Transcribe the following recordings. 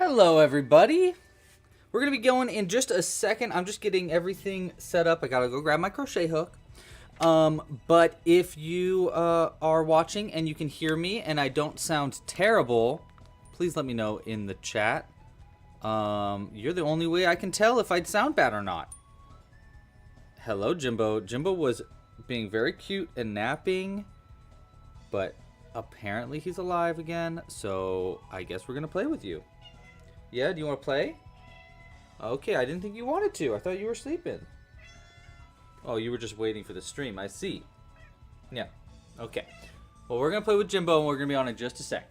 Hello, everybody. We're going to be going in just a second. I'm just getting everything set up. I got to go grab my crochet hook. But if you are watching and you can hear me and I don't sound terrible, please let me know in the chat. You're the only way I can tell if I'd sound bad or not. Hello, Jimbo. Jimbo was being very cute and napping, but apparently he's alive again, so I guess we're going to play with you. Yeah, do you want to play? Okay, I didn't think you wanted to. I thought you were sleeping. Oh, you were just waiting for the stream. I see. Yeah. Okay. Well, we're going to play with Jimbo, and we're going to be on in just a sec.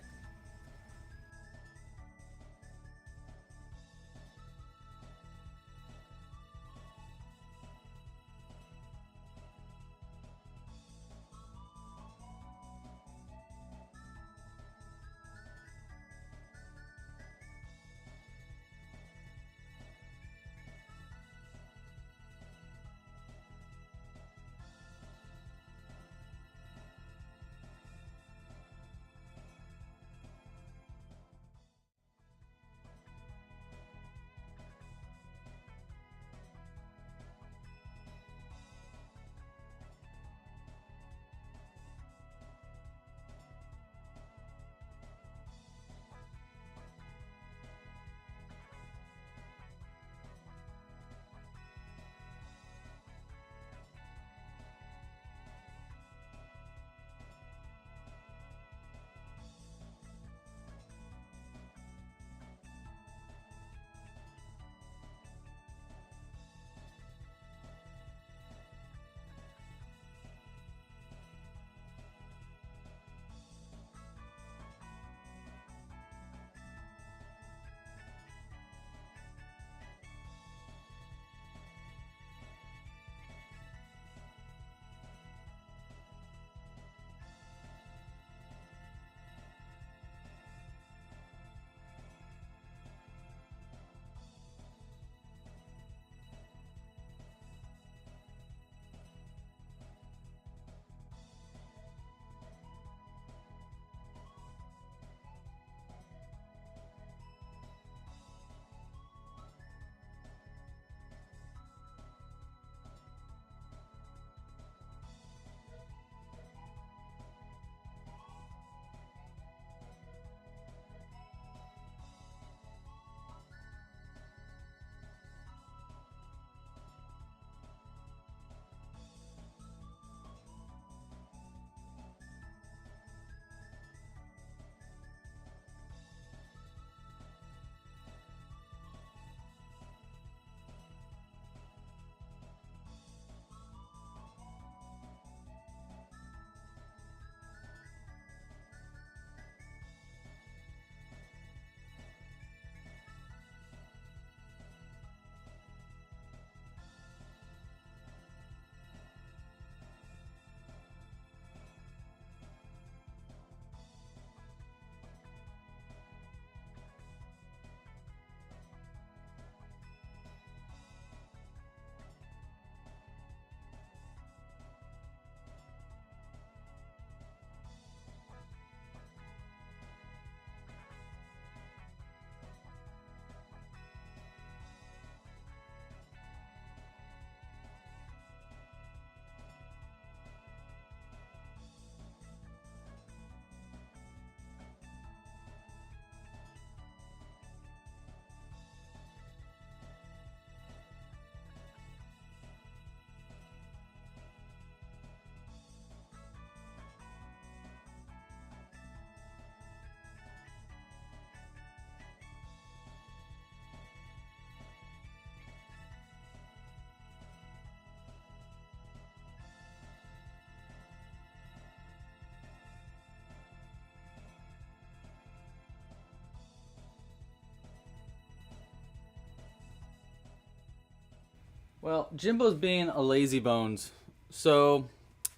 Well, Jimbo's being a lazy bones, so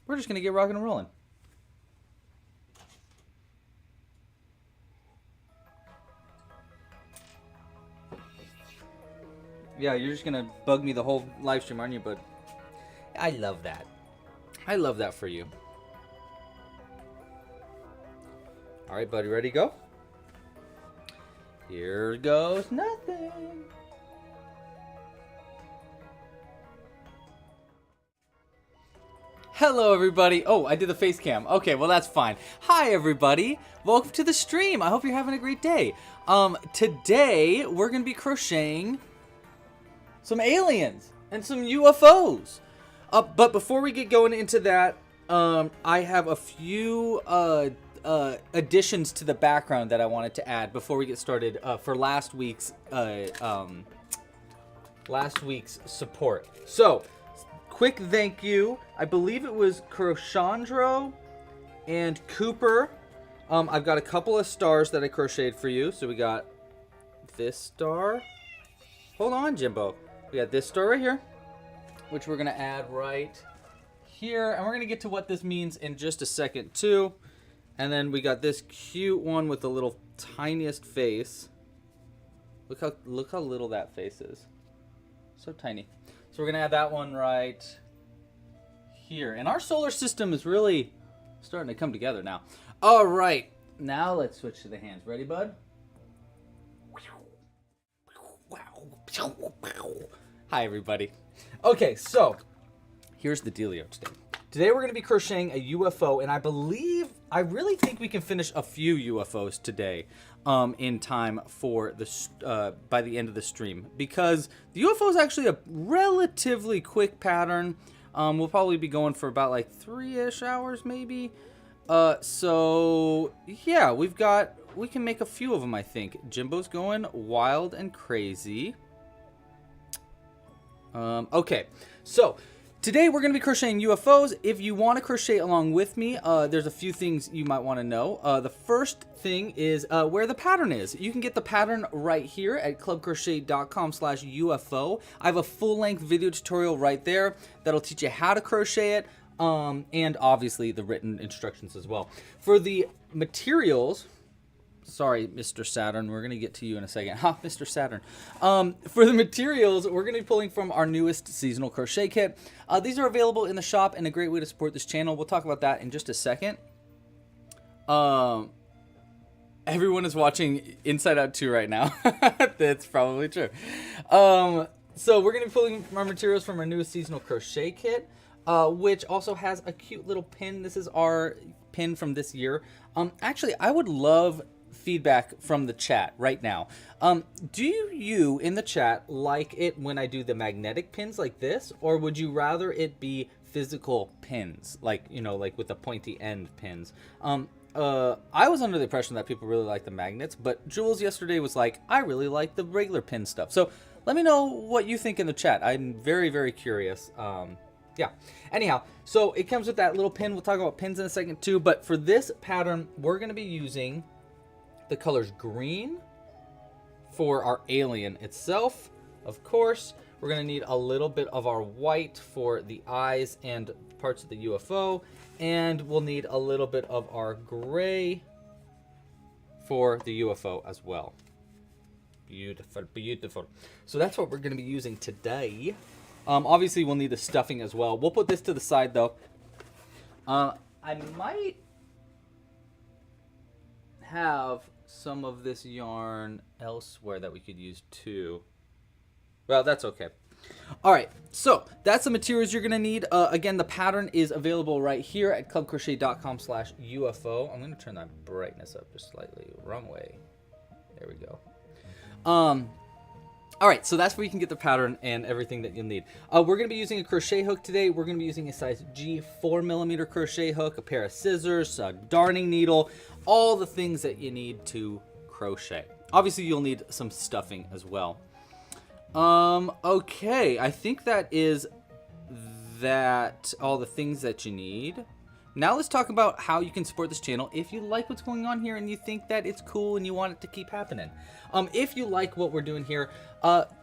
we're just going to get rocking and rolling. Yeah, you're just going to bug me the whole live stream, aren't you, bud? I love that. I love that for you. All right, buddy, ready to go? Here goes nothing. Hello everybody. Oh, I did the face cam. Okay, well that's fine. Hi everybody. Welcome to the stream. I hope you're having a great day. Today we're going to be crocheting some aliens and some UFOs. But before we get going into that, I have a few additions to the background that I wanted to add before we get started for last week's support. So, quick thank you. I believe it was Crochandro and Cooper. I've got a couple of stars that I crocheted for you. So we got this star. Hold on, Jimbo. We got this star right here, which we're gonna add right here, and we're gonna get to what this means in just a second too. And then we got this cute one with the little tiniest face. Look how little that face is. So tiny. So we're gonna add that one right here. And our solar system is really starting to come together now. All right, now let's switch to the hands. Ready, bud? Hi, everybody. Okay, so here's the dealio today. Today we're going to be crocheting a UFO, and I really think we can finish a few UFOs today in time for the by the end of the stream, because the UFO is actually a relatively quick pattern. We'll probably be going for about like 3-ish hours maybe. So yeah, we can make a few of them, I think. Jimbo's going wild and crazy. Okay, so today we're going to be crocheting UFOs. If you want to crochet along with me, there's a few things you might want to know. The first thing is where the pattern is. You can get the pattern right here at clubcrochet.com/UFO. I have a full-length video tutorial right there that'll teach you how to crochet it, and obviously the written instructions as well. For the materials... Sorry, Mr. Saturn. We're going to get to you in a second. Ha, Mr. Saturn. For the materials, we're going to be pulling from our newest seasonal crochet kit. These are available in the shop and a great way to support this channel. We'll talk about that in just a second. Everyone is watching Inside Out 2 right now. That's probably true. So we're going to be pulling our materials from our newest seasonal crochet kit, which also has a cute little pin. This is our pin from this year. Actually, I would love feedback from the chat right now. Do you in the chat like it when I do the magnetic pins like this, or would you rather it be physical pins, like, you know, like with the pointy end pins? I was under the impression that people really like the magnets, but Jules yesterday was like, I really like the regular pin stuff. So let me know what you think in the chat. I'm very, very curious. Yeah, anyhow, so it comes with that little pin. We'll talk about pins in a second too, but for this pattern, we're going to be using the colors green for our alien itself. Of course, we're going to need a little bit of our white for the eyes and parts of the UFO, and we'll need a little bit of our gray for the UFO as well. Beautiful, beautiful. So that's what we're going to be using today. Obviously, we'll need the stuffing as well. We'll put this to the side, though. I might have some of this yarn elsewhere that we could use, too. Well, that's okay. All right, so that's the materials you're going to need. Again, the pattern is available right here at clubcrochet.com/UFO. I'm going to turn that brightness up just slightly. Wrong way. There we go. All right, so that's where you can get the pattern and everything that you'll need. We're going to be using a crochet hook today. We're going to be using a size G 4mm crochet hook, a pair of scissors, a darning needle, all the things that you need to crochet. Obviously, you'll need some stuffing as well. Okay, I think that is all the things that you need. Now let's talk about how you can support this channel if you like what's going on here and you think that it's cool and you want it to keep happening. If you like what we're doing here,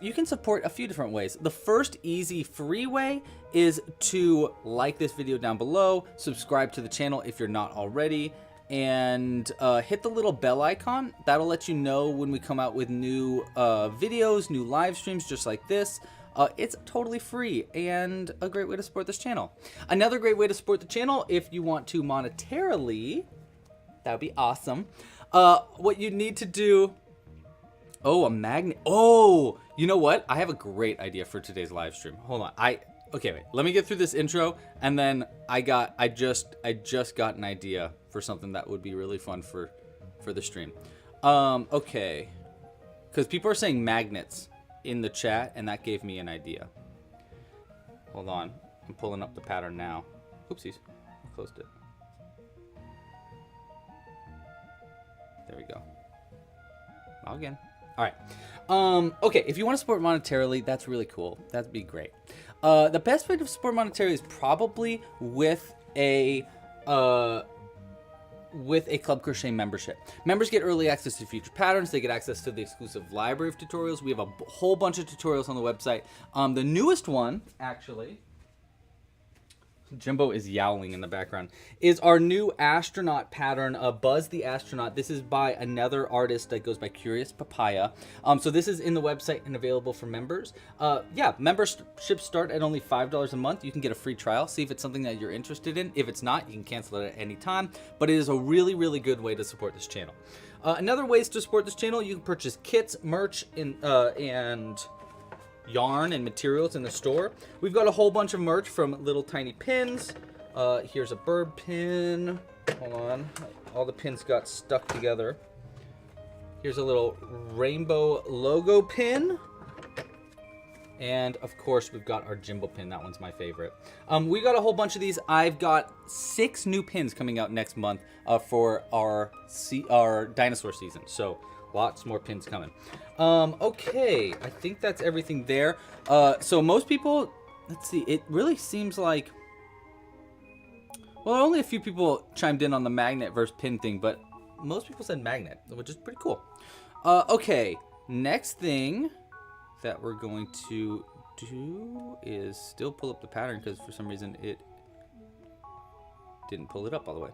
you can support a few different ways. The first easy free way is to like this video down below, subscribe to the channel if you're not already, and hit the little bell icon. That'll let you know when we come out with new videos, new live streams just like this. It's totally free and a great way to support this channel. Another great way to support the channel, if you want to monetarily, that would be awesome. What you need to do Oh, a magnet. Oh, you know what? I have a great idea for today's live stream. Hold on. Okay, wait. Let me get through this intro, and then I just got an idea for something that would be really fun for the stream. Okay. Because people are saying magnets in the chat, and that gave me an idea. Hold on. I'm pulling up the pattern now. Oopsies. I closed it. There we go. Log in. All right. Okay, if you want to support monetarily, that's really cool. That'd be great. The best way to support monetarily is probably with a Club Crochet membership. Members get early access to future patterns. They get access to the exclusive library of tutorials. We have a whole bunch of tutorials on the website. The newest one, actually, Jimbo is yowling in the background, is our new astronaut pattern, Buzz the Astronaut. This is by another artist that goes by Curious Papaya. So this is in the website and available for members. Yeah, memberships start at only $5 a month. You can get a free trial, see if it's something that you're interested in. If it's not, you can cancel it at any time. But it is a really, really good way to support this channel. Another ways to support this channel, you can purchase kits, merch, and yarn and materials in the store. We've got a whole bunch of merch, from little tiny pins. Here's a bird pin. Hold on. All the pins got stuck together. Here's a little rainbow logo pin. And of course, we've got our Jimbo pin. That one's my favorite. We got a whole bunch of these. I've got 6 new pins coming out next month for our dinosaur season. So lots more pins coming. Okay, I think that's everything there. So most people, let's see, it really seems like, well, only a few people chimed in on the magnet versus pin thing, but most people said magnet, which is pretty cool. Okay, next thing that we're going to do is still pull up the pattern, because for some reason it didn't pull it up all the way.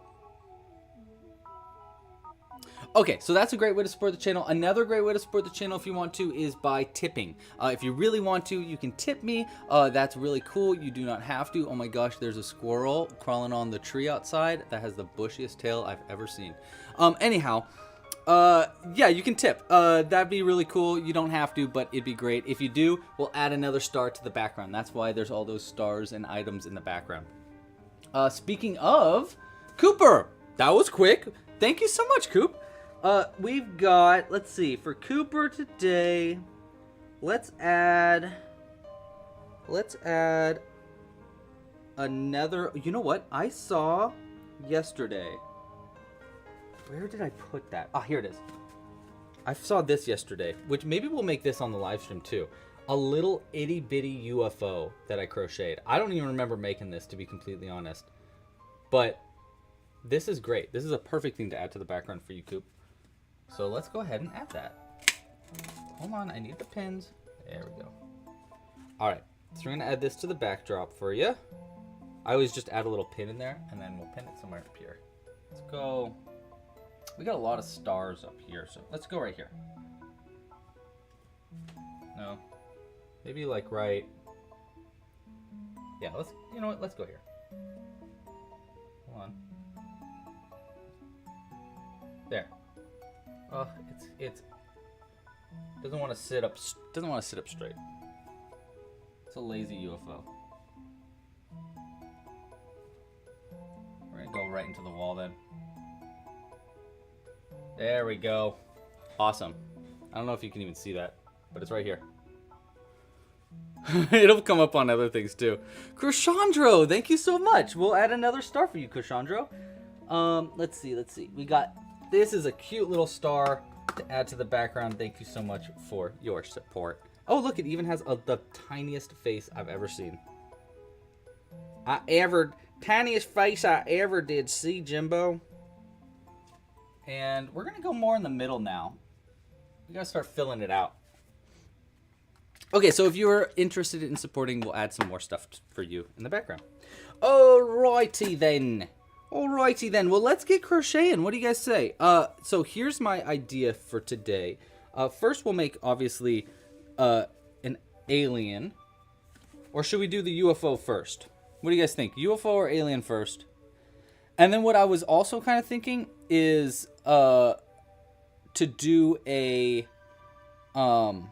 Okay, so that's a great way to support the channel. Another great way to support the channel, if you want to, is by tipping. If you really want to, you can tip me. That's really cool. You do not have to. Oh my gosh, there's a squirrel crawling on the tree outside that has the bushiest tail I've ever seen. Anyhow, yeah, you can tip. That'd be really cool. You don't have to, but it'd be great. If you do, we'll add another star to the background. That's why there's all those stars and items in the background. Speaking of Cooper, that was quick. Thank you so much, Coop. We've got, let's see, for Cooper today, let's add another, you know what, I saw yesterday, where did I put that? Ah, here it is. I saw this yesterday, which maybe we'll make this on the live stream too. A little itty bitty UFO that I crocheted. I don't even remember making this, to be completely honest, but this is great. This is a perfect thing to add to the background for you, Coop. So let's go ahead and add that. Hold on, I need the pins. There we go. All right, so we're gonna add this to the backdrop for you. I always just add a little pin in there, and then we'll pin it somewhere up here. Let's go. We got a lot of stars up here, so let's go right here. No, maybe like right. Yeah, you know what? Let's go here. Hold on. There. Oh, it's doesn't want to sit up straight. It's a lazy UFO. We're gonna go right into the wall then. There we go. Awesome. I don't know if you can even see that, but it's right here. It'll come up on other things too. Crochandro, thank you so much. We'll add another star for you, Crochandro. Let's see. We got, this is a cute little star to add to the background. Thank you so much for your support. Oh, look, it even has the tiniest face I've ever seen. Tiniest face I ever did see, Jimbo. And we're gonna go more in the middle now. We gotta start filling it out. Okay, so if you're interested in supporting, we'll add some more stuff for you in the background. Alrighty then. Well, let's get crocheting. What do you guys say? So here's my idea for today. First, we'll make, obviously, an alien. Or should we do the UFO first? What do you guys think? UFO or alien first? And then what I was also kind of thinking is to do a Oh,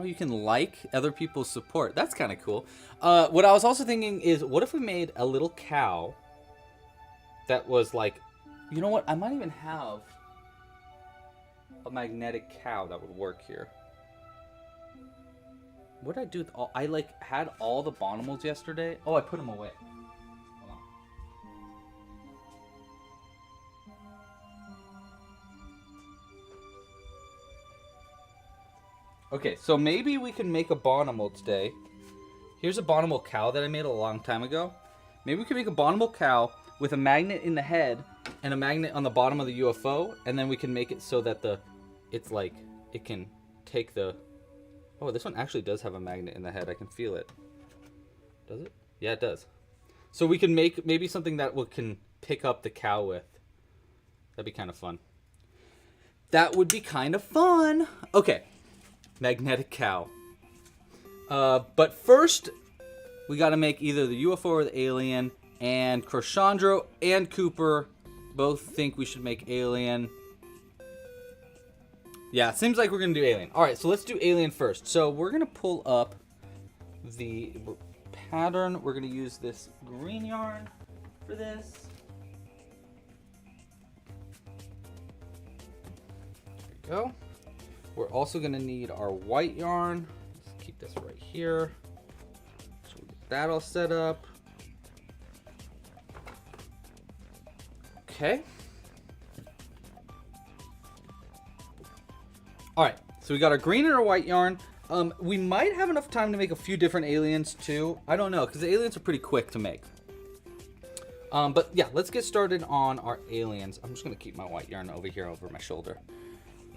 you can like other people's support. That's kind of cool. What I was also thinking is, what if we made a little cow that was like, you know what? I might even have a magnetic cow that would work here. What did I do with all? I like had all the Bonimals yesterday. Oh, I put them away. Hold on. Okay, so maybe we can make a Bonimal today. Here's a Bonimal cow that I made a long time ago. Maybe we can make a Bonimal cow with a magnet in the head and a magnet on the bottom of the UFO, and then we can make it so that it's like it can take the. Oh, this one actually does have a magnet in the head. I can feel it. Does it? Yeah, it does. So we can make maybe something that can pick up the cow with. That'd be kind of fun. That would be kind of fun. Okay. Magnetic cow. But first, we got to make either the UFO or the alien. And Crochandro and Cooper both think we should make alien. Yeah, it seems like we're going to do alien. All right, so let's do alien first. So we're going to pull up the pattern. We're going to use this green yarn for this. There we go. We're also going to need our white yarn. Let's keep this right here. So we get that all set up. Okay. All right, so we got our green and our white yarn. We might have enough time to make a few different aliens too. I don't know, because the aliens are pretty quick to make. But yeah, let's get started on our aliens. I'm just gonna keep my white yarn over here over my shoulder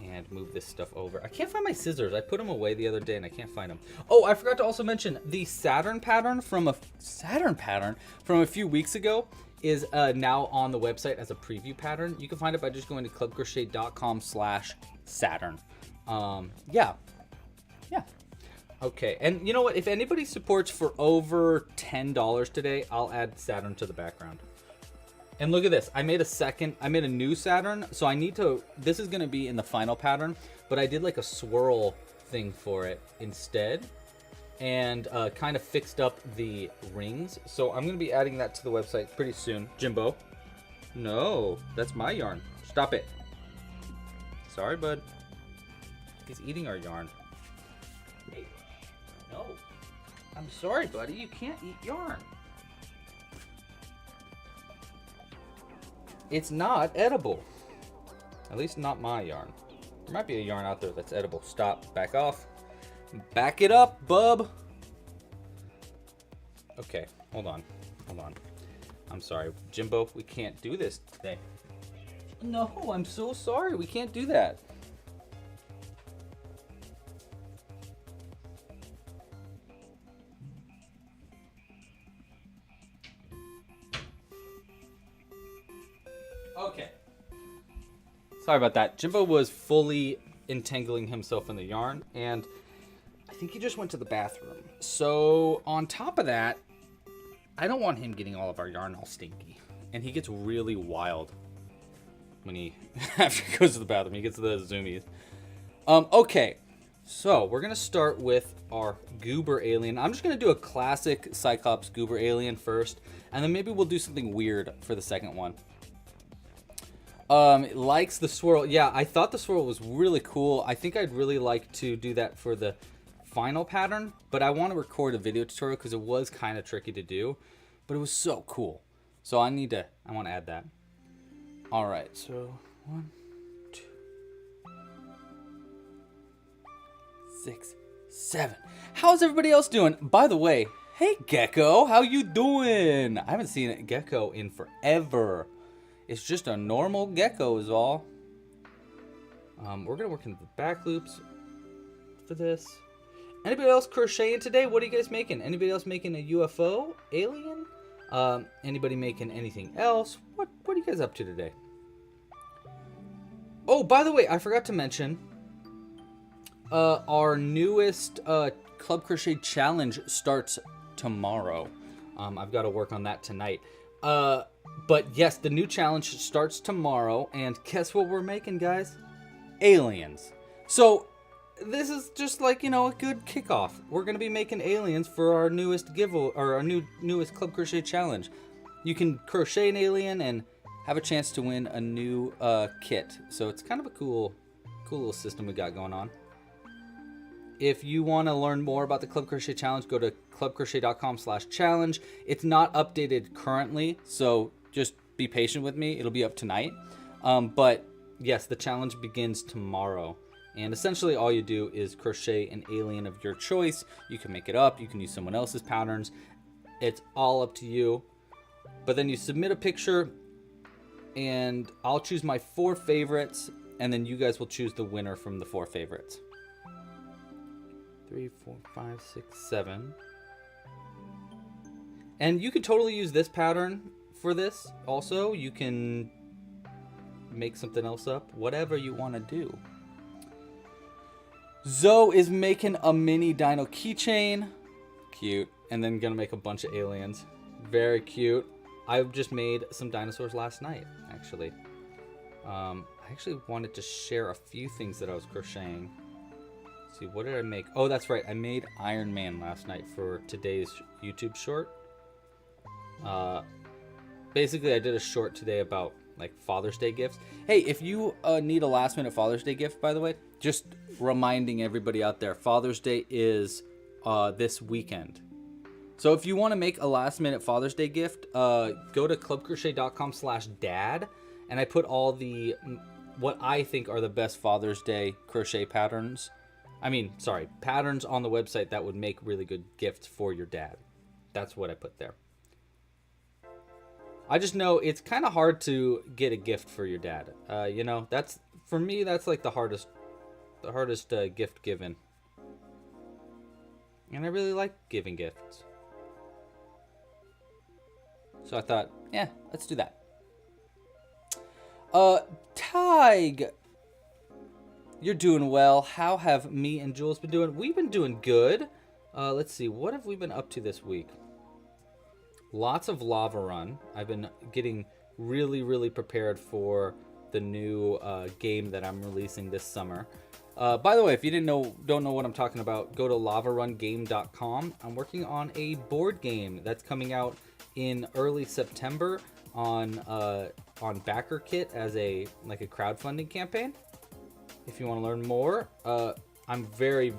and move this stuff over. I can't find my scissors. I put them away the other day and I can't find them. Oh, I forgot to also mention the Saturn pattern from a few weeks ago is now on the website as a preview pattern. You can find it by just going to clubcrochet.com/Saturn. Yeah. Okay, and you know what? If anybody supports for over $10 today, I'll add Saturn to the background. And look at this. I made a new Saturn, so I need to, this is going to be in the final pattern, but I did like a swirl thing for it instead, and kind of fixed up the rings. So I'm going to be adding that to the website pretty soon. Jimbo. No, that's my yarn. Stop it. Sorry, bud. He's eating our yarn. Hey, no. I'm sorry, buddy. You can't eat yarn. It's not edible. At least not my yarn. There might be a yarn out there that's edible. Stop. Back off. Back it up, bub. Okay, hold on. I'm sorry. Jimbo, we can't do this today. No, I'm so sorry. We can't do that. Okay. Sorry about that. Jimbo was fully entangling himself in the yarn, and I think he just went to the bathroom. So on top of that, I don't want him getting all of our yarn all stinky. And he gets really wild when he, after he goes to the bathroom, he gets the zoomies. Okay, so we're going to start with our goober alien. I'm just going to do a classic Cyclops goober alien first, and then maybe we'll do something weird for the second one. It likes the swirl. Yeah, I thought the swirl was really cool. I think I'd really like to do that for the final pattern, but I want to record a video tutorial because it was kind of tricky to do, but it was so cool. So I want to add that. All right, so 1, 2, 6, 7. How's everybody else doing? By the way, hey Gecko, how you doing? I haven't seen a Gecko in forever. It's just a normal gecko is all. We're gonna work into the back loops for this. Anybody else crocheting today? What are you guys making? Anybody else making a UFO? Alien? Anybody making anything else? What are you guys up to today? Oh, by the way, I forgot to mention our newest Club Crochet challenge starts tomorrow. I've got to work on that tonight. But yes, the new challenge starts tomorrow, and guess what we're making, guys? aliens. So this is just like, you know, a good kickoff. We're going to be making aliens for our newest giveaway, or our newest Club Crochet challenge. You can crochet an alien and have a chance to win a new kit. So it's kind of a cool little system we got going on. If you want to learn more about the Club Crochet Challenge, go to clubcrochet.com/challenge. It's not updated currently, so just be patient with me. It'll be up tonight. But yes, the challenge begins tomorrow. And essentially all you do is crochet an alien of your choice. You can make it up. You can use someone else's patterns. It's all up to you. But then you submit a picture, and I'll choose my 4 favorites, and then you guys will choose the winner from the 4 favorites. 3, 4, 5, 6, 7. And you could totally use this pattern for this. Also, you can make something else up, whatever you want to do. Zoe is making a mini dino keychain. Cute. And then gonna make a bunch of aliens. Very cute. I just made some dinosaurs last night, actually. I actually wanted to share a few things that I was crocheting. Let's see, what did I make? Oh, that's right. I made Iron Man last night for today's YouTube short. Basically, I did a short today about like Father's Day gifts. Hey, if you need a last minute Father's Day gift, by the way, just reminding everybody out there, Father's Day is this weekend. So if you want to make a last minute Father's Day gift, go to clubcrochet.com/dad, and I put all the what I think are the best Father's Day crochet patterns. Patterns on the website that would make really good gifts for your dad. That's what I put there. I just know it's kind of hard to get a gift for your dad. You know, that's for me. That's like the hardest gift given. And I really like giving gifts. So I thought, yeah, let's do that. Tig, you're doing well. How have me and Jules been doing? We've been doing good. Let's see, what have we been up to this week? Lots of Lava Run. I've been getting really prepared for the new game that I'm releasing this summer. By the way, if you don't know what I'm talking about, go to lavarungame.com. I'm working on a board game that's coming out in early September on Backer Kit as a crowdfunding campaign. If you want to learn more, I'm very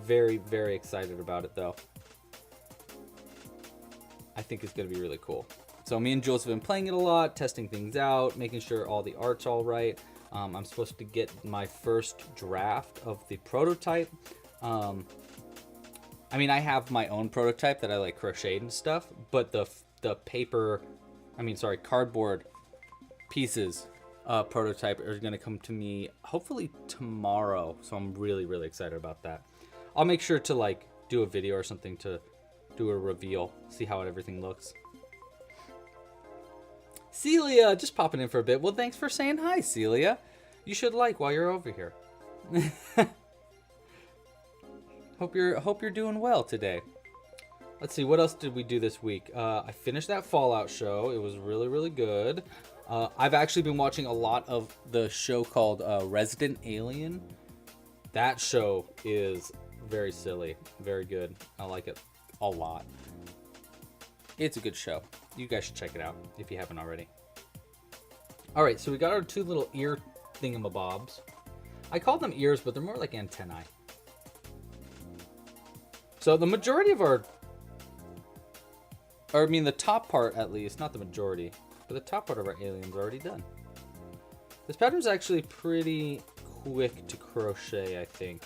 excited about it though. I think it's going to be really cool. So me and Jules have been playing it a lot, testing things out, making sure all the art's all right. I'm supposed to get my first draft of the prototype. I have my own prototype that I like crocheted and stuff, but the cardboard pieces prototype are going to come to me hopefully tomorrow. So I'm really excited about that. I'll make sure to do a video or something to do a reveal, see how everything looks. Celia, just popping in for a bit. Well, thanks for saying hi, Celia. You should while you're over here. Hope you're doing well today. Let's see, what else did we do this week? I finished that Fallout show. It was really good. I've actually been watching a lot of the show called Resident Alien. That show is very silly, very good. I like it a lot. It's a good show. You guys should check it out if you haven't already. All right, so we got our 2 little ear thingamabobs. I call them ears, but they're more like antennae. So the majority of the top part at least, not the majority, but the top part of our alien's already done. This pattern's actually pretty quick to crochet, I think.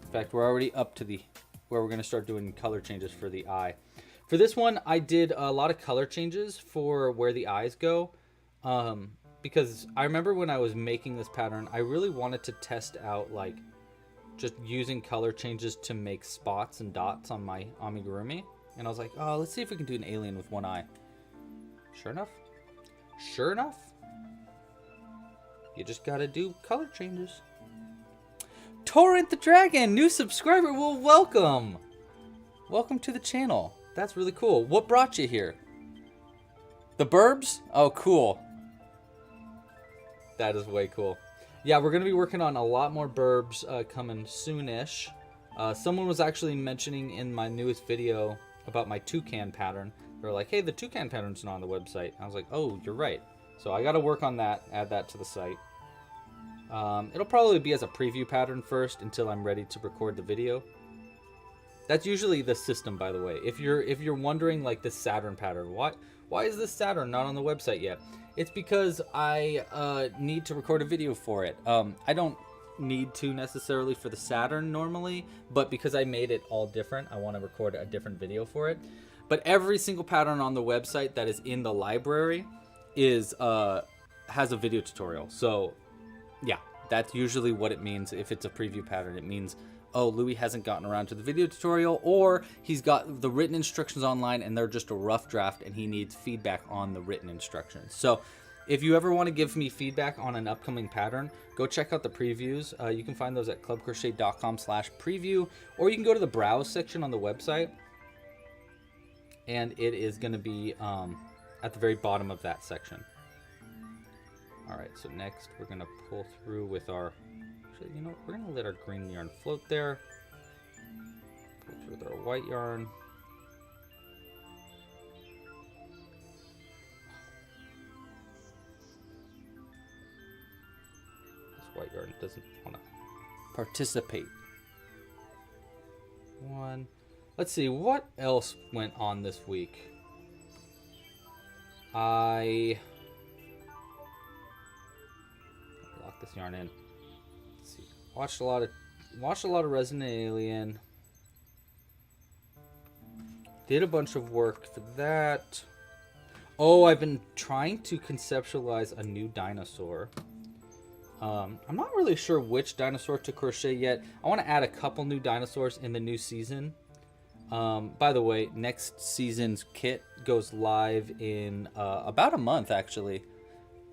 In fact, we're already up to where we're going to start doing color changes for the eye. For this one, I did a lot of color changes for where the eyes go. Because I remember when I was making this pattern, I really wanted to test out just using color changes to make spots and dots on my amigurumi. And I was like, oh, let's see if we can do an alien with one eye. Sure enough, you just gotta do color changes. Torrent the Dragon, new subscriber. Well, welcome. Welcome to the channel. That's really cool. What brought you here? The Burbs? Oh, cool. That is way cool. Yeah, we're going to be working on a lot more burbs coming soonish. Someone was actually mentioning in my newest video about my toucan pattern. They were like, hey, the toucan pattern's not on the website. I was like, oh, you're right. So I got to work on that, add that to the site. It'll probably be as a preview pattern first until I'm ready to record the video. That's usually the system, by the way. If you're wondering, like, the Saturn pattern, why is this Saturn not on the website yet? It's because I need to record a video for it. I don't need to necessarily for the Saturn normally, but because I made it all different, I want to record a different video for it. But every single pattern on the website that is in the library is has a video tutorial. So yeah, that's usually what it means. If it's a preview pattern, it means, oh, Louis hasn't gotten around to the video tutorial, or he's got the written instructions online and they're just a rough draft and he needs feedback on the written instructions. So if you ever want to give me feedback on an upcoming pattern, go check out the previews. You can find those at clubcrochet.com/preview, or you can go to the browse section on the website, and it is going to be at the very bottom of that section. All right, so next we're going to pull through with our, actually, you know, we're going to let our green yarn float there. Pull through with our white yarn. White yarn doesn't want to participate. One. Let's see, what else went on this week? I lock this yarn in. Let's see. Watched a lot of Resident Alien. Did a bunch of work for that. Oh, I've been trying to conceptualize a new dinosaur. I'm not really sure which dinosaur to crochet yet. I want to add a couple new dinosaurs in the new season. By the way, next season's kit goes live in about a month, actually.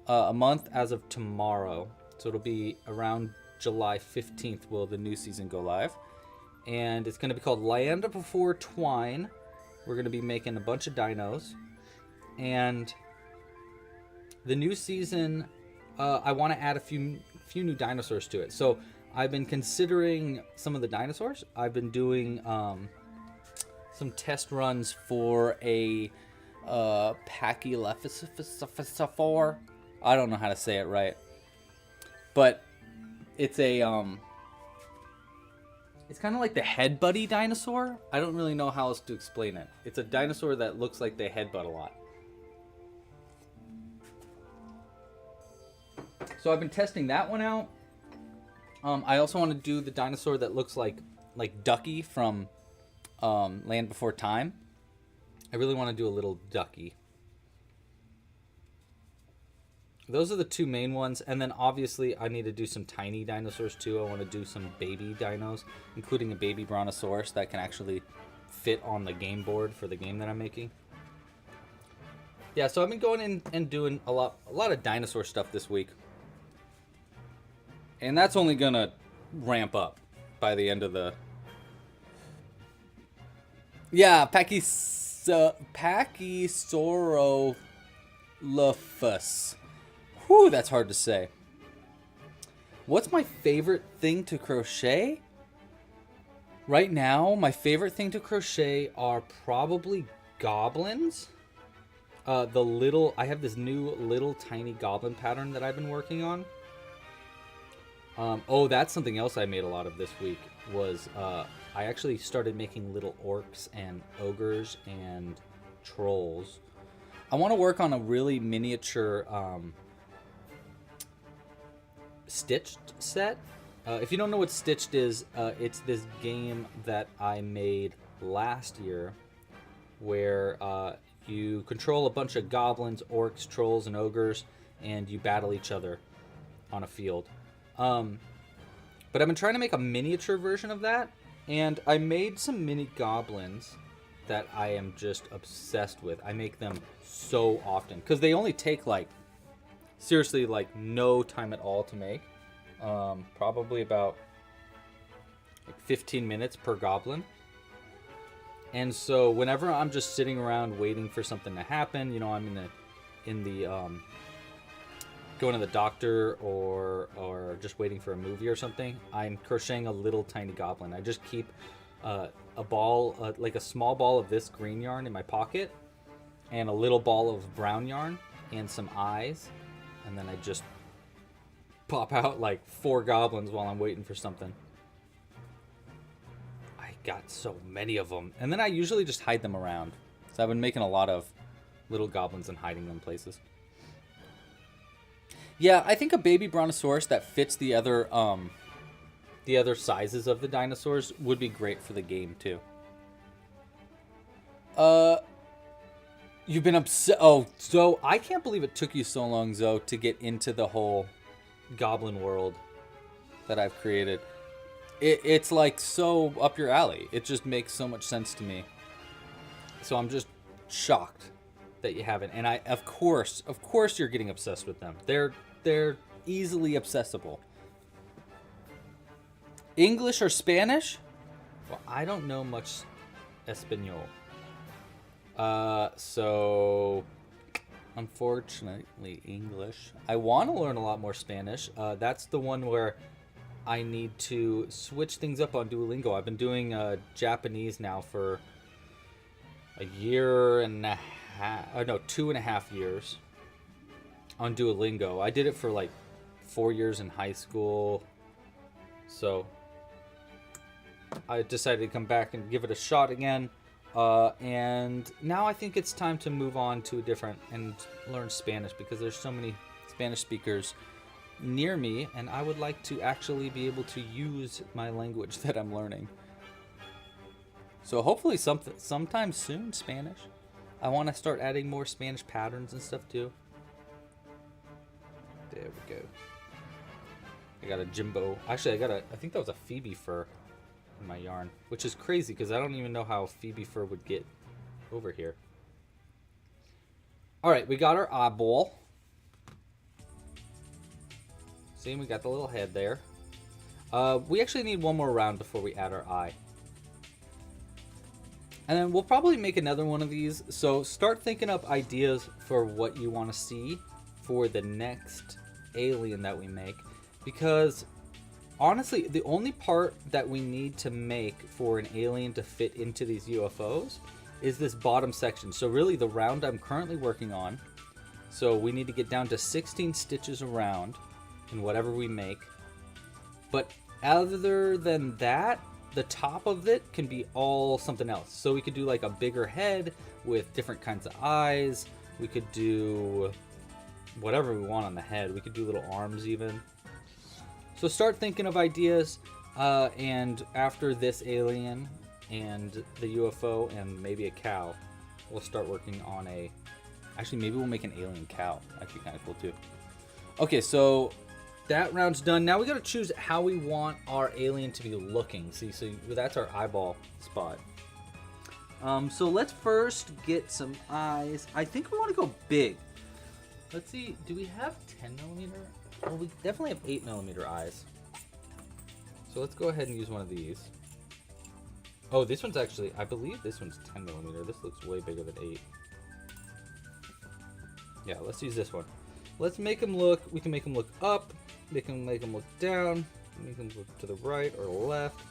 A month as of tomorrow. So it'll be around July 15th will the new season go live. And it's going to be called Land Before Twine. We're going to be making a bunch of dinos. And the new season, I want to add a few new dinosaurs to it. So I've been considering some of the dinosaurs. I've been doing some test runs for a Pachylephosaur. I don't know how to say it right, but it's a it's kind of like the head buddy dinosaur. I don't really know how else to explain it. It's a dinosaur that looks like they headbutt a lot. So I've been testing that one out. I also want to do the dinosaur that looks like Ducky from Land Before Time. I really want to do a little Ducky. Those are the two main ones. And then obviously I need to do some tiny dinosaurs too. I want to do some baby dinos, including a baby brontosaurus that can actually fit on the game board for the game that I'm making. Yeah, so I've been going in and doing a lot of dinosaur stuff this week. And that's only going to ramp up by the end of the... Yeah, Pachysaurolophus. Whew, that's hard to say. What's my favorite thing to crochet? Right now, my favorite thing to crochet are probably goblins. I have this new little tiny goblin pattern that I've been working on. Oh, that's something else I made a lot of this week was I actually started making little orcs and ogres and trolls. I want to work on a really miniature Stitched set. If you don't know what Stitched is, it's this game that I made last year where you control a bunch of goblins, orcs, trolls, and ogres, and you battle each other on a field. But I've been trying to make a miniature version of that, and I made some mini goblins that I am just obsessed with. I make them so often because they only take seriously no time at all to make. Probably about 15 minutes per goblin. And so whenever I'm just sitting around waiting for something to happen, I'm in the going to the doctor or just waiting for a movie or something, I'm crocheting a little tiny goblin. I just keep a ball, like a small ball of this green yarn in my pocket, and a little ball of brown yarn and some eyes, and then I just pop out like 4 goblins while I'm waiting for something. I got so many of them, and then I usually just hide them around. So I've been making a lot of little goblins and hiding them places. Yeah, I think a baby brontosaurus that fits the other sizes of the dinosaurs would be great for the game too. You've been upset. Oh, so I can't believe it took you so long, Zoe, to get into the whole goblin world that I've created. It's like so up your alley. It just makes so much sense to me. So I'm just shocked that you haven't. And of course you're getting obsessed with them. They're easily accessible. English or Spanish? Well, I don't know much Espanol. So unfortunately English. I want to learn a lot more Spanish. That's the one where I need to switch things up on Duolingo. I've been doing Japanese now for a year and a half. No, 2.5 years on Duolingo. I did it for like 4 years in high school. So I decided to come back and give it a shot again. And now I think it's time to move on to a different and learn Spanish, because there's so many Spanish speakers near me, and I would like to actually be able to use my language that I'm learning. So hopefully sometime soon, Spanish. I want to start adding more Spanish patterns and stuff too. There we go. I got a Jimbo. Actually, I think that was a Phoebe fur in my yarn, which is crazy because I don't even know how Phoebe fur would get over here. All right, we got our eyeball. See, we got the little head there. We actually need one more round before we add our eye. And then we'll probably make another one of these. So start thinking up ideas for what you want to see for the next alien that we make. Because honestly, the only part that we need to make for an alien to fit into these UFOs is this bottom section. So really the round I'm currently working on. So we need to get down to 16 stitches around in whatever we make. But other than that, the top of it can be all something else. So we could do like a bigger head with different kinds of eyes. We could do whatever we want on the head. We could do little arms even. So start thinking of ideas, and after this alien and the UFO and maybe a cow, we'll start working on actually maybe we'll make an alien cow. That'd be kind of cool too. Okay, so that round's done. Now we gotta choose how we want our alien to be looking. See, so that's our eyeball spot. So let's first get some eyes. I think we want to go big. Let's see, do we have 10mm? Well, we definitely have 8mm eyes. So let's go ahead and use one of these. Oh, this one's actually, I believe this one's 10mm. This looks way bigger than 8. Yeah, let's use this one. Let's make them look, we can make them look up, make them look down, make them look to the right or left.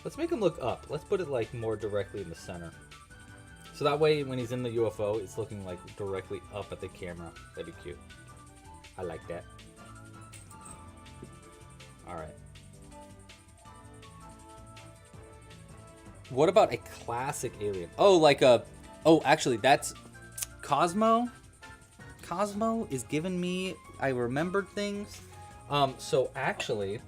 Let's make them look up. Let's put it like more directly in the center. So that way when he's in the UFO, it's looking like directly up at the camera. That'd be cute. I like that. All right. What about a classic alien? Oh, like actually that's Cosmo. Cosmo is giving me, I remembered things. So actually,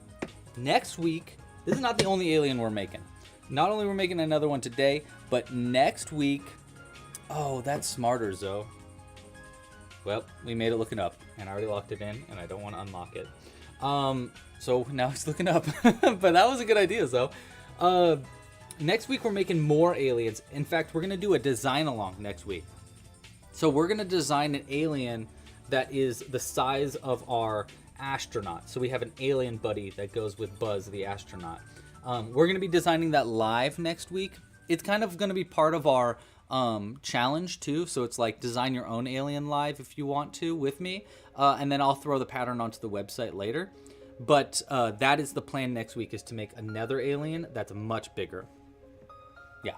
next week, this is not the only alien we're making. Not only we're making another one today, but next week, oh, that's smarter, Zoe. Well, we made it looking up, and I already locked it in, and I don't want to unlock it. So now it's looking up, but that was a good idea, Zoe. Next week, we're making more aliens. In fact, we're going to do a design along next week. So we're going to design an alien that is the size of our astronaut. So we have an alien buddy that goes with Buzz, the astronaut. We're going to be designing that live next week. It's kind of going to be part of our challenge too. So it's like design your own alien live if you want to with me. And then I'll throw the pattern onto the website later. But that is the plan next week, is to make another alien that's much bigger. Yeah.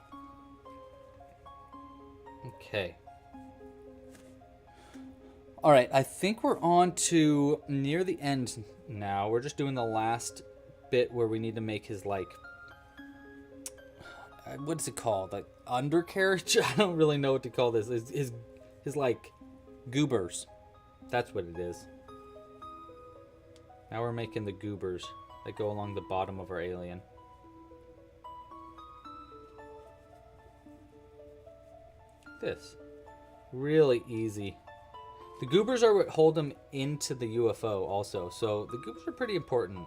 Okay. All right, I think we're on to near the end now. We're just doing the last bit where we need to make his, like, what's it called? Like, undercarriage? I don't really know what to call this. His like, goobers. That's what it is. Now we're making the goobers that go along the bottom of our alien. This. Really easy. The goobers are what hold them into the UFO also, so the goobers are pretty important.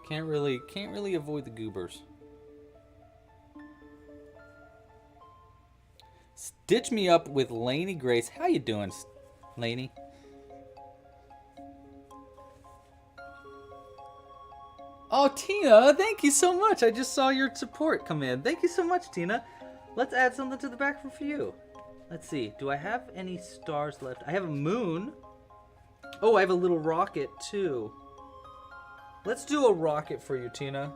Can't really avoid the goobers. Stitch me up with Lainey Grace. How you doing, Lainey? Oh, Tina, thank you so much. I just saw your support come in. Thank you so much, Tina. Let's add something to the back for you. Let's see. Do I have any stars left? I have a moon. Oh, I have a little rocket, too. Let's do a rocket for you, Tina.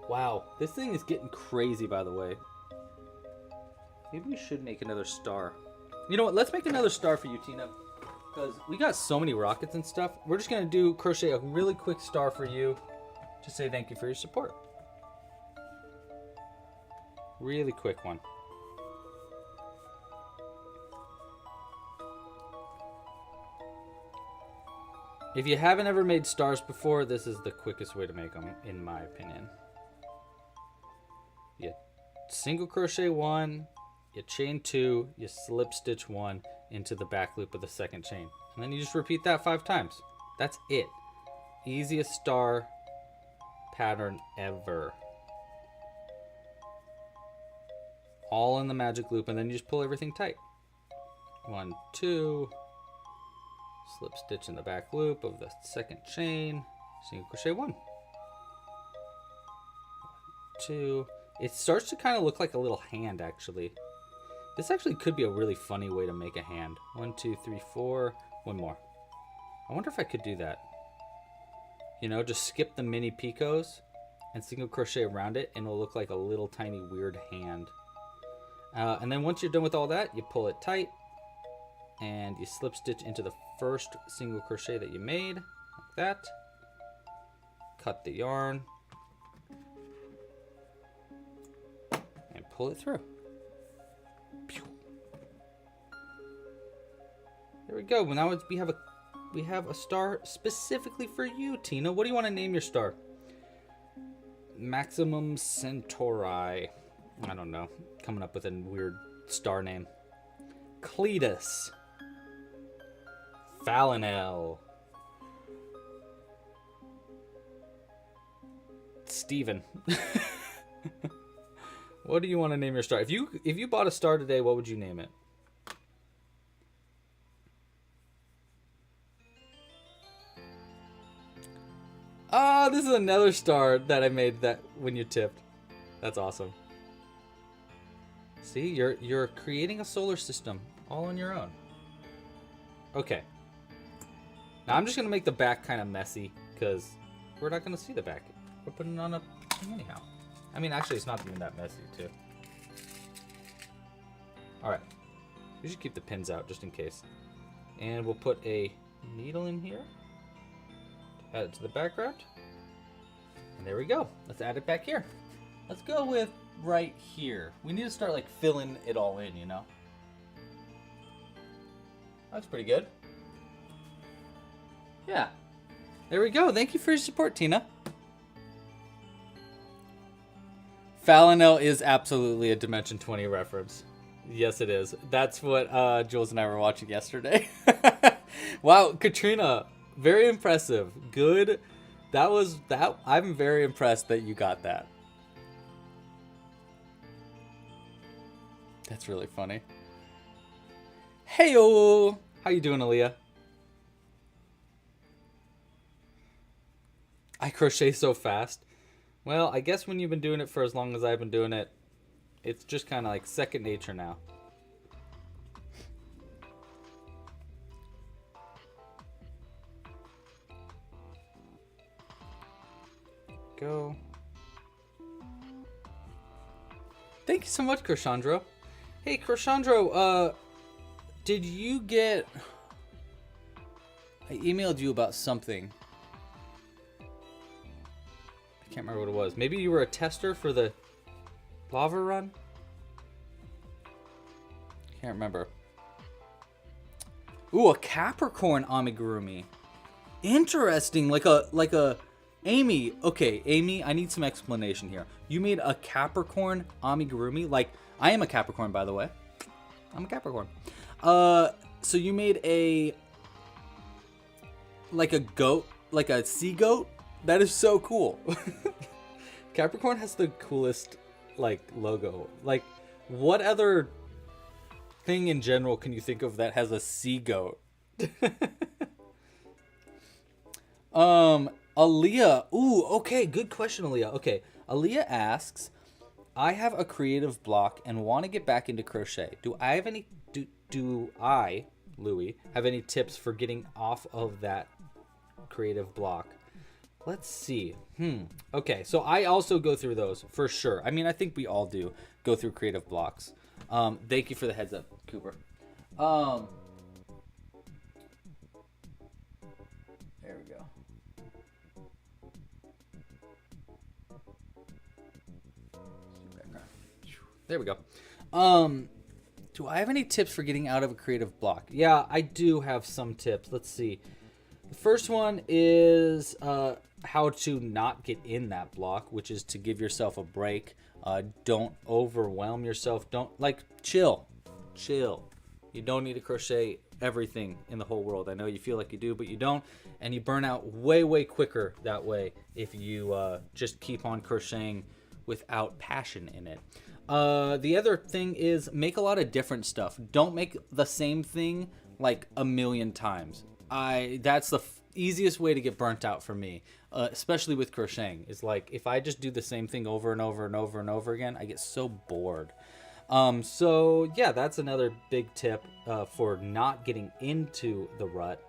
Wow. This thing is getting crazy, by the way. Maybe we should make another star. You know what? Let's make another star for you, Tina. Because we got so many rockets and stuff. We're just going to crochet a really quick star for you to say thank you for your support. Really quick one. If you haven't ever made stars before, this is the quickest way to make them, in my opinion. You single crochet one, you chain two, you slip stitch one into the back loop of the second chain. And then you just repeat that 5 times. That's it. Easiest star pattern ever. All in the magic loop, and then you just pull everything tight. 1, 2... slip stitch in the back loop of the second chain, single crochet 1, 2. It starts to kind of look like a little hand, actually. This actually could be a really funny way to make a hand. 1, 2, 3, 4. One more. I wonder if I could do that. You know, just skip the mini picots and single crochet around it, and it'll look like a little tiny weird hand. And then once you're done with all that, you pull it tight and you slip stitch into the first single crochet that you made, like that. Cut the yarn and pull it through. There we go. Now we have a star specifically for you, Tina. What do you want to name your star? Maximum Centauri. I don't know. Coming up with a weird star name. Cletus. Falinel. Steven. What do you want to name your star? If you bought a star today, what would you name it? Ah, this is another star that I made that when you tipped. That's awesome. See, you're creating a solar system all on your own. Okay. Now I'm just gonna make the back kind of messy because we're not gonna see the back. We're putting it on a thing anyhow. I mean, actually, it's not even that messy too. All right. We should keep the pins out just in case. And we'll put a needle in here. Add it to the background. And there we go. Let's add it back here. Let's go with right here. We need to start like filling it all in, you know? That's pretty good. Yeah. There we go. Thank you for your support, Tina. Falinel is absolutely a Dimension 20 reference. Yes, it is. That's what Jules and I were watching yesterday. Wow, Katrina. Very impressive. Good. That. I'm very impressed that you got that. That's really funny. Heyo! How you doing, Aaliyah? I crochet so fast. Well, I guess when you've been doing it for as long as I've been doing it, It's just kind of like second nature now. Go. Thank you so much, Crochandro. Hey, Crochandro, did you get... I emailed you about something. I can't remember what it was. Maybe you were a tester for the lava run? Can't remember. Ooh, a Capricorn amigurumi. Interesting. Like a Amy. Okay, Amy, I need some explanation here. You made a Capricorn amigurumi? Like, I am a Capricorn, by the way. I'm a Capricorn. So you made like a goat, like a sea goat? That is so cool. Capricorn has the coolest, like, logo. Like, what other thing in general can you think of that has a sea goat? Aaliyah. Ooh, okay, good question, Aaliyah. Okay, Aaliyah asks, I have a creative block and want to get back into crochet. Do I, Louie, have any tips for getting off of that creative block? Let's see. Okay, so I also go through those for sure. I mean, I think we all do go through creative blocks. Thank you for the heads up, Cooper. There we go. There we go. Do I have any tips for getting out of a creative block? Yeah, I do have some tips. Let's see. The first one is how to not get in that block, which is to give yourself a break. Don't overwhelm yourself. Don't, like, chill. You don't need to crochet everything in the whole world. I know you feel like you do, but you don't. And you burn out way quicker that way if you just keep on crocheting without passion in it. The other thing is make a lot of different stuff. Don't make the same thing like a million times. That's the easiest way to get burnt out for me, especially with crocheting, is like if I just do the same thing over and over again, I get so bored. So yeah, that's another big tip for not getting into the rut.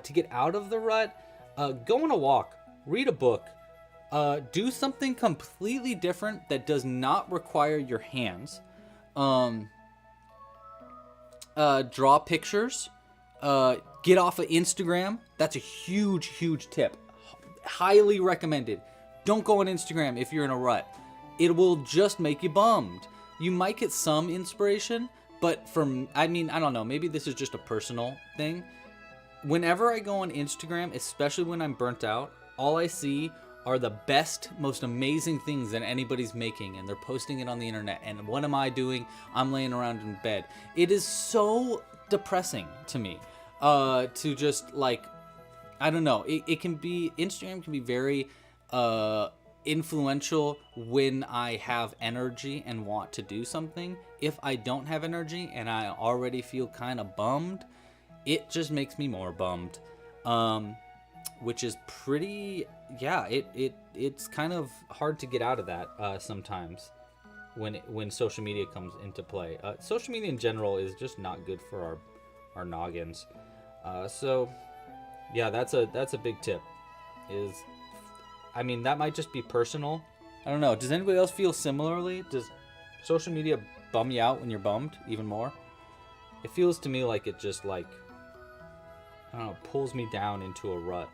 To get out of the rut, go on a walk, read a book, do something completely different that does not require your hands. Draw pictures. Get off of Instagram. That's a huge tip. Highly recommended. Don't go on Instagram if you're in a rut. It will just make you bummed. You might get some inspiration, but I don't know. Maybe this is just a personal thing. Whenever I go on Instagram, especially when I'm burnt out, all I see are the best, most amazing things that anybody's making, and they're posting it on the internet. And what am I doing? I'm laying around in bed. It is so depressing to me to just, like, I don't know. Instagram can be very influential when I have energy and want to do something. If I don't have energy and I already feel kind of bummed, it just makes me more bummed. Which is pretty, yeah, it's kind of hard to get out of that sometimes when social media comes into play. Social media in general is just not good for our noggins. So yeah, that's a big tip. That might just be personal. I don't know. Does anybody else feel similarly? Does social media bum you out when you're bummed even more? It feels to me like it just, like, I don't know, pulls me down into a rut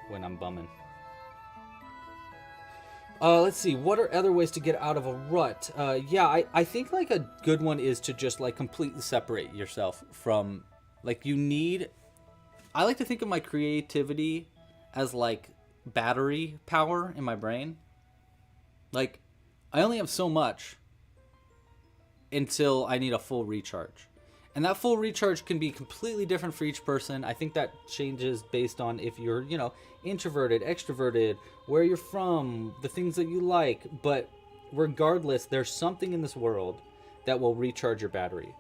when I'm bumming. Let's see. What are other ways to get out of a rut? I think, like, a good one is to just, like, completely separate yourself from, like, I like to think of my creativity as, like, battery power in my brain. Like, I only have so much until I need a full recharge. And that full recharge can be completely different for each person. I think that changes based on if you're, introverted, extroverted, where you're from, the things that you like. But regardless, there's something in this world that will recharge your battery.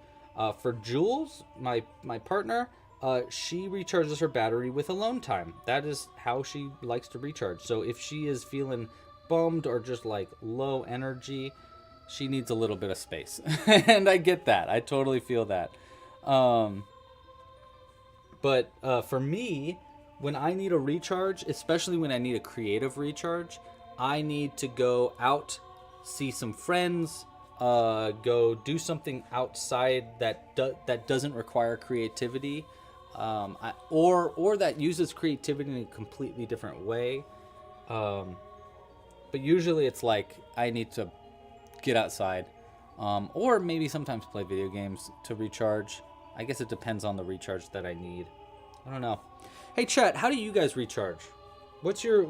For Jules, my partner, she recharges her battery with alone time. That is how she likes to recharge. So if she is feeling bummed or just, like, low energy, she needs a little bit of space. And I get that. I totally feel that. But for me, when I need a recharge, especially when I need a creative recharge, I need to go out, see some friends, go do something outside that doesn't require creativity, or that uses creativity in a completely different way. But usually it's like I need to get outside, or maybe sometimes play video games to recharge. I guess it depends on the recharge that I need. I don't know. Hey chat, how do you guys recharge? What's your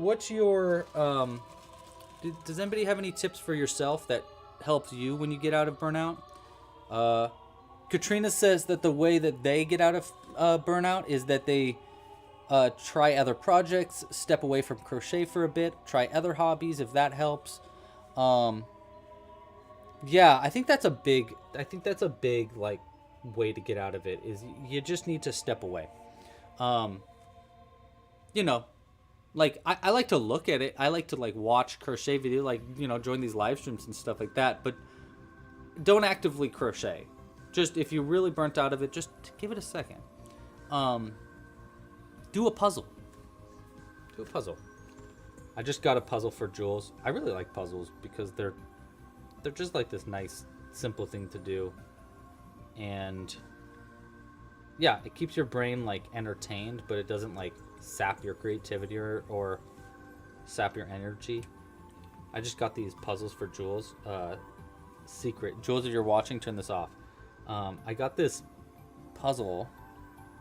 does anybody have any tips for yourself that helps you when you get out of burnout? Katrina says that the way that they get out of burnout is that they try other projects, step away from crochet for a bit, try other hobbies if that helps. Yeah, I think that's a big like way to get out of it, is you just need to step away. You know, like I like to look at it. I like to like watch crochet video, like, you know, join these live streams and stuff like that, but don't actively crochet. Just if you're really burnt out of it, just give it a second. Do a puzzle. I just got a puzzle for Jules. I really like puzzles because they're just like this nice, simple thing to do. And yeah, it keeps your brain like entertained, but it doesn't like sap your creativity or sap your energy. I just got these puzzles for Jules. Secret. Jules, if you're watching, turn this off. I got this puzzle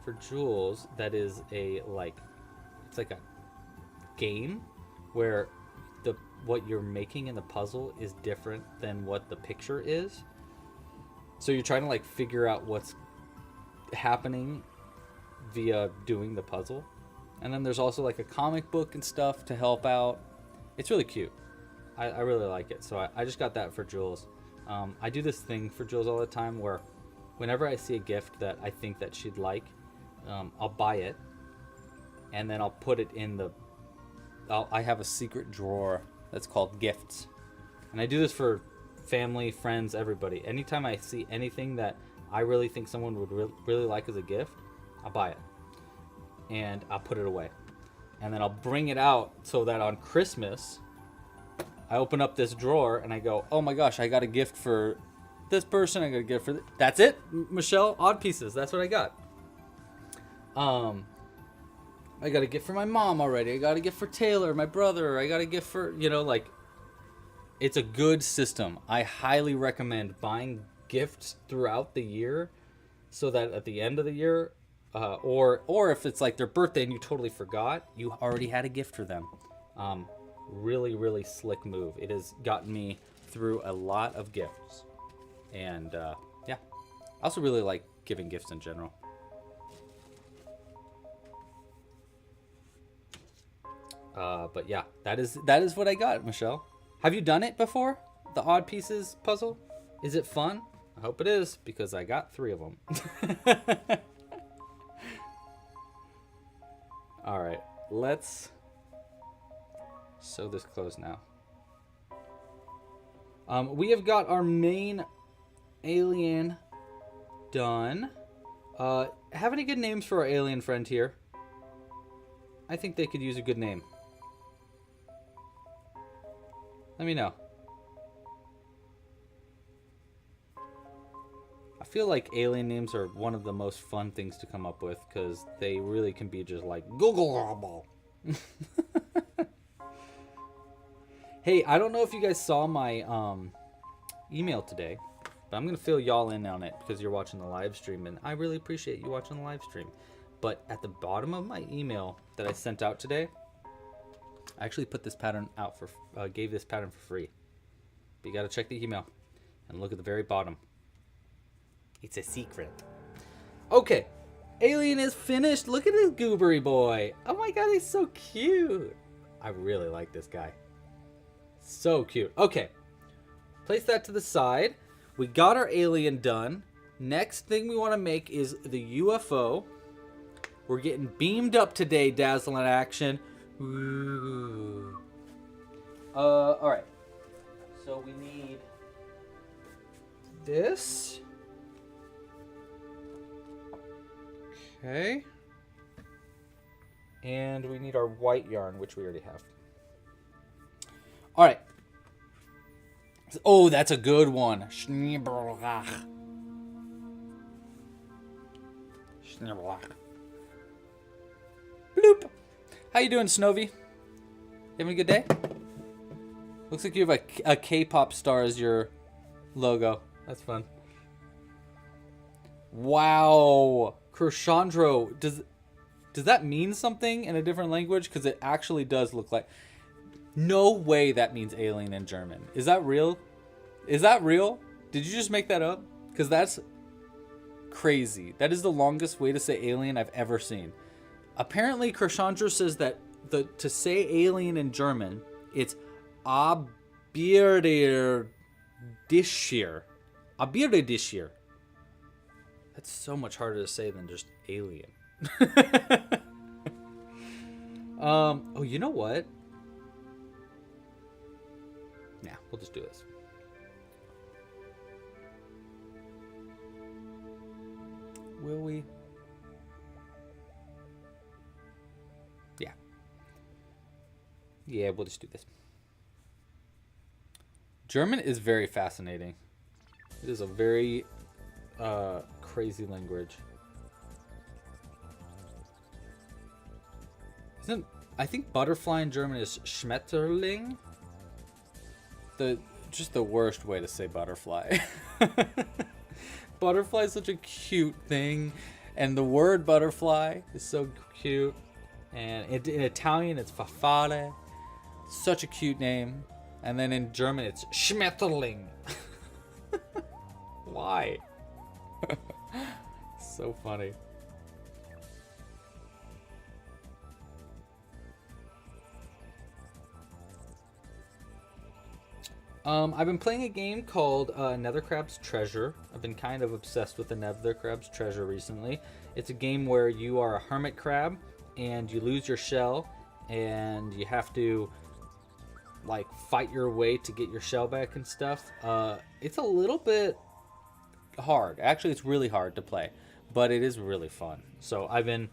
for Jules that is it's like a game where what you're making in the puzzle is different than what the picture is. So you're trying to like figure out what's happening via doing the puzzle. And then there's also like a comic book and stuff to help out. It's really cute. I really like it. So I just got that for Jules. I do this thing for Jules all the time where whenever I see a gift that I think that she'd like, I'll buy it, and then I'll put it in I have a secret drawer that's called gifts. And I do this for family, friends, everybody. Anytime I see anything that I really think someone would really like as a gift, I'll buy it. And I'll put it away. And then I'll bring it out so that on Christmas, I open up this drawer and I go, oh my gosh, I got a gift for this person. I got a gift for that's it, Michelle. Odd Pieces. That's what I got. I got a gift for my mom already. I got a gift for Taylor, my brother. I got a gift for, like, it's a good system. I highly recommend buying gifts throughout the year so that at the end of the year, or if it's like their birthday and you totally forgot, you already had a gift for them. Really, really slick move. It has gotten me through a lot of gifts. And yeah, I also really like giving gifts in general. But yeah, that is what I got, Michelle. Have you done it before? The Odd Pieces puzzle? Is it fun? I hope it is, because I got 3 of them. All right, let's sew this closed now. We have got our main alien done. Have any good names for our alien friend here? I think they could use a good name. Let me know. I feel like alien names are one of the most fun things to come up with because they really can be just like Google. Hey, I don't know if you guys saw my email today, but I'm gonna fill y'all in on it because you're watching the live stream, and I really appreciate you watching the live stream. But at the bottom of my email that I sent out today, I actually put this pattern out gave this pattern for free. But you gotta check the email and look at the very bottom. It's a secret. Okay, alien is finished. Look at this goobery boy. Oh my god, he's so cute. I really like this guy. So cute. Okay, place that to the side. We got our alien done. Next thing we want to make is the UFO. We're getting beamed up today, Dazzle in action. Ooh. All right. So we need this. Okay. And we need our white yarn, which we already have. All right. Oh, that's a good one. Schneeberlach. Bloop. How you doing, Snowy? You having a good day? Looks like you have a K-pop star as your logo. That's fun. Wow. Crochandro. Does that mean something in a different language? Because it actually does look like... No way that means alien in German. Is that real? Is that real? Did you just make that up? Because that's crazy. That is the longest way to say alien I've ever seen. Apparently, Crochandro says that to say alien in German, it's Abirdir. Abirdir. That's so much harder to say than just alien. Oh, you know what? Yeah, we'll just do this. Will we? Yeah. Yeah, we'll just do this. German is very fascinating. It is a very crazy language. I think butterfly in German is Schmetterling. Just the worst way to say butterfly. Butterfly is such a cute thing, and the word butterfly is so cute. And in Italian, it's Farfalle. Such a cute name. And then in German, it's Schmetterling. Why? So funny. I've been playing a game called Nether Crab's Treasure. I've been kind of obsessed with the Nether Crab's Treasure recently. It's a game where you are a hermit crab and you lose your shell and you have to like fight your way to get your shell back and stuff. It's a little bit hard. Actually, it's really hard to play, but it is really fun. So I've been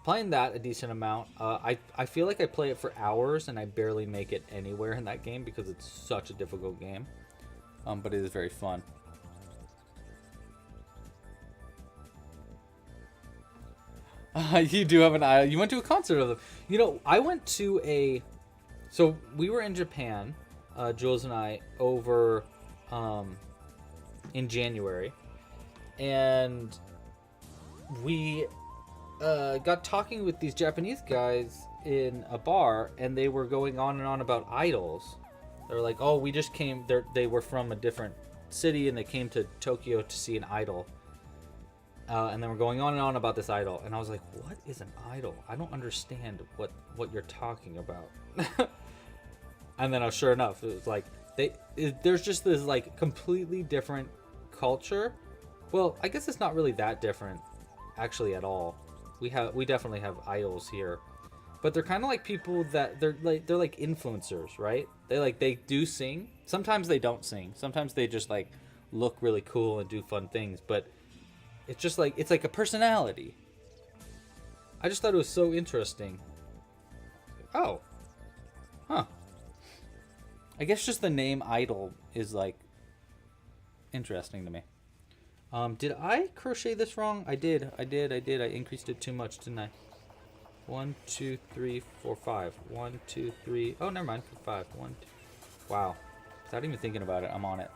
playing that a decent amount. I feel like I play it for hours and I barely make it anywhere in that game because it's such a difficult game. But it is very fun. You do have an eye. You went to a concert of them. You know, I went to a... So we were in Japan, Jules and I, over in January. And we... got talking with these Japanese guys in a bar, and they were going on and on about idols. They were like, "Oh, we just came." They were from a different city, and they came to Tokyo to see an idol. And they were going on and on about this idol, and I was like, "What is an idol? I don't understand what you're talking about." And then, sure enough, it was like there's just this like completely different culture. Well, I guess it's not really that different, actually, at all. We definitely have idols here, but they're kind of like people that they're like influencers, right? They do sing. Sometimes they don't sing. Sometimes they just like look really cool and do fun things. But it's just like it's like a personality. I just thought it was so interesting. Oh, huh. I guess just the name idol is like interesting to me. Did I crochet this wrong? I did. I increased it too much, didn't I? 1, 2, 3, 4, 5. 1, 2, 3. Oh, never mind. 5. 1, 2. Wow. Without even thinking about it, I'm on it.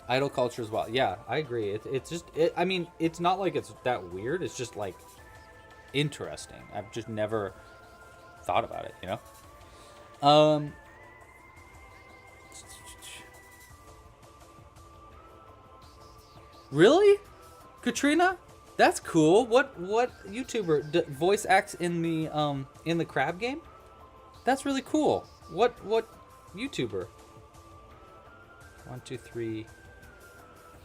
Idol culture as well. Yeah, I agree. It's just... I mean, it's not like it's that weird. It's just, like, interesting. I've just never thought about it, you know? Really? Katrina? That's cool. What YouTuber voice acts in the crab game? That's really cool. What YouTuber? 1, 2, 3,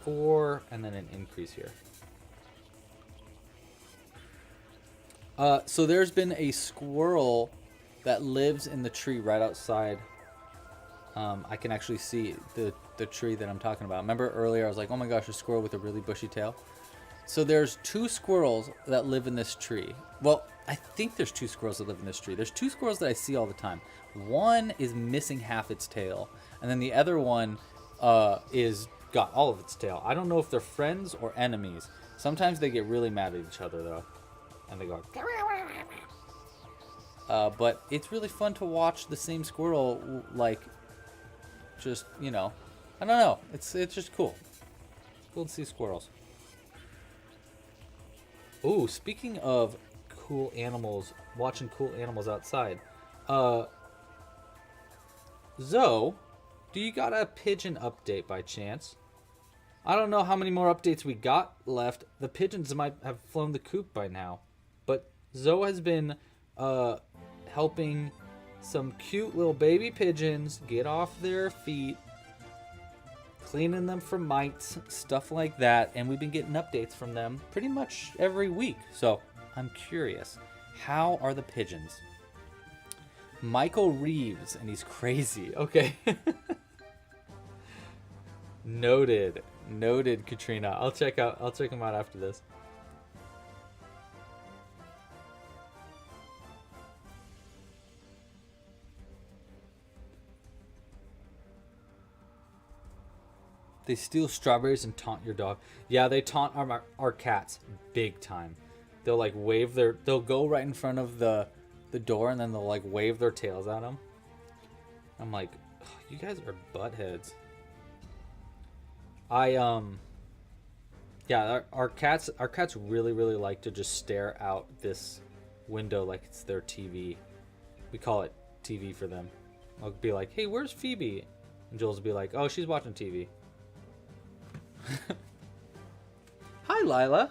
4, and then an increase here. So there's been a squirrel that lives in the tree right outside. I can actually see the the tree that I'm talking about. Remember earlier I was like, oh my gosh, a squirrel with a really bushy tail? So there's 2 squirrels that live in this tree. Well, I think there's 2 squirrels that live in this tree. There's 2 squirrels that I see all the time. One is missing half its tail, and then the other one is got all of its tail. I don't know if they're friends or enemies. Sometimes they get really mad at each other though, and they go. But it's really fun to watch the same squirrel, like, just, you know, I don't know. It's just cool. It's cool to see squirrels. Ooh, speaking of cool animals, watching cool animals outside. Zoe, do you got a pigeon update by chance? I don't know how many more updates we got left. The pigeons might have flown the coop by now. But Zoe has been helping some cute little baby pigeons get off their feet, cleaning them from mites, stuff like that, and we've been getting updates from them pretty much every week. So I'm curious, how are the pigeons? Michael Reeves, and he's crazy. Okay. Noted, Katrina. I'll check him out after this. They steal strawberries and taunt your dog. Yeah, they taunt our cats big time. They'll like they'll go right in front of the door and then they'll like wave their tails at them. I'm like, oh, you guys are buttheads. Yeah, our cats really like to just stare out this window like it's their TV. We call it TV for them. I'll be like, hey, where's Phoebe? And Jules will be like, oh, she's watching TV. Hi, Lila.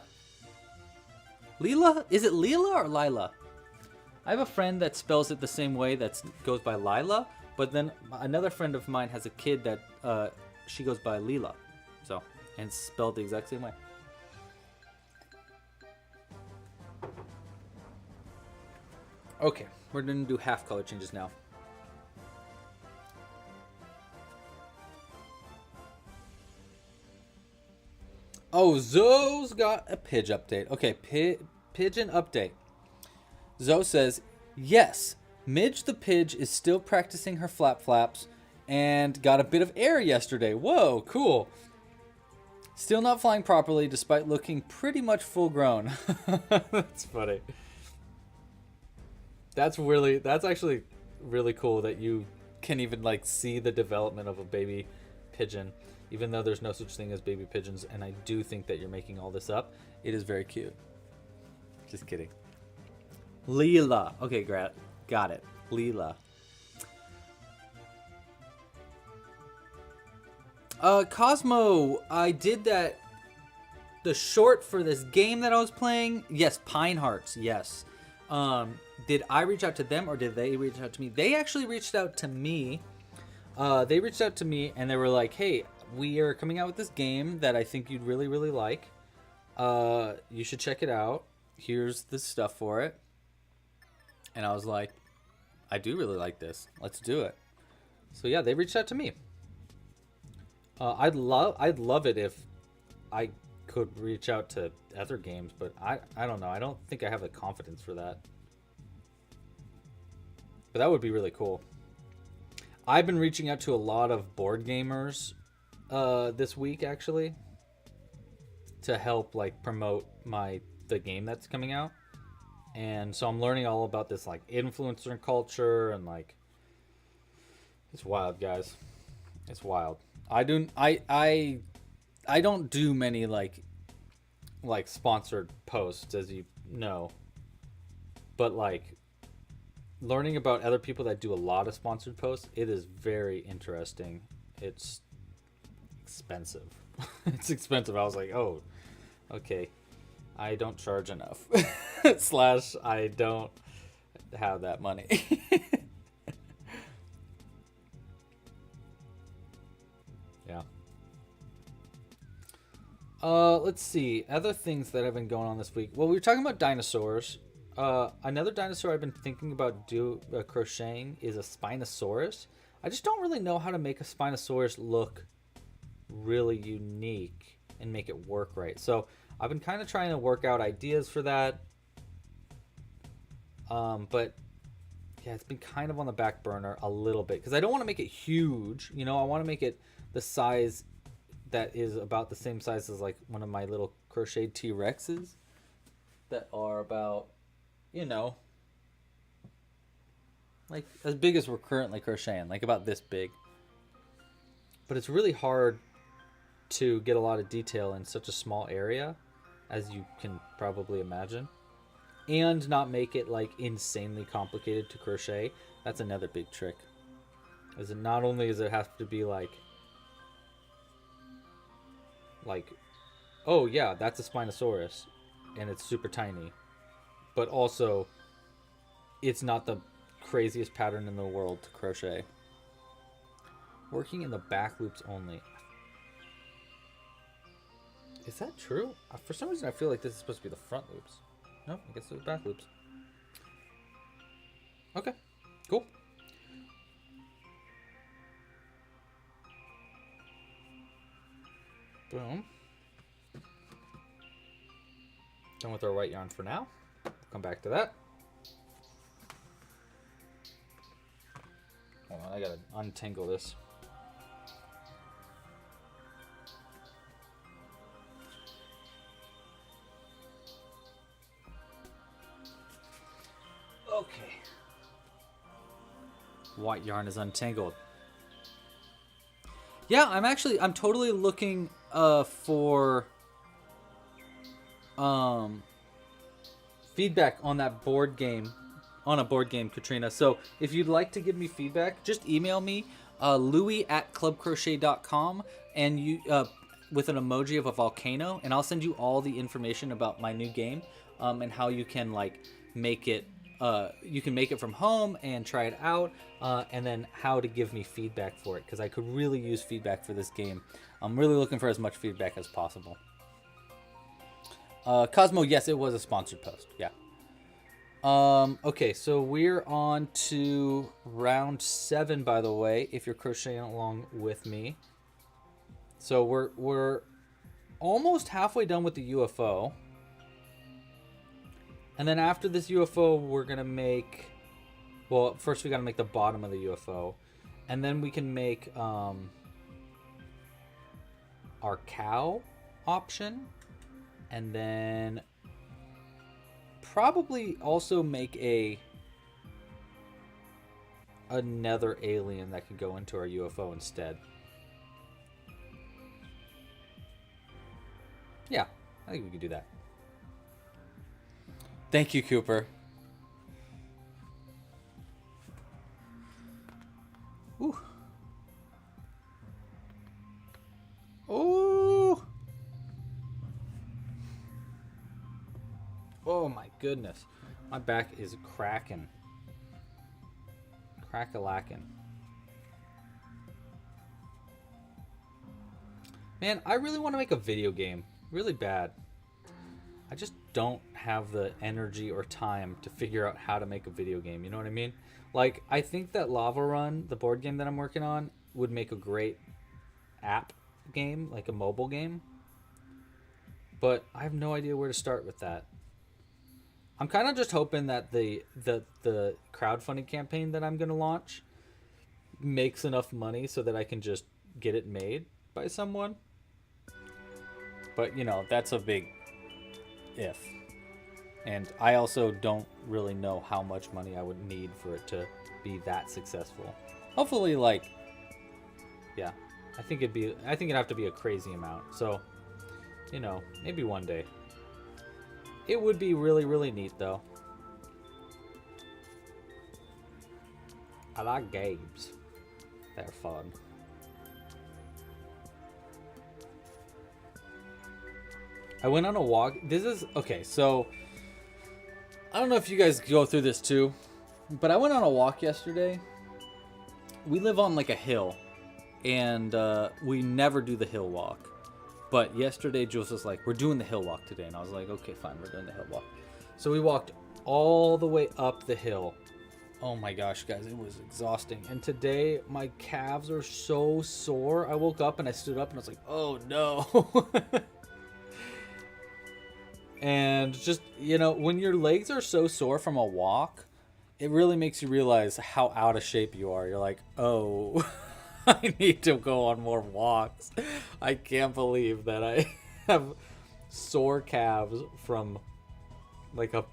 Leela? Is it Leela or Lila? I have a friend that spells it the same way, that goes by Lila, but then another friend of mine has a kid that she goes by Leela. So, and it's spelled the exact same way. Okay, we're gonna do half color changes now. Oh, Zoe's got a pigeon update. Okay, pigeon update. Zoe says, yes, Midge the Pidge is still practicing her flaps and got a bit of air yesterday. Whoa, cool. Still not flying properly despite looking pretty much full grown. That's funny. That's actually really cool that you can even like see the development of a baby pigeon. Even though there's no such thing as baby pigeons, and I do think that you're making all this up, it is very cute. Just kidding. Leela. Okay, got it. Leela. Cosmo, I did the short for this game that I was playing. Yes, Pine Hearts, yes. Did I reach out to them or did they reach out to me? They actually reached out to me. They reached out to me and they were like, hey, we are coming out with this game that I think you'd really, really like. You should check it out. Here's the stuff for it. And I was like, I do really like this. Let's do it. So yeah, they reached out to me. I'd love it if I could reach out to other games, but I don't know. I don't think I have the confidence for that. But that would be really cool. I've been reaching out to a lot of board gamers this week actually to help like promote the game that's coming out. And so I'm learning all about this like influencer culture and like it's wild, guys. It's wild. I don't do many like sponsored posts, as you know. But like learning about other people that do a lot of sponsored posts, it is very interesting. It's expensive. It's expensive. I was like, oh, okay. I don't charge enough. / I don't have that money. Yeah. Let's see. Other things that have been going on this week. Well, we were talking about dinosaurs. Another dinosaur I've been thinking about crocheting is a Spinosaurus. I just don't really know how to make a Spinosaurus look really unique and make it work right. So I've been kind of trying to work out ideas for that. But yeah, it's been kind of on the back burner a little bit because I don't want to make it huge. You know, I want to make it the size that is about the same size as like one of my little crocheted T-Rexes that are about, you know, like as big as we're currently crocheting, like about this big. But it's really hard to get a lot of detail in such a small area, as you can probably imagine, and not make it like insanely complicated to crochet. That's another big trick. Is it not only does it have to be like, oh yeah, that's a Spinosaurus, and it's super tiny, but also it's not the craziest pattern in the world to crochet. Working in the back loops only. Is that true? For some reason I feel like this is supposed to be the front loops. No, I guess it's the back loops. Okay, cool. Boom. Done with our white yarn for now. We'll come back to that. Hold on, I gotta untangle this. Okay. White yarn is untangled. Yeah, I'm totally looking for feedback on that board game, Katrina. So if you'd like to give me feedback, just email me, louis@clubcrochet.com, and you with an emoji of a volcano, and I'll send you all the information about my new game, and how you can like make it. You can make it from home and try it out, and then how to give me feedback for it, because I could really use feedback for this game. I'm really looking for as much feedback as possible. Cosmo, yes, it was a sponsored post. Yeah. Okay, so we're on to round 7, by the way, if you're crocheting along with me. So we're almost halfway done with the UFO. And then after this UFO, we're going to make... Well, first we got to make the bottom of the UFO. And then we can make our cow option. And then probably also make another alien that could go into our UFO instead. Yeah, I think we could do that. Thank you, Cooper. Ooh. Ooh. Oh my goodness. My back is cracking. Crack-a-lackin'. Man, I really want to make a video game. Really bad. I just don't have the energy or time to figure out how to make a video game. You know what I mean? Like, I think that Lava Run, the board game that I'm working on, would make a great app game, like a mobile game. But I have no idea where to start with that. I'm kind of just hoping that the crowdfunding campaign that I'm going to launch makes enough money so that I can just get it made by someone. But, you know, that's a big if. And I also don't really know how much money I would need for it to be that successful. Hopefully, like, yeah, I think it'd have to be a crazy amount. So, you know, maybe one day. It would be really, really neat, though. I like games. They're fun. I went on a walk. This is... Okay, so... I don't know if you guys go through this too, but I went on a walk yesterday. We live on like a hill, and we never do the hill walk. But yesterday, Jules was like, we're doing the hill walk today. And I was like, okay, fine, we're doing the hill walk. So we walked all the way up the hill, Oh my gosh, guys, it was exhausting. And today, my calves are so sore. I woke up and I stood up and I was like, oh no. And just, you know, when your legs are so sore from a walk, it really makes you realize how out of shape you are. You're like, oh, I need to go on more walks. I can't believe that I have sore calves from like a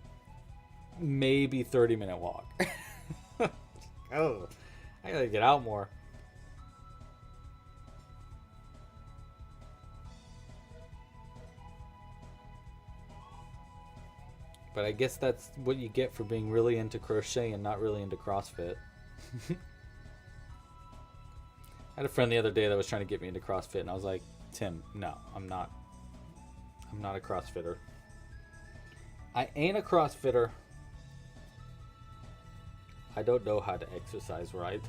maybe 30-minute walk. Oh, I gotta get out more. But I guess that's what you get for being really into crochet and not really into CrossFit. I had a friend the other day that was trying to get me into CrossFit, and I was like, Tim, no, I'm not a CrossFitter. I ain't a CrossFitter. I don't know how to exercise right.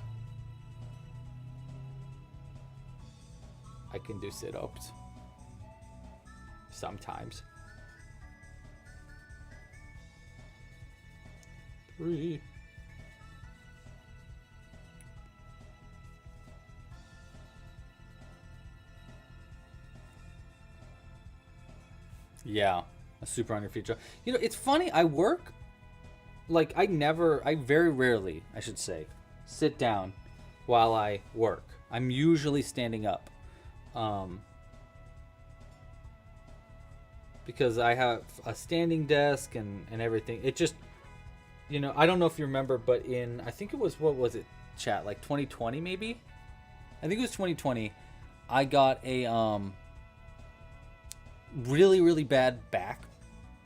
I can do sit-ups. Sometimes. 3. Yeah, a super on your feet. You know, it's funny. I work. Like, I very rarely, I should say, sit down while I work. I'm usually standing up. Because I have a standing desk and everything. It just, you know, I don't know if you remember, but I think it was, what was it, chat? Like 2020 maybe? I think it was 2020. I got a really, really bad back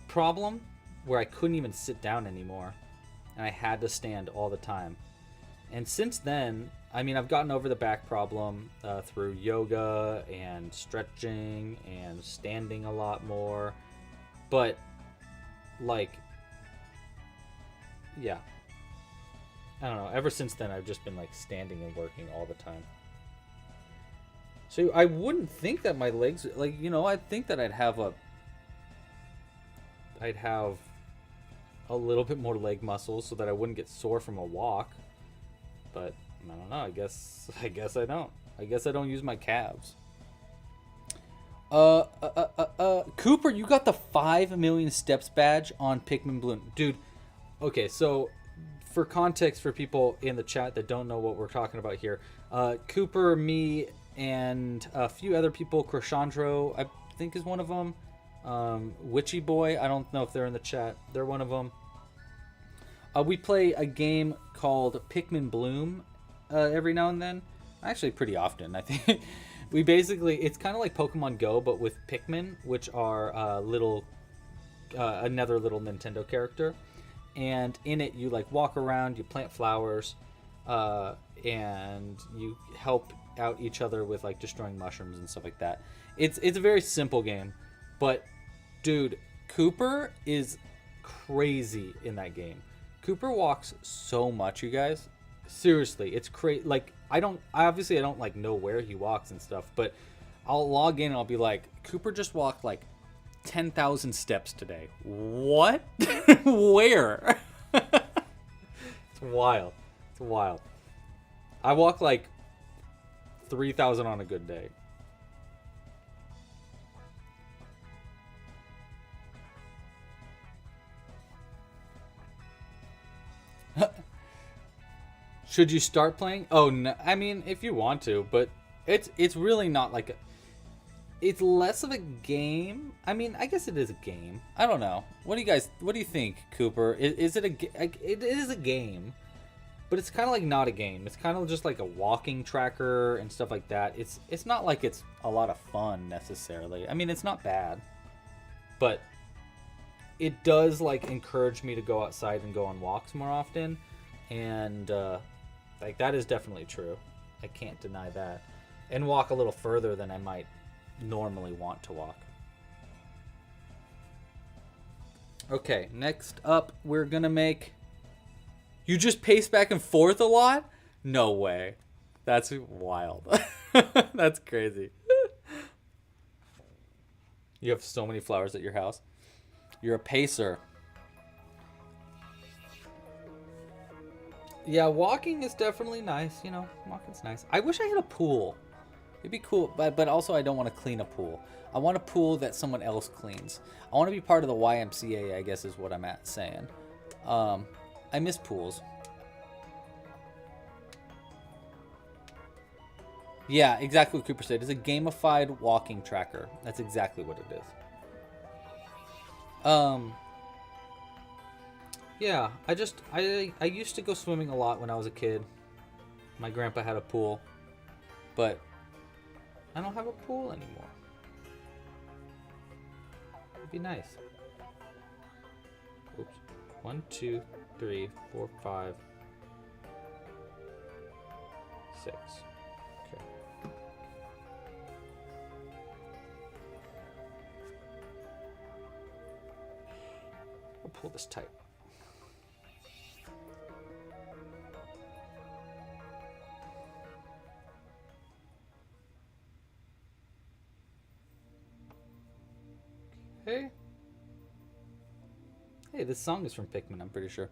problem where I couldn't even sit down anymore, and I had to stand all the time. And since then, I mean, I've gotten over the back problem through yoga and stretching and standing a lot more. But, like, yeah. I don't know. Ever since then, I've just been, like, standing and working all the time. So I wouldn't think that my legs, like, you know, I'd think that I'd have a little bit more leg muscles so that I wouldn't get sore from a walk. But I don't know. I guess I don't. I guess I don't use my calves. Cooper, you got the 5 million steps badge on Pikmin Bloom. Dude, okay, so for context for people in the chat that don't know what we're talking about here, Cooper, me, and a few other people, Crochandro, I think is one of them. Witchy Boy, I don't know if they're in the chat. They're one of them. We play a game called Pikmin Bloom every now and then. Actually, pretty often, I think. We basically, it's kind of like Pokemon Go, but with Pikmin, which are another little Nintendo character. And in it, you like walk around, you plant flowers, and you help out each other with like destroying mushrooms and stuff like that. It's a very simple game, but dude, Cooper is crazy in that game. Cooper walks so much, you guys. Seriously, it's crazy. Like, I don't like know where he walks and stuff, but I'll log in and I'll be like, Cooper just walked like 10,000 steps today. What? Where? It's wild. It's wild. I walk like 3,000 on a good day. Should you start playing? Oh, no. I mean, if you want to, but it's really not like a... It's less of a game. I mean, I guess it is a game. I don't know. What do you think, Cooper? Is it it is a game, but it's kind of like not a game. It's kind of just like a walking tracker and stuff like that. It's not like it's a lot of fun necessarily. I mean, it's not bad, but it does like encourage me to go outside and go on walks more often, and like that is definitely true. I can't deny that, and walk a little further than I might normally want to walk. Okay, next up we're gonna make... You just pace back and forth a lot? No way. That's wild. That's crazy. You have so many flowers at your house. You're a pacer. Yeah, walking is definitely nice. You know, walking's nice. I wish I had a pool. It'd be cool, but also I don't want to clean a pool. I want a pool that someone else cleans. I want to be part of the YMCA, I guess is what I'm saying. I miss pools. Yeah, exactly what Cooper said. It's a gamified walking tracker. That's exactly what it is. Um, yeah, I used to go swimming a lot when I was a kid. My grandpa had a pool, but I don't have a pool anymore. It'd be nice. Oops. 1, 2, 3, 4, 5, 6. Okay. I'll pull this tight. Okay. Hey, this song is from Pikmin, I'm pretty sure.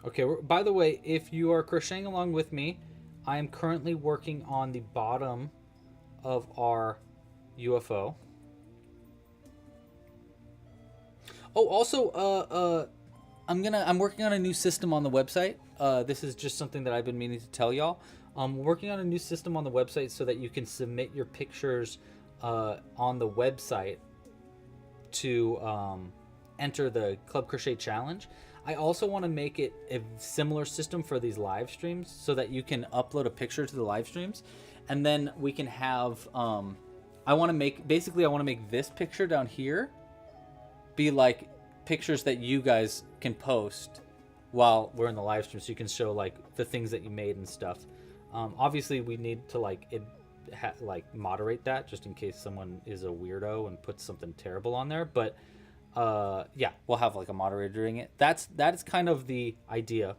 Okay, by the way, if you are crocheting along with me, I am currently working on the bottom of our UFO. Oh, also, I'm working on a new system on the website. This is just something that I've been meaning to tell y'all. We're working on a new system on the website so that you can submit your pictures on the website to enter the Club Crochet Challenge. I also want to make it a similar system for these live streams so that you can upload a picture to the live streams, and then we can have. I want to make this picture down here be like pictures that you guys can post while we're in the live stream, so you can show like the things that you made and stuff. Obviously, we need to like moderate that just in case someone is a weirdo and puts something terrible on there, but. Yeah, we'll have like a moderator doing it. That is kind of the idea.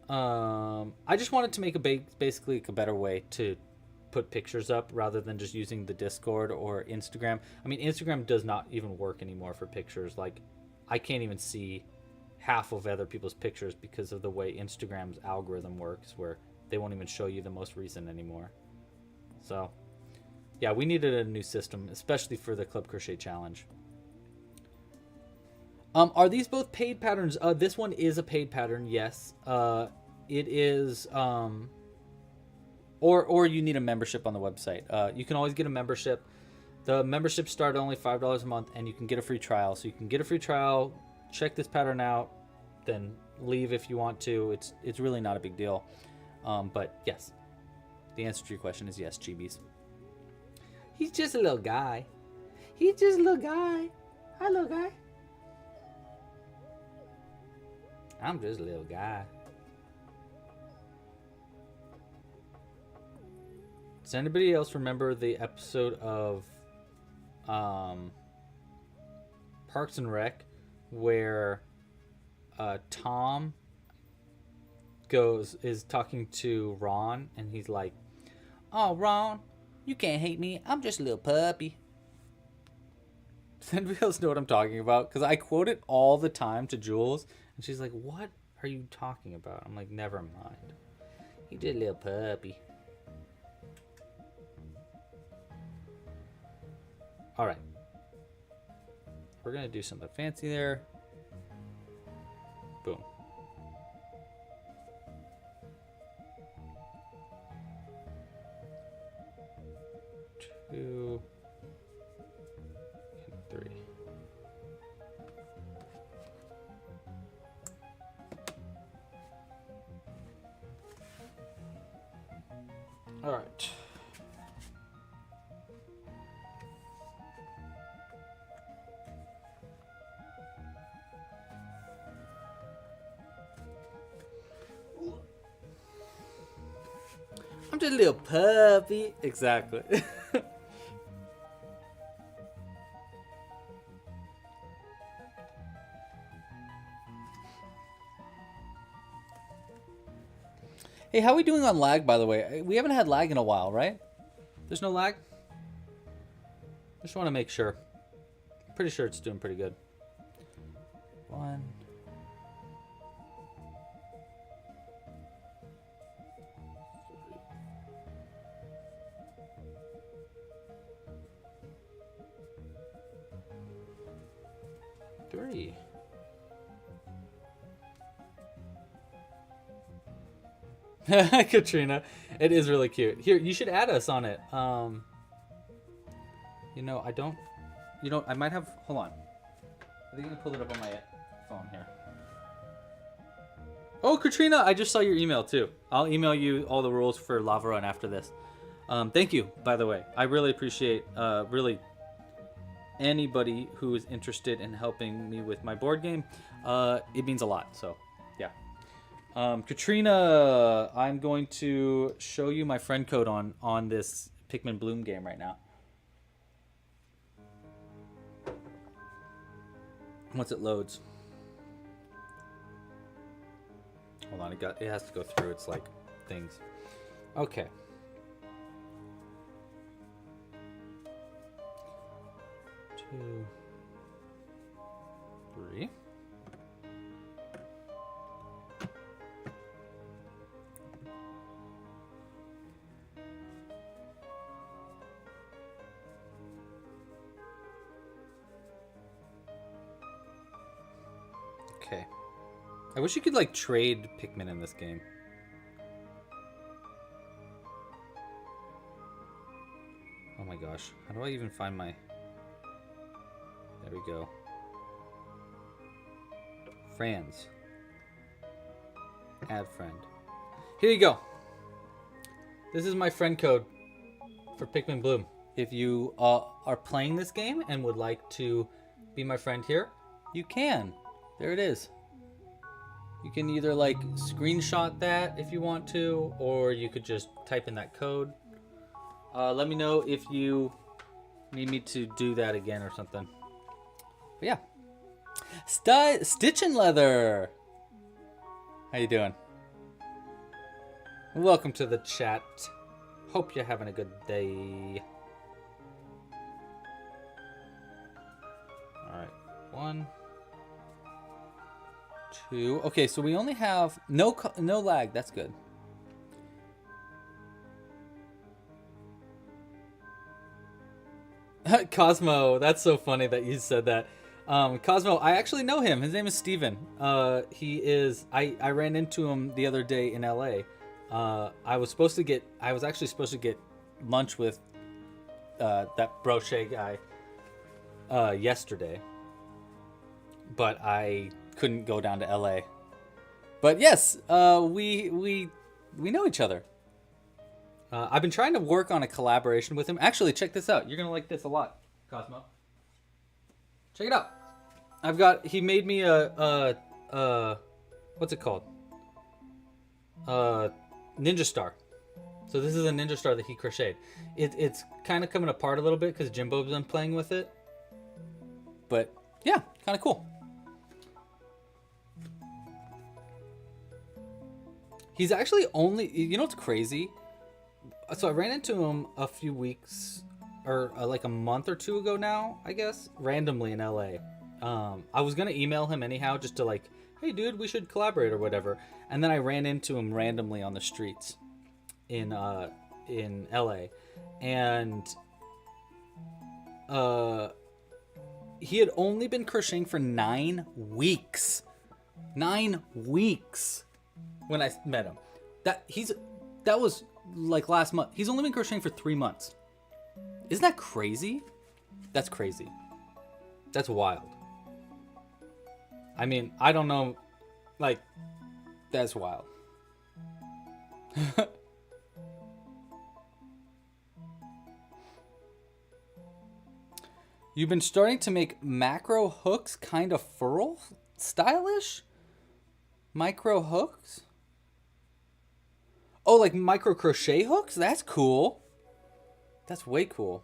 I just wanted to make basically a better way to put pictures up rather than just using the Discord or Instagram. I mean, Instagram does not even work anymore for pictures. Like, I can't even see half of other people's pictures because of the way Instagram's algorithm works, where they won't even show you the most recent anymore. So. Yeah, we needed a new system, especially for the Club Crochet Challenge. Are these both paid patterns? This one is a paid pattern, yes. It is, or you need a membership on the website. You can always get a membership. The memberships start at only $5 a month, and you can get a free trial. So you can get a free trial, check this pattern out, then leave if you want to. It's really not a big deal. But yes, the answer to your question is yes, Chibis. He's just a little guy. He's just a little guy. Hi, little guy. I'm just a little guy. Does anybody else remember the episode of Parks and Rec where Tom is talking to Ron and he's like, "Oh, Ron, you can't hate me. I'm just a little puppy." Does anybody else know what I'm talking about? Because I quote it all the time to Jules, and she's like, "What are you talking about?" I'm like, "Never mind. You just a little puppy." All right. We're going to do something fancy there. Boom. Two and three. All right. I'm just a little puppy. Exactly. Hey, how are we doing on lag, by the way? We haven't had lag in a while, right? There's no lag? Just want to make sure. Pretty sure it's doing pretty good. 1. 3. Katrina, it is really cute. Here, you should add us on it. You know, I don't. You know, I might have. Hold on. I think I can pull it up on my phone here. Oh, Katrina, I just saw your email too. I'll email you all the rules for Lava Run after this. Thank you, by the way. I really appreciate really anybody who is interested in helping me with my board game. It means a lot. So, yeah. Katrina, I'm going to show you my friend code on this Pikmin Bloom game right now. Once it loads. Hold on, it has to go through its like things. Okay. Two, 3. Okay. I wish you could like trade Pikmin in this game. Oh my gosh. How do I even find my... There we go. Friends. Add friend. Here you go. This is my friend code for Pikmin Bloom. If you are playing this game and would like to be my friend here, you can. There it is. You can either like screenshot that if you want to, or you could just type in that code. Let me know if you need me to do that again or something. But yeah. Stitch and Leather. How you doing? Welcome to the chat. Hope you're having a good day. All right. 1, 2. Okay, so we only have no lag. That's good. Cosmo, that's so funny that you said that. Cosmo, I actually know him. His name is Steven. He is. I ran into him the other day in LA. I was actually supposed to get lunch with that Crochet guy yesterday, but I couldn't go down to LA. But yes, we know each other. I've been trying to work on a collaboration with him. Actually, check this out. You're gonna like this a lot, Cosmo. Check it out. He made me a what's it called? Ninja Star. So this is a Ninja Star that he crocheted. It's kind of coming apart a little bit because Jimbo's been playing with it. But yeah, kind of cool. He's actually only, you know what's crazy? So I ran into him a few weeks, or like a month or 2 ago now, I guess, randomly in LA. I was gonna email him anyhow, just to like, hey dude, we should collaborate or whatever. And then I ran into him randomly on the streets in LA, and he had only been crocheting for 9 weeks. 9 weeks when I met him. That was like last month. He's only been crocheting for 3 months. Isn't that crazy? That's crazy. That's wild. I mean, I don't know. Like, that's wild. You've been starting to make macro hooks kind of furl stylish? Micro hooks? Oh, like micro crochet hooks? That's cool. That's way cool.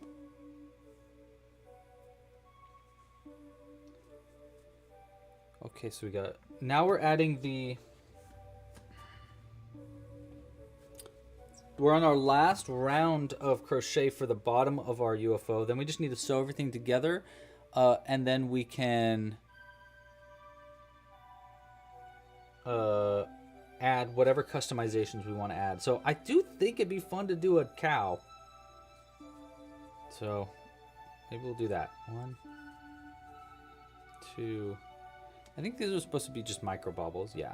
Okay, so now we're adding the we're on our last round of crochet for the bottom of our UFO. Then we just need to sew everything together, and then we can add whatever customizations we want to add. So I do think it'd be fun to do a cow. So maybe we'll do that. 1, 2. I think these are supposed to be just micro bubbles. Yeah.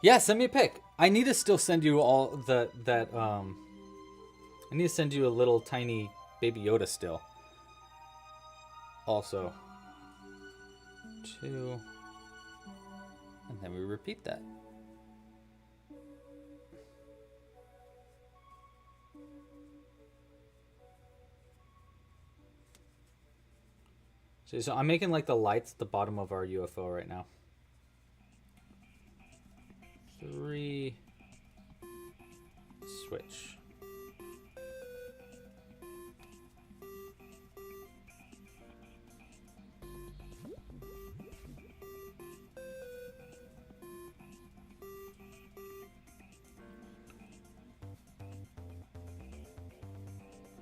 Yeah, send me a pic. I need to still send you all I need to send you a little tiny baby Yoda still. Also. 2. And then we repeat that. So I'm making like the lights at the bottom of our UFO right now. 3. Switch.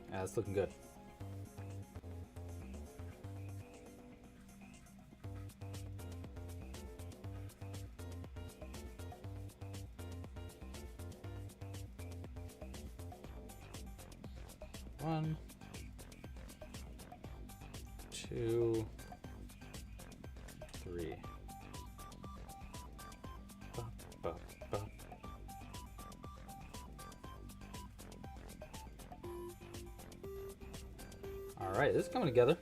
Yeah, it's looking good. One, 2, 3. Bop, bop, bop. All right, this is coming together.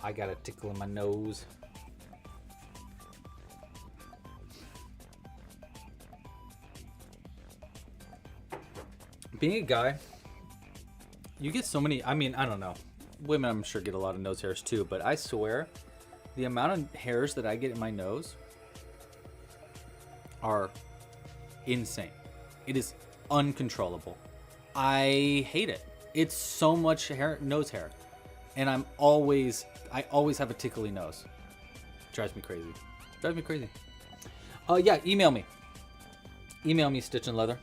I got a tickle in my nose. Being a guy, you get so many, I mean, I don't know. Women, I'm sure, get a lot of nose hairs too, but I swear the amount of hairs that I get in my nose are insane. It is uncontrollable. I hate it. It's so much hair, nose hair. And I always have a tickly nose. Drives me crazy. Drives me crazy. Yeah, email me. Email me, Stitch and Leather.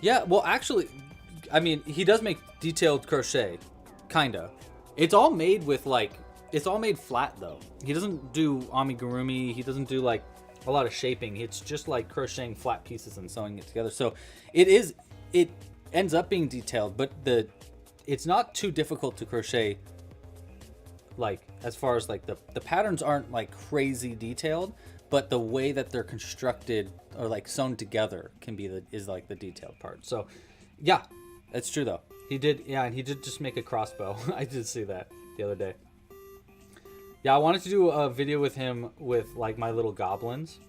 Yeah, well, actually, I mean, he does make detailed crochet, kinda. It's all made with it's all made flat though. He doesn't do amigurumi. He doesn't do like a lot of shaping. It's just like crocheting flat pieces and sewing it together. So it ends up being detailed, but it's not too difficult to crochet. Like as far as like the patterns aren't like crazy detailed, but the way that they're constructed or like sewn together is like the detailed part. So yeah, that's true though. He did just make a crossbow. I did see that the other day. Yeah, I wanted to do a video with him with like my little goblins.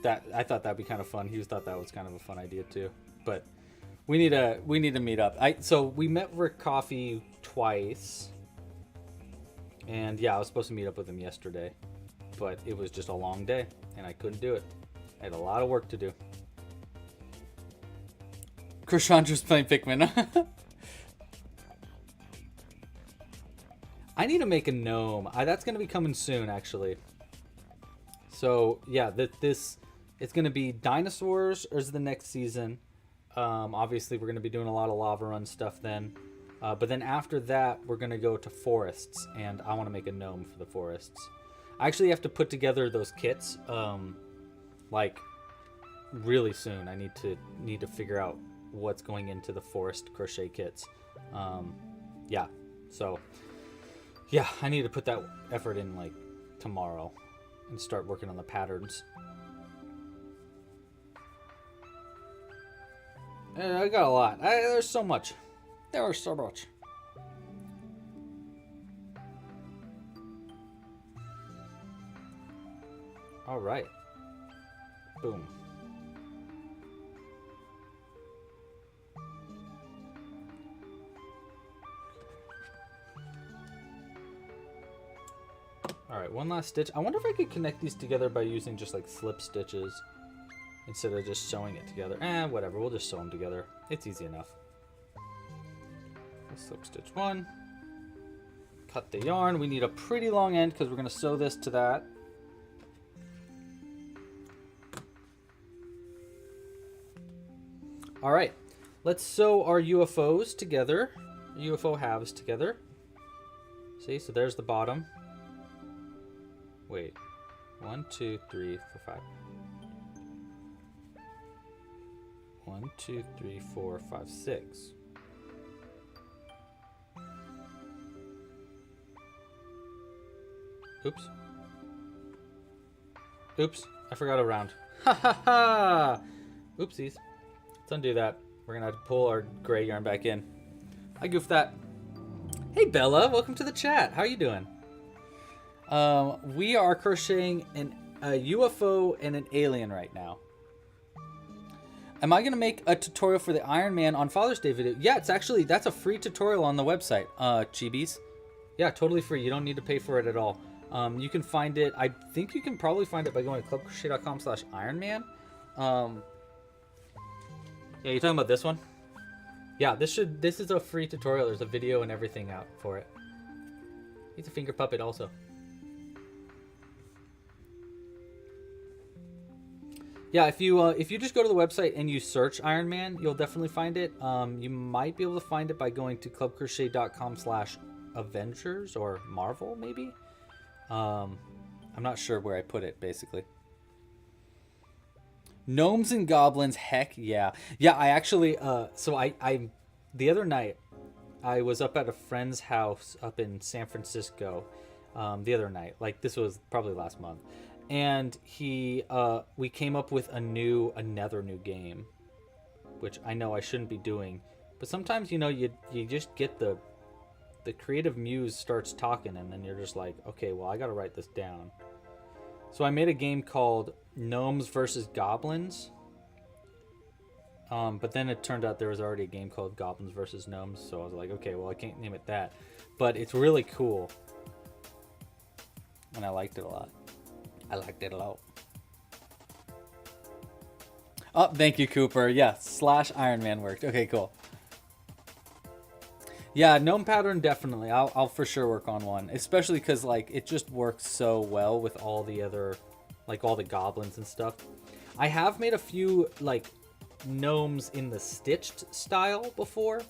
That I thought that'd be kind of fun. He thought that was kind of a fun idea too. But we need to meet up. So we met for coffee twice. And yeah, I was supposed to meet up with him yesterday, but it was just a long day and I couldn't do it. I had a lot of work to do. Krishandra's playing Pikmin. I need to make a gnome. That's going to be coming soon, actually. So yeah, it's going to be dinosaurs is the next season. Obviously, we're going to be doing a lot of lava run stuff then. But then after that, we're going to go to forests, and I want to make a gnome for the forests. I actually have to put together those kits, like really soon. I need to figure out what's going into the forest crochet kits. Yeah, so yeah, I need to put that effort in like tomorrow and start working on the patterns. And I got a lot. There's so much. There was so much. All right. Boom. Alright, one last stitch. I wonder if I could connect these together by using just like slip stitches instead of just sewing it together. Whatever, we'll just sew them together. It's easy enough. Slip stitch one. Cut the yarn. We need a pretty long end because we're going to sew this to that. Alright, let's sew our UFOs together. UFO halves together. See, so there's the bottom. Wait, 1, 2, 3, 4, 5. 1, 2, 3, 4, 5, 6. Oops. Oops, I forgot a round. Ha ha ha! Oopsies. Let's undo that. We're gonna have to pull our gray yarn back in. I goofed that. Hey Bella, welcome to the chat. How are you doing? We are crocheting a UFO and an alien right now. Am I going to make a tutorial for the Iron Man on Father's Day video? Yeah, that's a free tutorial on the website, Chibis. Yeah, totally free. You don't need to pay for it at all. You can find it, I think you can probably find it by going to clubcrochet.com/ironman. Yeah, you're talking about this one? Yeah, this is a free tutorial. There's a video and everything out for it. He's a finger puppet also. Yeah, if you just go to the website and you search Iron Man, you'll definitely find it. You might be able to find it by going to clubcrochet.com/Avengers or Marvel, maybe. I'm not sure where I put it, basically. Gnomes and goblins, heck yeah. Yeah, I actually, so I the other night, I was up at a friend's house up in San Francisco, the other night. Like, this was probably last month. And we came up with another new game, which I know I shouldn't be doing, but sometimes, you know, you just get the creative muse starts talking, and then you're just like, okay, well, I got to write this down. So I made a game called Gnomes versus Goblins, but then it turned out there was already a game called Goblins versus Gnomes, so I was like, okay, well, I can't name it that, but it's really cool, and I liked it a lot. I liked it a lot. Oh, thank you, Cooper. Yeah, /Iron Man worked. Okay, cool. Yeah, gnome pattern, definitely. I'll for sure work on one, especially because, like, it just works so well with all the other, like, all the goblins and stuff. I have made a few, like, gnomes in the stitched style before,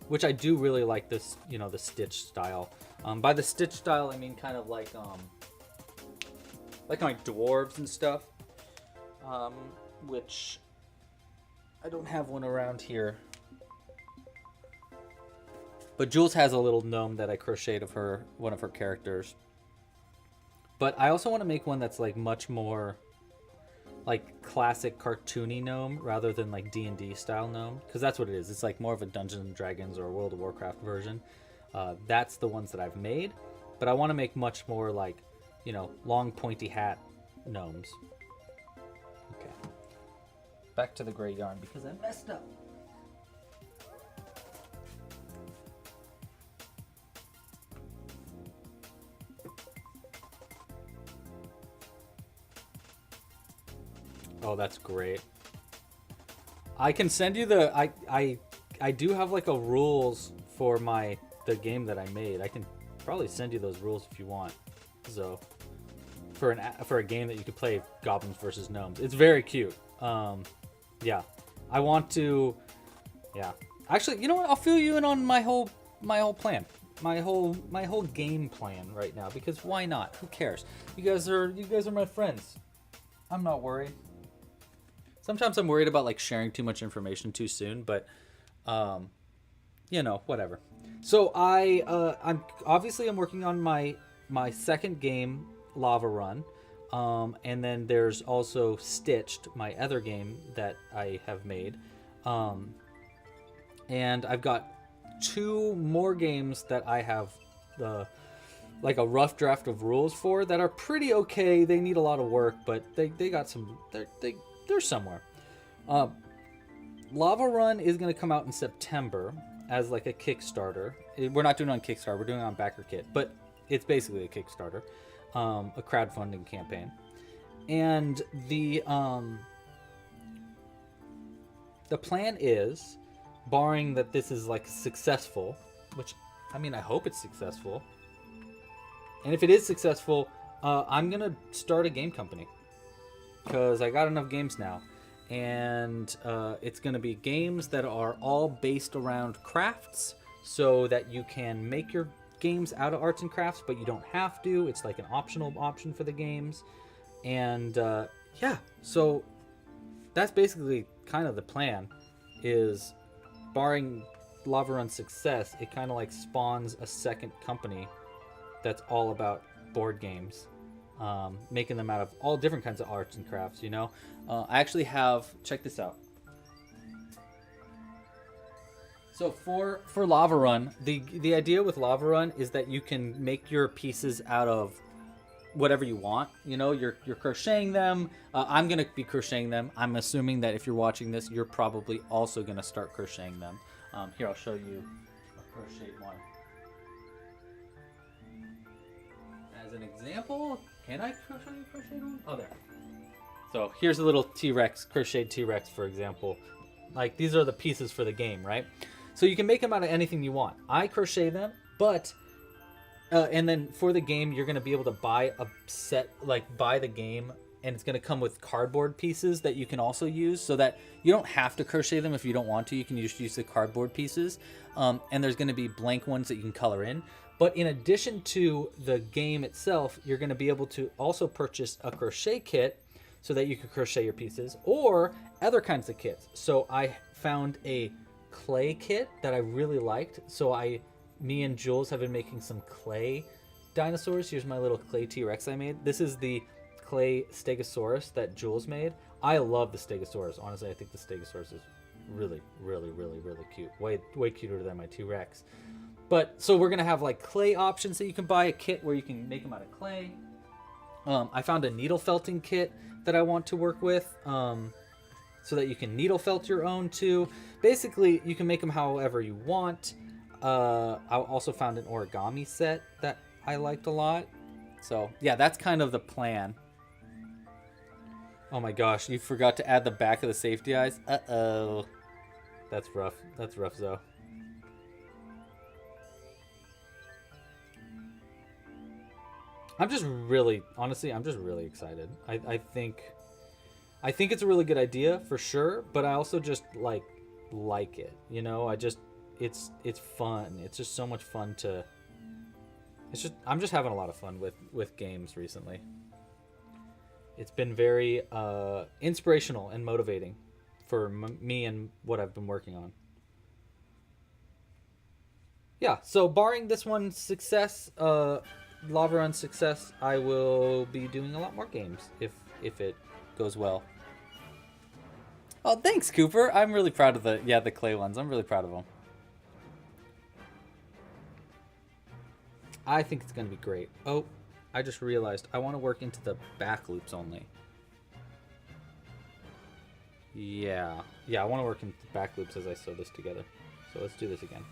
which I do really like this, you know, the stitched style. By the stitched style, I mean kind of like my dwarves and stuff, which I don't have one around here. But Jules has a little gnome that I crocheted of one of her characters. But I also want to make one that's like much more like classic cartoony gnome rather than like D&D style gnome, because that's what it is. It's like more of a Dungeons and Dragons or World of Warcraft version. That's the ones that I've made, but I want to make much more like, you know, long pointy hat gnomes. Okay. Back to the gray yarn because I messed up. Oh, that's great. I can send you the I do have like a rules for the game that I made. I can probably send you those rules if you want. So for a game that you could play goblins versus gnomes. It's very cute. Yeah. I want to, yeah. Actually, you know what? I'll fill you in on my whole plan. My whole game plan right now, because why not? Who cares? You guys are my friends. I'm not worried. Sometimes I'm worried about like sharing too much information too soon, but you know, whatever. So I'm working on my second game, Lava Run, and then there's also Stitched, my other game that I have made, and I've got 2 more games that I have like a rough draft of rules for that are pretty okay. They need a lot of work, but they got some. they're somewhere. Lava Run is going to come out in September as like a Kickstarter. We're not doing it on Kickstarter. We're doing it on BackerKit, but it's basically a Kickstarter, a crowdfunding campaign. And the plan is, barring that this is like successful, which I mean, I hope it's successful. And if it is successful, I'm going to start a game company because I got enough games now. And it's going to be games that are all based around crafts so that you can make your games out of arts and crafts, but you don't have to. It's like an optional option for the games. And yeah, so that's basically kind of the plan, is barring Lava Run's success, it kind of like spawns a second company that's all about board games. Making them out of all different kinds of arts and crafts, you know. I actually have, check this out. So for Lava Run, the idea with Lava Run is that you can make your pieces out of whatever you want. You know, you're crocheting them. I'm gonna be crocheting them. I'm assuming that if you're watching this, you're probably also gonna start crocheting them. Here, I'll show you a crochet one. As an example, can I crochet one? Oh, there. So here's a little T-Rex, crocheted T-Rex, for example. Like, these are the pieces for the game, right? So you can make them out of anything you want. I crochet them, but and then for the game, you're going to be able to buy a set, like buy the game, and it's going to come with cardboard pieces that you can also use, so that you don't have to crochet them if you don't want to. You can just use the cardboard pieces, and there's going to be blank ones that you can color in. But in addition to the game itself, you're going to be able to also purchase a crochet kit so that you can crochet your pieces, or other kinds of kits. So I found a clay kit that I really liked. So me and Jules have been making some clay dinosaurs. Here's my little clay T-Rex I made. This is the clay Stegosaurus that Jules made. I love the Stegosaurus. Honestly, I think the Stegosaurus is really, really, really, really cute. Way cuter than my T-Rex. But so we're going to have like clay options that you can buy, a kit where you can make them out of clay. I found a needle felting kit that I want to work with, so that you can needle felt your own too. Basically, you can make them however you want. I also found an origami set that I liked a lot. So yeah, that's kind of the plan. Oh my gosh, you forgot to add the back of the safety eyes. Uh-oh. That's rough. That's rough, Zoe. Honestly, I'm just really excited. I think it's a really good idea for sure, but I also just like it, you know. It's fun. It's just so much fun to. I'm just having a lot of fun with games recently. It's been very inspirational and motivating for me and what I've been working on. Yeah, so barring this one's success, Lava Run success, I will be doing a lot more games if it goes well. Oh, thanks, Cooper. I'm really proud of the clay ones. I'm really proud of them. I think it's going to be great. Oh, I just realized I want to work into the back loops only. Yeah, I want to work into the back loops as I sew this together. So let's do this again.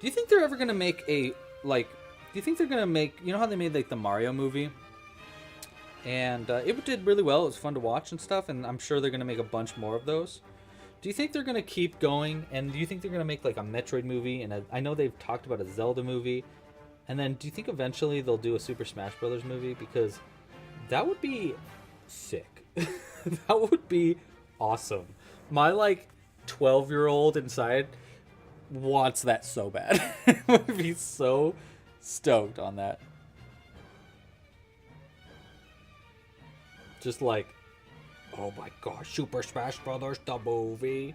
Do you think they're ever gonna make do you think they're gonna make, you know how they made like the Mario movie? And it did really well. It was fun to watch and stuff, and I'm sure they're gonna make a bunch more of those. Do you think they're gonna keep going? And do you think they're gonna make like a Metroid movie? And I know they've talked about a Zelda movie. And then do you think eventually they'll do a Super Smash Brothers movie? Because that would be sick. That would be awesome. My 12-year-old inside wants that so bad. Would be so stoked on that. Just like, oh my gosh, Super Smash Brothers the movie.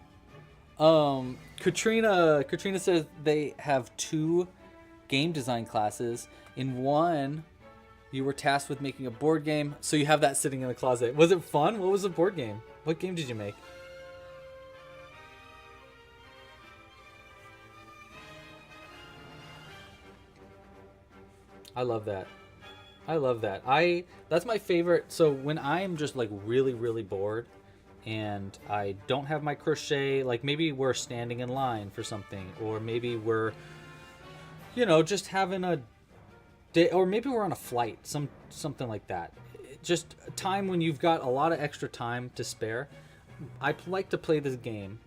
Katrina says they have 2 game design classes. In one, you were tasked with making a board game, so you have that sitting in the closet. Was it fun? What was the board game? What game did you make? I love that. I love that. That's my favorite. So when I'm just like really, really bored and I don't have my crochet, like maybe we're standing in line for something, or maybe we're, just having a day, or maybe we're on a flight, something like that. Just a time when you've got a lot of extra time to spare. I like to play this game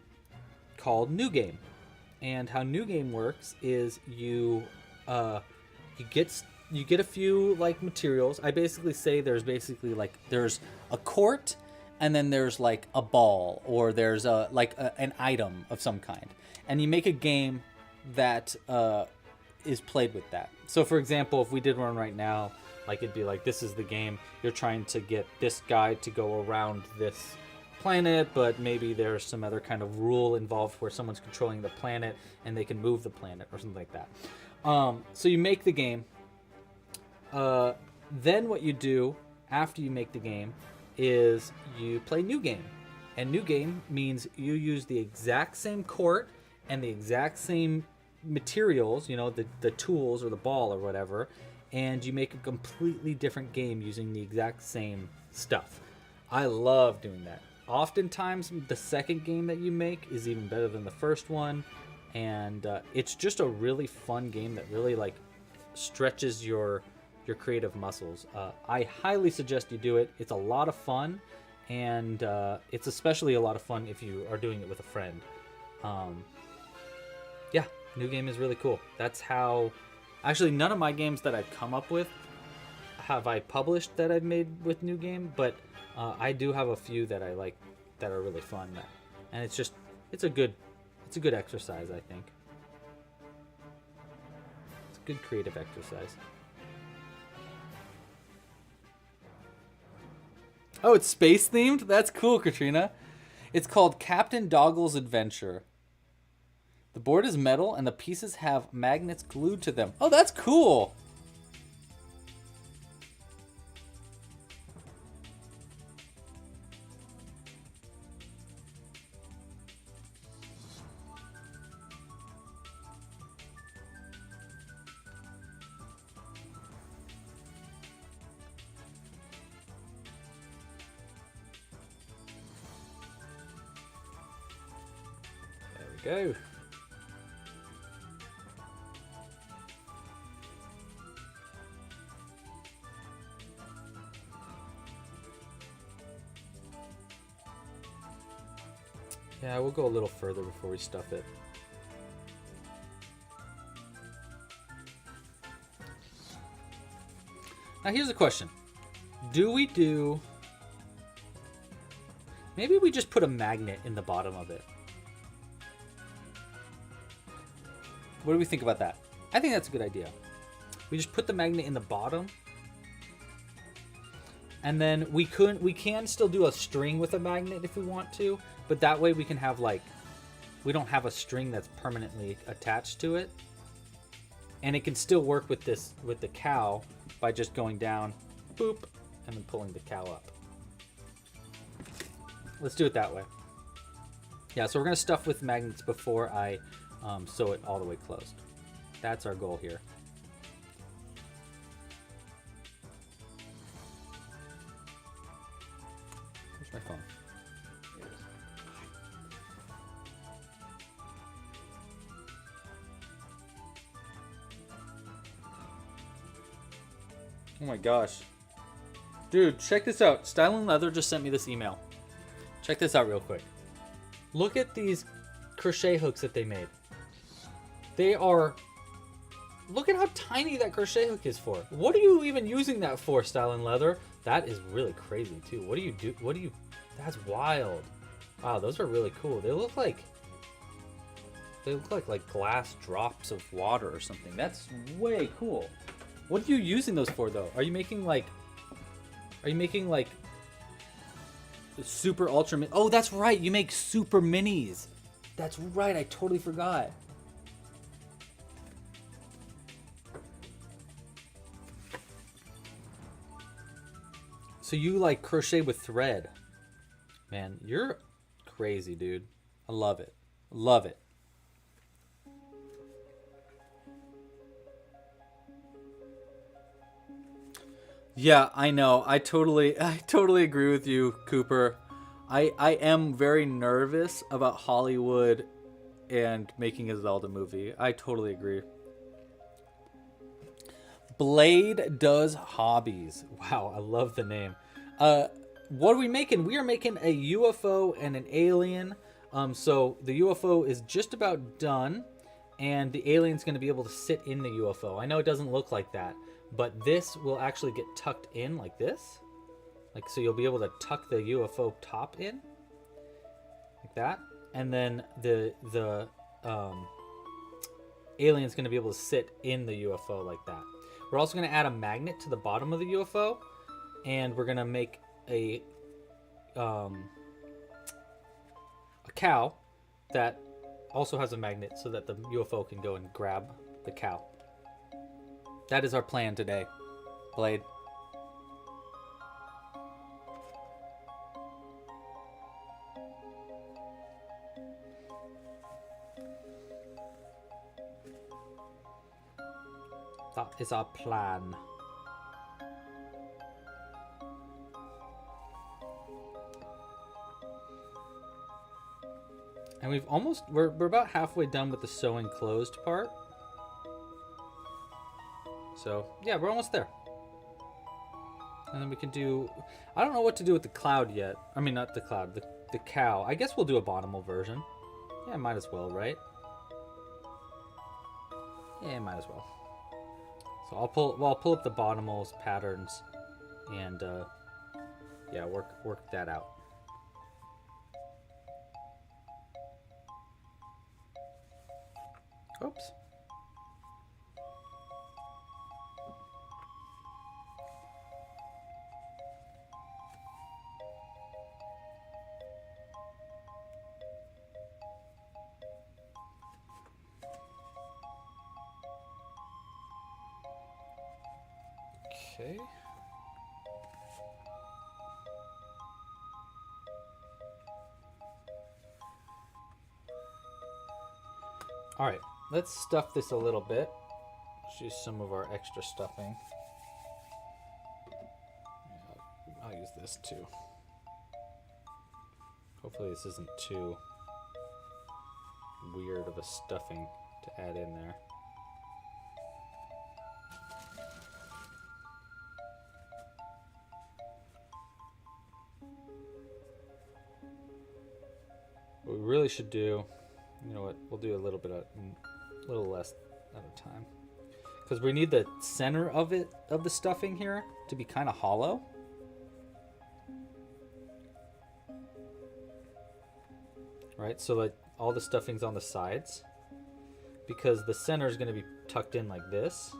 called New Game. And how New Game works is you get a few like materials. I basically say there's a court, and then there's like a ball, or there's an item of some kind, and you make a game that is played with that. So for example, if we did one right now, like it'd be like, this is the game. You're trying to get this guy to go around this planet, but maybe there's some other kind of rule involved where someone's controlling the planet and they can move the planet or something like that. So you make the game. Then what you do after you make the game is you play New Game. And New Game means you use the exact same court and the exact same materials, the tools or the ball or whatever, and you make a completely different game using the exact same stuff. I love doing that. Oftentimes, the second game that you make is even better than the first one, and it's just a really fun game that really like stretches your creative muscles. I highly suggest you do it. It's a lot of fun, and it's especially a lot of fun if you are doing it with a friend. Yeah, New Game is really cool. That's how... Actually, none of my games that I've come up with have I published that I've made with New Game, but I do have a few that I like that are really fun. And it's a good exercise, I think. It's a good creative exercise. Oh, it's space themed? That's cool, Katrina. It's called Captain Doggle's Adventure. The board is metal and the pieces have magnets glued to them. Oh, that's cool. There we go. Yeah, we'll go a little further before we stuff it. Now here's a question. Maybe we just put a magnet in the bottom of it. What do we think about that? I think that's a good idea. We just put the magnet in the bottom. And then we can still do a string with a magnet if we want to, but that way we can have we don't have a string that's permanently attached to it. And it can still work with the cow by just going down, boop, and then pulling the cow up. Let's do it that way. Yeah, so we're gonna stuff with magnets before I sew it all the way closed. That's our goal here. Where's my phone? Here it is. Oh my gosh. Dude, check this out. Style and Leather just sent me this email. Check this out real quick. Look at these crochet hooks that they made. Look at how tiny that crochet hook is for. What are you even using that for, Style and Leather? That is really crazy too. What do you do? That's wild. Wow, those are really cool. They look like glass drops of water or something. That's way cool. What are you using those for though? Are you making like super ultra Oh, that's right. You make super minis. That's right. I totally forgot. So you like crochet with thread. Man, you're crazy, dude. I love it. Love it. Yeah, I know. I totally agree with you, Cooper. I am very nervous about Hollywood and making a Zelda movie. I totally agree. Blade Does Hobbies. Wow, I love the name. What are we making? We are making a UFO and an alien. So the UFO is just about done, and the alien's going to be able to sit in the UFO. I know it doesn't look like that, but this will actually get tucked in like this. Like, so you'll be able to tuck the UFO top in like that, and then the alien's going to be able to sit in the UFO like that. We're also going to add a magnet to the bottom of the UFO, and we're going to make a cow that also has a magnet so that the UFO can go and grab the cow. That is our plan today, Blade. That is our plan. And we're about halfway done with the sew enclosed part. So yeah, we're almost there. And then we can do, I don't know what to do with the cloud yet. I mean, not the cloud, the cow. I guess we'll do a bottomal version. Yeah, might as well, right? Yeah, might as well. So I'll pull up the bottomals patterns and yeah, work that out. Oops. Okay. All right, let's stuff this a little bit. Let's use some of our extra stuffing. I'll use this too. Hopefully this isn't too weird of a stuffing to add in there. What we really should do, you know what, we'll do a little less at a time, because we need the center of the stuffing here to be kind of hollow. Right, so like all the stuffing's on the sides, because the center is going to be tucked in like this. So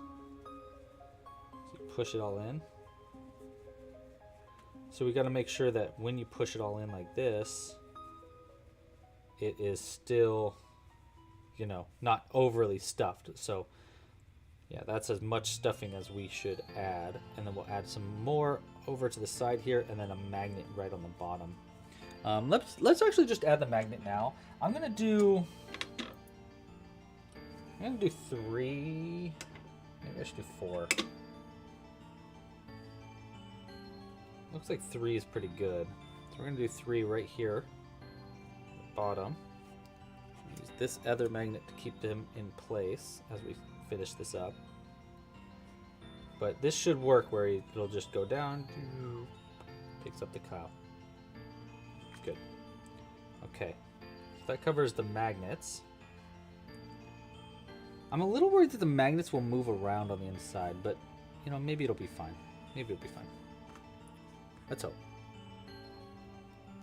you push it all in. So we got to make sure that when you push it all in like this, it is still, you know, not overly stuffed. So yeah, that's as much stuffing as we should add. And then we'll add some more over to the side here, and then a magnet right on the bottom. Let's actually just add the magnet now. I'm gonna do 3. Maybe I should do 4. Looks like 3 is pretty good. So we're gonna do 3 right here. Bottom. Use this other magnet to keep them in place as we finish this up. But this should work where it'll just go down, picks up the cow. Good. Okay, so that covers the magnets. I'm a little worried that the magnets will move around on the inside, but you know, maybe it'll be fine. Maybe it'll be fine. Let's hope.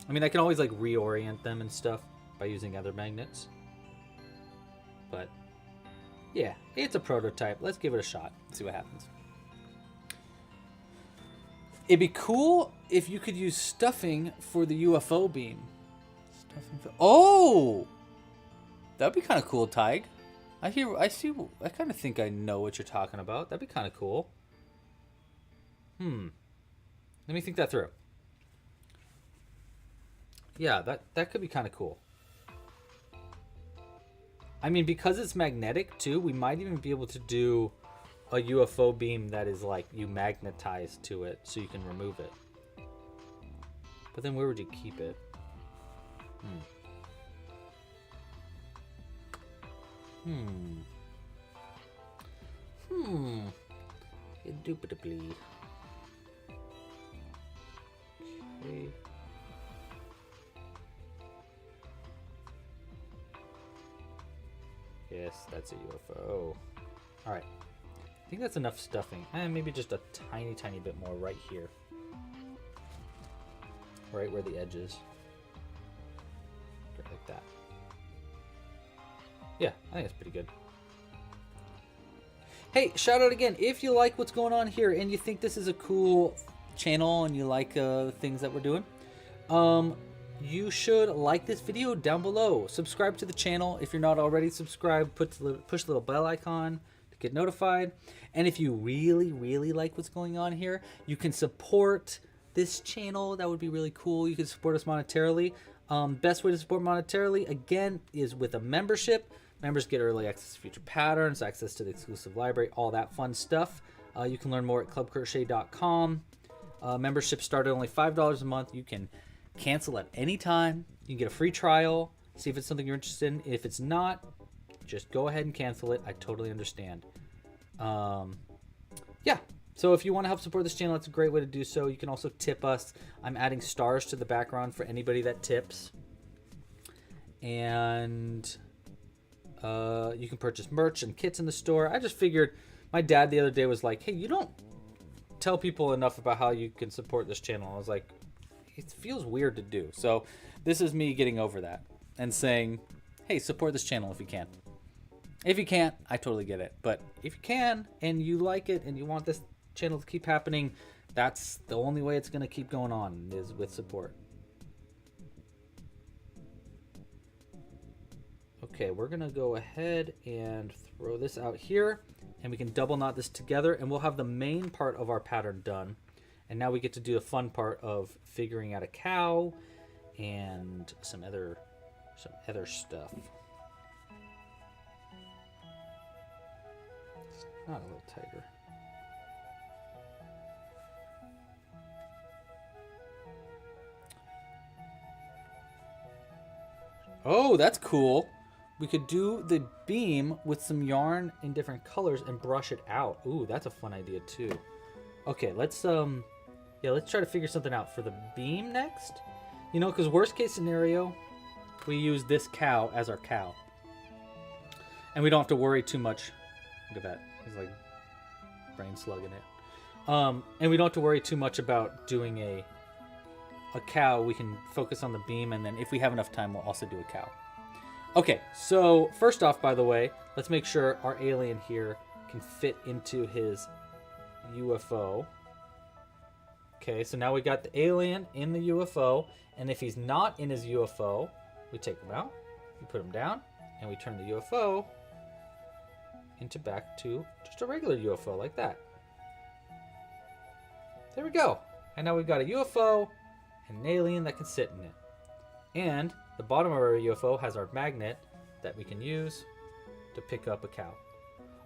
I mean, I can always like reorient them and stuff by using other magnets. But yeah, it's a prototype. Let's give it a shot. See what happens. It'd be cool if you could use stuffing for the UFO beam. Oh! That'd be kind of cool, Tig. I kind of think I know what you're talking about. That'd be kind of cool. Let me think that through. Yeah, that could be kind of cool. I mean, because it's magnetic too, we might even be able to do a UFO beam that is like you magnetize to it so you can remove it. But then where would you keep it? Indubitably. Okay. Yes, that's a UFO. Alright. I think that's enough stuffing. And maybe just a tiny, tiny bit more right here. Right where the edge is. Like that. Yeah, I think that's pretty good. Hey, shout out again. If you like what's going on here and you think this is a cool channel and you like things that we're doing, you should like this video down below. Subscribe to the channel if you're not already subscribed. Push the little bell icon to get notified. And if you really, really like what's going on here, you can support this channel. That would be really cool. You can support us monetarily. Best way to support monetarily, again, is with a membership. Members get early access to future patterns, access to the exclusive library, all that fun stuff. You can learn more at clubcrochet.com. Memberships start at only $5 a month. You can cancel at any time. You can get a free trial, see if it's something you're interested in. If it's not, just go ahead and cancel it. I totally understand. Yeah, so if you want to help support this channel, that's a great way to do so. You can also tip us. I'm adding stars to the background for anybody that tips. And you can purchase merch and kits in the store. I just figured, my dad the other day was like, hey, you don't tell people enough about how you can support this channel. I was like, it feels weird to do. So this is me getting over that and saying, hey, support this channel if you can. If you can't, I totally get it. But if you can and you like it and you want this channel to keep happening, that's the only way it's going to keep going on, is with support. Okay, we're going to go ahead and throw this out here, and we can double knot this together, and we'll have the main part of our pattern done. And now we get to do the fun part of figuring out a cow and some other stuff. It's not a little tighter. Oh, that's cool. We could do the beam with some yarn in different colors and brush it out. Ooh, that's a fun idea too. Okay, let's try to figure something out for the beam next. You know, because worst case scenario, we use this cow as our cow. And we don't have to worry too much. Look at that. He's like brain slugging it. And we don't have to worry too much about doing a cow. We can focus on the beam, and then if we have enough time, we'll also do a cow. Okay, so first off, by the way, let's make sure our alien here can fit into his UFO. Okay, so now we got the alien in the UFO, and if he's not in his UFO, we take him out, we put him down, and we turn the UFO into back to just a regular UFO like that. There we go. And now we've got a UFO and an alien that can sit in it. And the bottom of our UFO has our magnet that we can use to pick up a cow.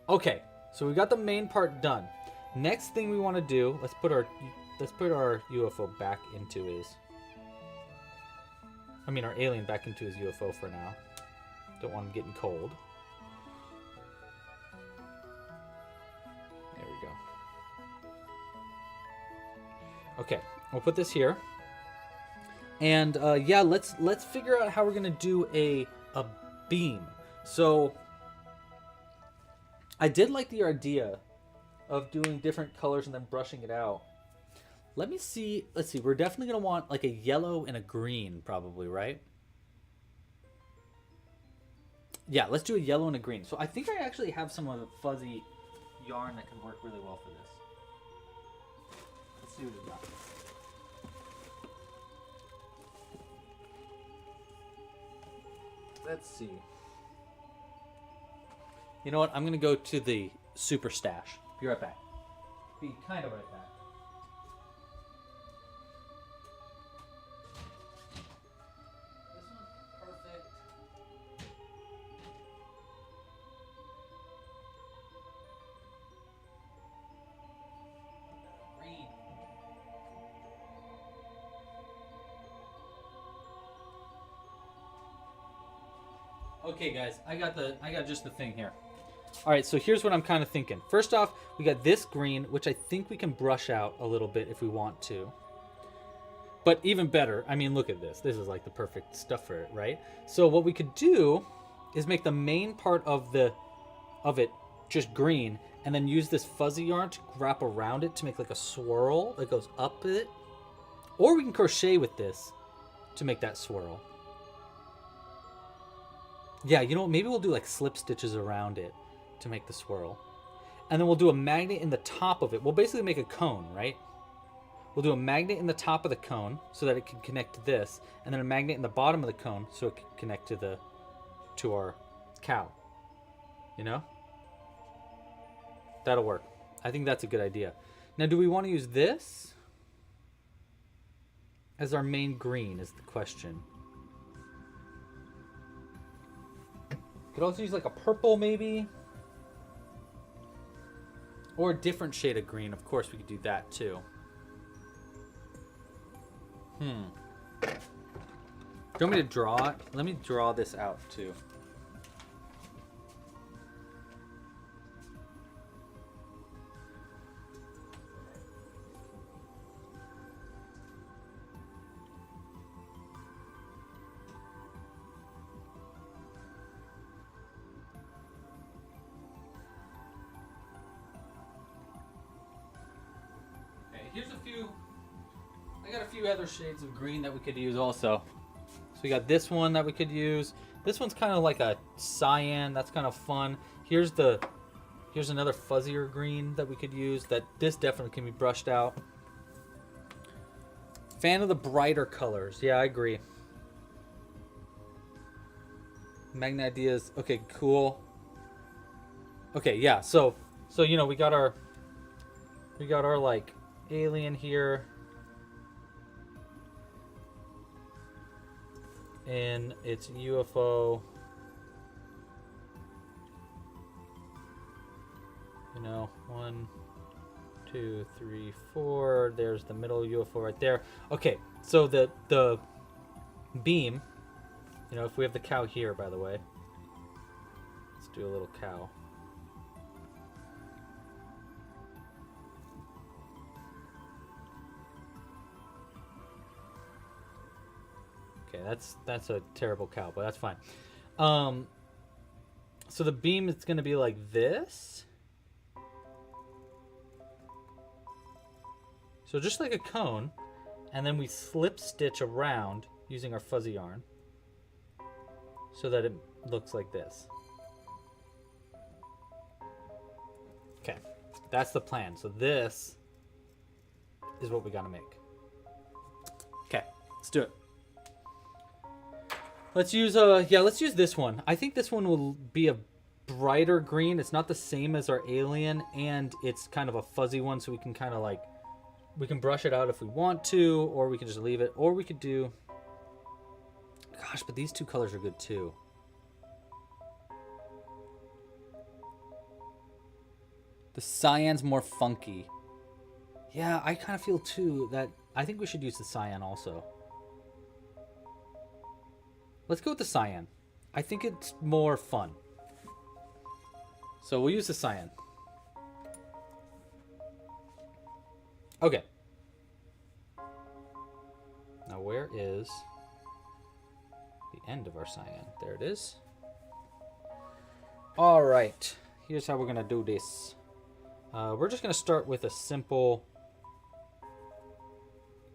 Okay, so we got the main part done. Next thing we want to do, let's put our UFO back into our alien back into his UFO for now. Don't want him getting cold. There we go. Okay, we'll put this here. And yeah, let's figure out how we're gonna do a beam. So I did like the idea of doing different colors and then brushing it out. Let's see. We're definitely gonna want like a yellow and a green, probably, right? Yeah, let's do a yellow and a green. So I think I actually have some of the fuzzy yarn that can work really well for this. Let's see what we got. Let's see. You know what? I'm going to go to the super stash. Be right back. Be kind of right back. Okay, guys, I got just the thing here. All right, so here's what I'm kind of thinking. First off, we got this green, which I think we can brush out a little bit if we want to. But even better, I mean, look at this. This is like the perfect stuff for it, right? So what we could do is make the main part of it just green, and then use this fuzzy yarn to wrap around it to make like a swirl that goes up it. Or we can crochet with this to make that swirl. Yeah, you know what? Maybe we'll do like slip stitches around it to make the swirl. And then we'll do a magnet in the top of it. We'll basically make a cone, right? We'll do a magnet in the top of the cone so that it can connect to this, and then a magnet in the bottom of the cone so it can connect to our cow. You know? That'll work. I think that's a good idea. Now, do we want to use this as our main green is the question. Could also use like a purple maybe. Or a different shade of green. Of course, we could do that too. Do you want me to draw it? Let me draw this out too. Here's a few. I got a few other shades of green that we could use also. So we got this one that we could use. This one's kind of like a cyan. That's kind of fun. Here's another fuzzier green that we could use. This definitely can be brushed out. Fan of the brighter colors. Yeah, I agree. Magnet ideas. Okay, cool. Okay, yeah. So you know we got our like alien here, and it's UFO. You know, 1, 2, 3, 4. There's the middle UFO right there. Okay, so the beam. You know, if we have the cow here, by the way, let's do a little cow. Okay, that's a terrible cow, but that's fine. So the beam is going to be like this. So just like a cone, and then we slip stitch around using our fuzzy yarn so that it looks like this. Okay, that's the plan. So this is what we got to make. Okay, let's do it. Let's use let's use this one. I think this one will be a brighter green. It's not the same as our alien, and it's kind of a fuzzy one, so we can kind of like we can brush it out if we want to, or we can just leave it, or we could do, gosh, but these two colors are good too. The cyan's more funky. Yeah, I kind of feel too that I think we should use the cyan also. Let's go with the cyan. I think it's more fun. So we'll use the cyan. Okay. Now where is the end of our cyan? There it is. All right. Here's how we're going to do this. We're just going to start with a simple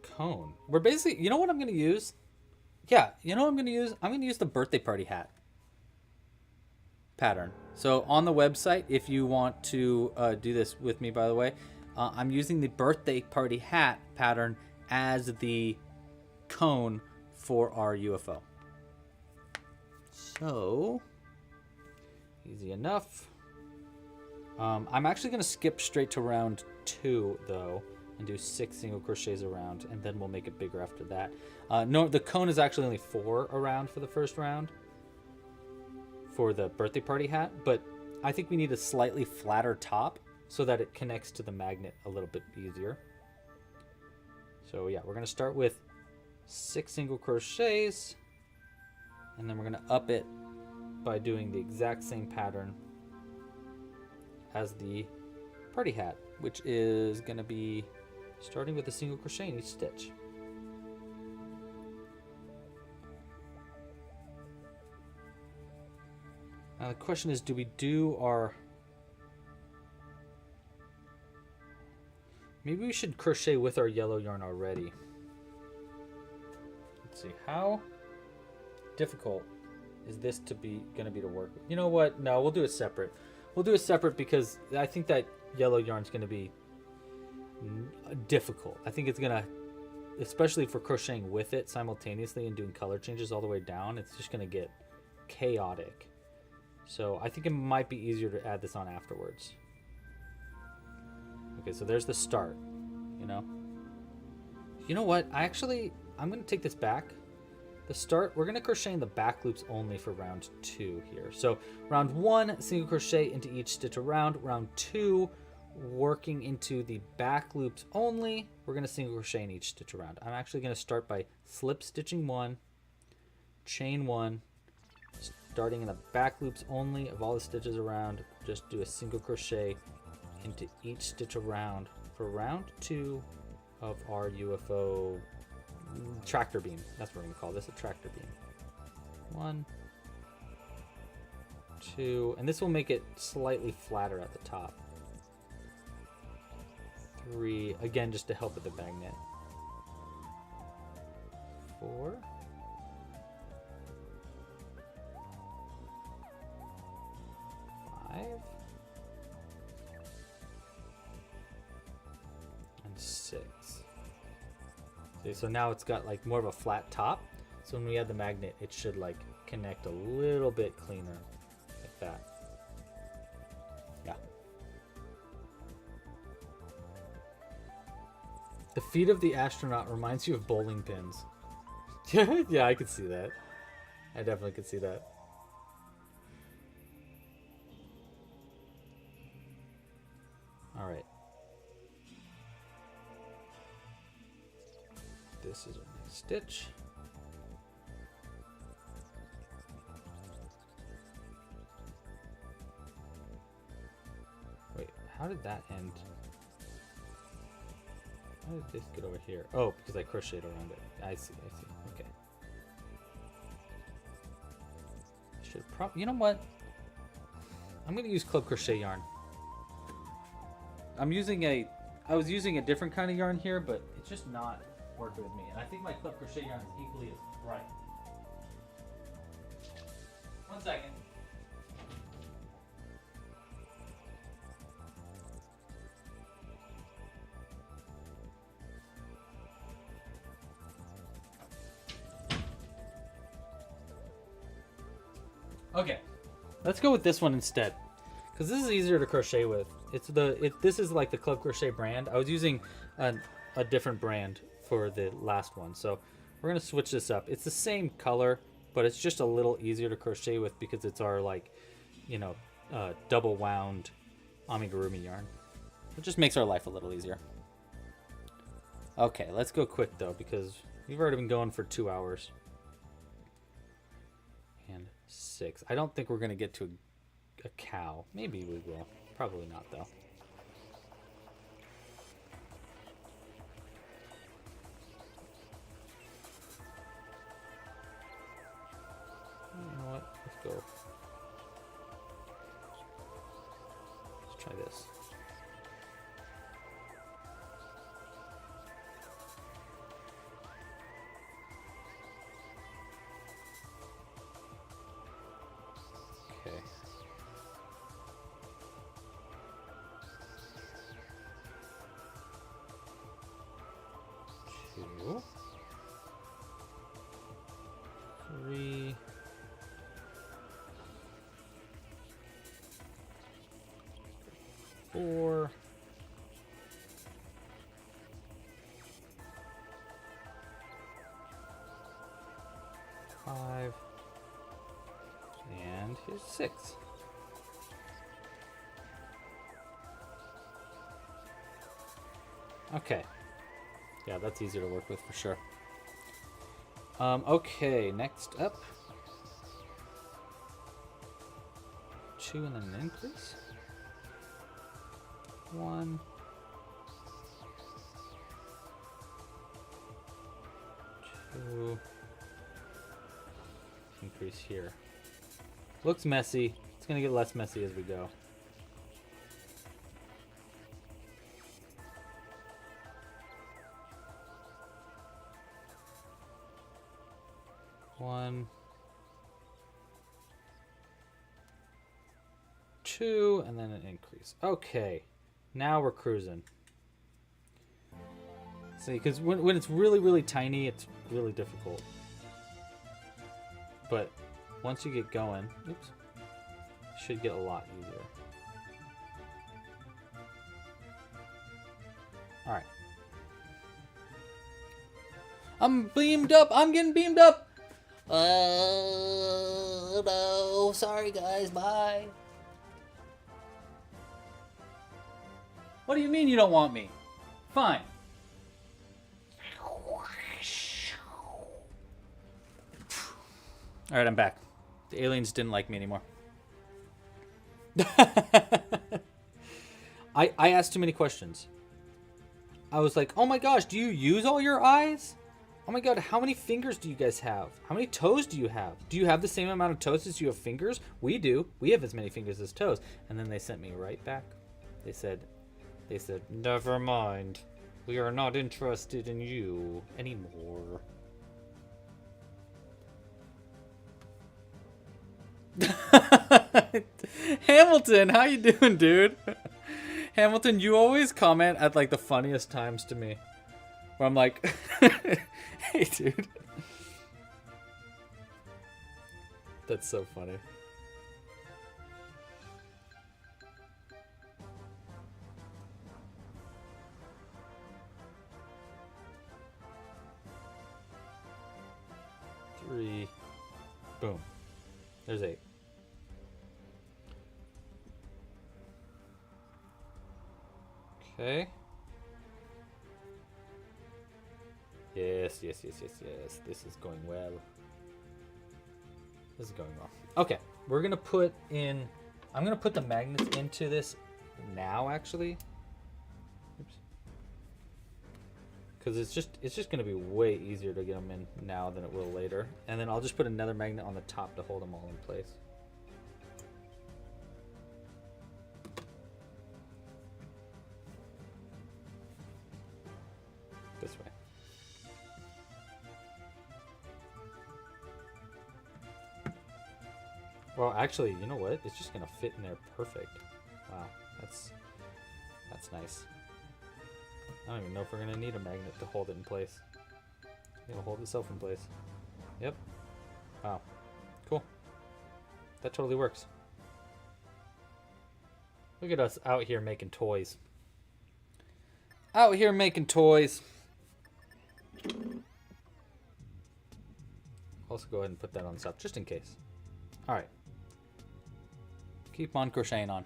cone. We're basically, you know what I'm going to use? Yeah, you know what I'm going to use? I'm going to use the birthday party hat pattern. So on the website, if you want to do this with me, by the way, I'm using the birthday party hat pattern as the cone for our UFO. So, easy enough. I'm actually going to skip straight to round 2, though, and do 6 single crochets around, and then we'll make it bigger after that. No, the cone is actually only 4 around for the first round for the birthday party hat, but I think we need a slightly flatter top so that it connects to the magnet a little bit easier. So yeah, we're going to start with 6 single crochets, and then we're going to up it by doing the exact same pattern as the party hat, which is going to be starting with a single crochet in each stitch. Now the question is, do we do our... Maybe we should crochet with our yellow yarn already. Let's see, how difficult is this going to be to work with? You know what? No, we'll do it separate. We'll do it separate because I think that yellow yarn is going to be difficult. I think it's going to, especially for crocheting with it simultaneously and doing color changes all the way down, it's just going to get chaotic. So I think it might be easier to add this on afterwards. Okay, so there's the start, you know? You know what? I'm going to take this back. The start, we're going to crochet in the back loops only for round 2 here. So round 1, single crochet into each stitch around. Round 2, working into the back loops only. We're going to single crochet in each stitch around. I'm actually going to start by slip stitching 1, chain 1, starting in the back loops only of all the stitches around. Just do a single crochet into each stitch around for round 2 of our UFO tractor beam. That's what we're going to call this, a tractor beam. 1, 2, and this will make it slightly flatter at the top. 3, again, just to help with the bag knit. 4, 5, and 6. Okay, so now it's got like more of a flat top. So when we add the magnet, it should like connect a little bit cleaner, like that. Yeah. The feet of the astronaut reminds you of bowling pins. Yeah, I could see that. I definitely could see that. All right. This is our next stitch. Wait, how did that end? How did this get over here? Oh, because I crocheted around it. I see, okay. You know what? I'm gonna use club crochet yarn. I was using a different kind of yarn here, but it's just not working with me. And I think my club crochet yarn is equally as bright. 1 second. Okay, let's go with this one instead, because this is easier to crochet with. This is like the Club Crochet brand. I was using a different brand for the last one, so we're gonna switch this up. It's the same color, but it's just a little easier to crochet with because it's our double wound amigurumi yarn. It just makes our life a little easier. Okay, let's go quick though because we've already been going for 2 hours. And 6. I don't think we're gonna get to a cow. Maybe we will. Probably not though. You know what? Let's go. Let's try this. Okay. 2, 3, 4, 5, and here's 6. Okay. Yeah, that's easier to work with for sure. Okay, next up. 2 and then an increase. 1. 2. Increase here. Looks messy. It's gonna get less messy as we go. One, 2, and then an increase. Okay, now we're cruising. See, because when it's really, really tiny, it's really difficult. But once you get going, oops, it should get a lot easier. All right. I'm beamed up. I'm getting beamed up. No. Sorry, guys. Bye. What do you mean you don't want me? Fine. All right, I'm back. The aliens didn't like me anymore. I asked too many questions. I was like, oh my gosh, do you use all your eyes? Oh my god, how many fingers do you guys have? How many toes do you have? Do you have the same amount of toes as you have fingers? We do. We have as many fingers as toes. And then they sent me right back. They said, never mind. We are not interested in you anymore. Hamilton, how you doing, dude? Hamilton, you always comment at like the funniest times to me. Where I'm like, hey, dude. That's so funny. Three. Boom. There's 8. Okay. Yes. This is going well. This is going well. Okay, we're gonna put in. I'm gonna put the magnets into this now, actually. Oops. Because it's just gonna be way easier to get them in now than it will later. And then I'll just put another magnet on the top to hold them all in place. This way. Well, actually, you know what? It's just gonna fit in there perfect. Wow, that's nice. I don't even know if we're gonna need a magnet to hold it in place. It'll hold itself in place. Yep. Wow. Cool. That totally works. Look at us out here making toys. Out here making toys. Also go ahead and put that on the top just in case. Alright. Keep on crocheting on.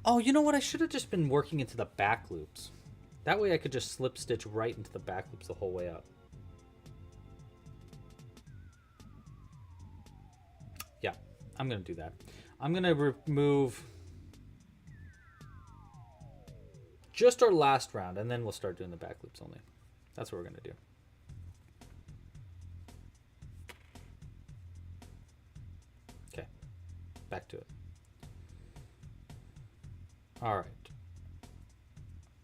Oh, you know what? I should have just been working into the back loops. That way I could just slip stitch right into the back loops the whole way up. Yeah, I'm going to do that. I'm going to remove just our last round, and then we'll start doing the back loops only. That's what we're going to do. Okay, back to it. All right.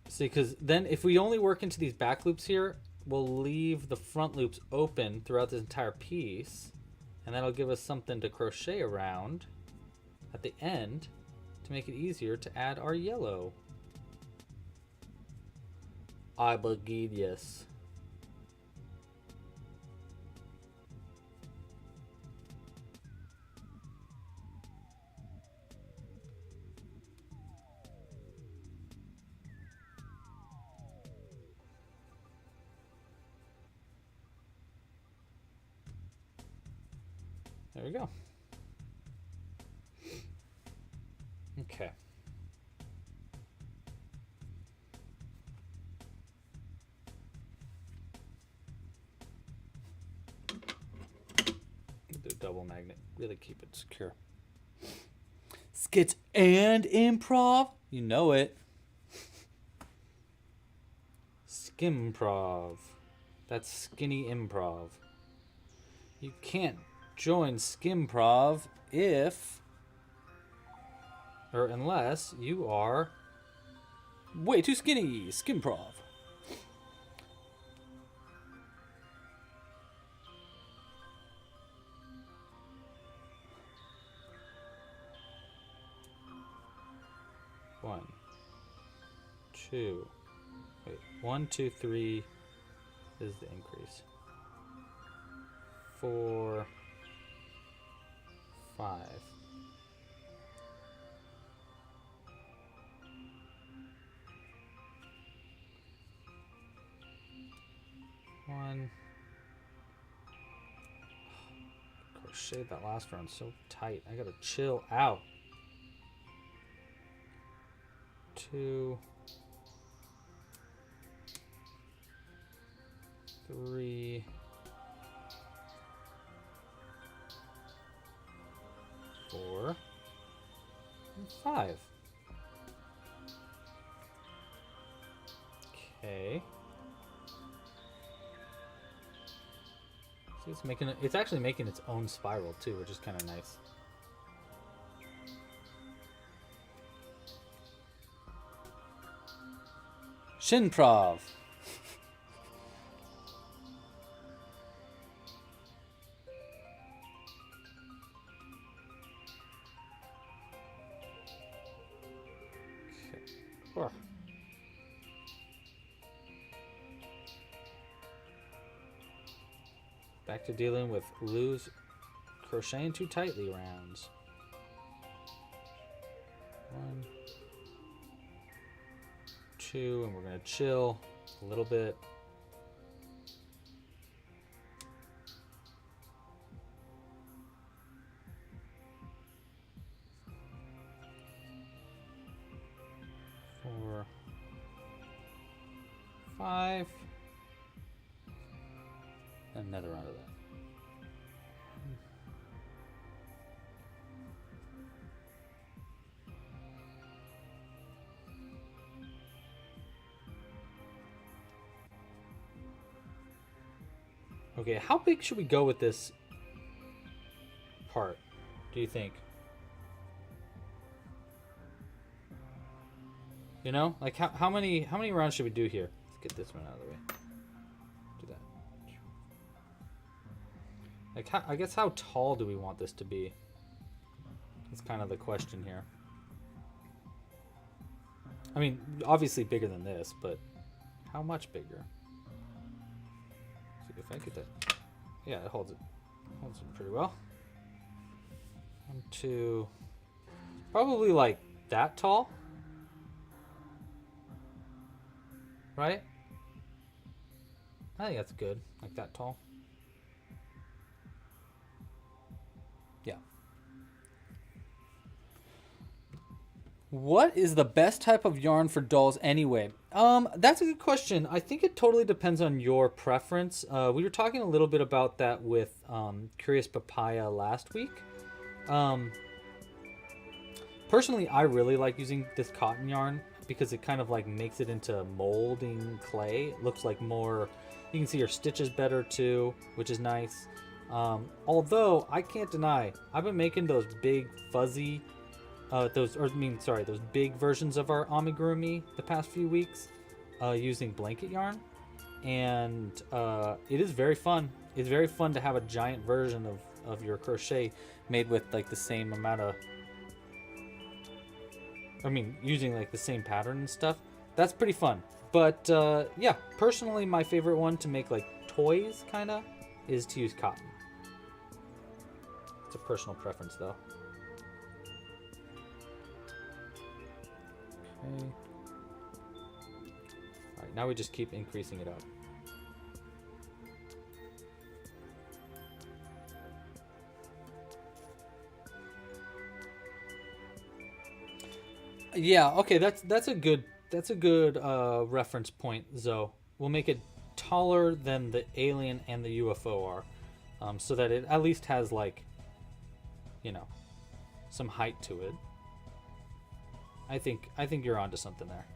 See, because then if we only work into these back loops here, we'll leave the front loops open throughout this entire piece, and that'll give us something to crochet around at the end to make it easier to add our yellow. I believe yes. There we go. Okay. Do a double magnet. Really keep it secure. skits and improv. You know it. Skimprov. That's skinny improv. You can't join Skimprov if, or unless, you are way too skinny. Skimprov. One, two, wait, 1, 2, 3 is the increase. 4, 5. One. Crochet that last round so tight. I gotta chill out. 2, 3, 4, and 5. Okay. See, it's actually making its own spiral too, which is kind of nice. Shinprov. Okay. Back to dealing with Lou's crocheting too tightly rounds. 1, 2, and we're gonna chill a little bit. Four, 5, and another round of that. Okay, how big should we go with this part, do you think? You know, like how many rounds should we do here? Let's get this one out of the way. Do that. Like, I guess how tall do we want this to be? That's kind of the question here. I mean, obviously bigger than this, but how much bigger? See if I get that. Yeah, it holds it. Holds it pretty well. 1, 2. Probably like that tall. Right? I think that's good. Like that tall. Yeah. What is the best type of yarn for dolls anyway? That's a good question. I think it totally depends on your preference. We were talking a little bit about that with Curious Papaya last week. Personally, I really like using this cotton yarn because it kind of like makes it into molding clay. It looks like more, you can see your stitches better too, which is nice. Although I can't deny, I've been making those big fuzzy, those big versions of our amigurumi the past few weeks, using blanket yarn, and it is very fun. It's very fun to have a giant version of your crochet made with like the same amount of, using like the same pattern and stuff. That's pretty fun. But yeah, personally, my favorite one to make like toys kind of is to use cotton. It's a personal preference though. Okay. All right, now we just keep increasing it up. Yeah, okay, that's a good reference point, Zoe. We'll make it taller than the alien and the UFO are, so that it at least has like, some height to it. I think you're onto something there.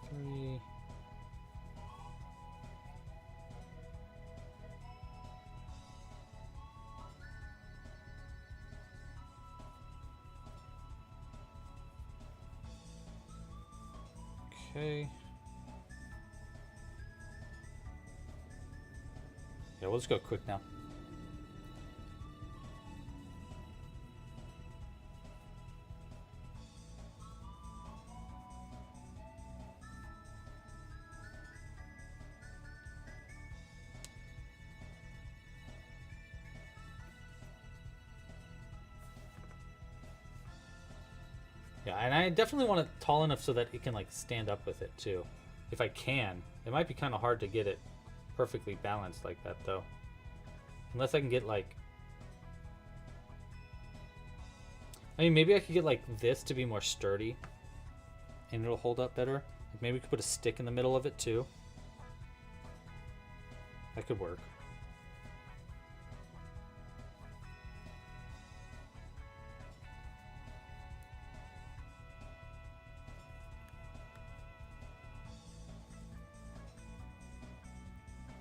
Three. Okay. Yeah, we'll just go quick now. Yeah, and I definitely want it tall enough so that it can like stand up with it too. If I can. It might be kind of hard to get it perfectly balanced like that though. Unless I can get like... I mean, maybe I could get like this to be more sturdy. And it'll hold up better. Like maybe we could put a stick in the middle of it too. That could work.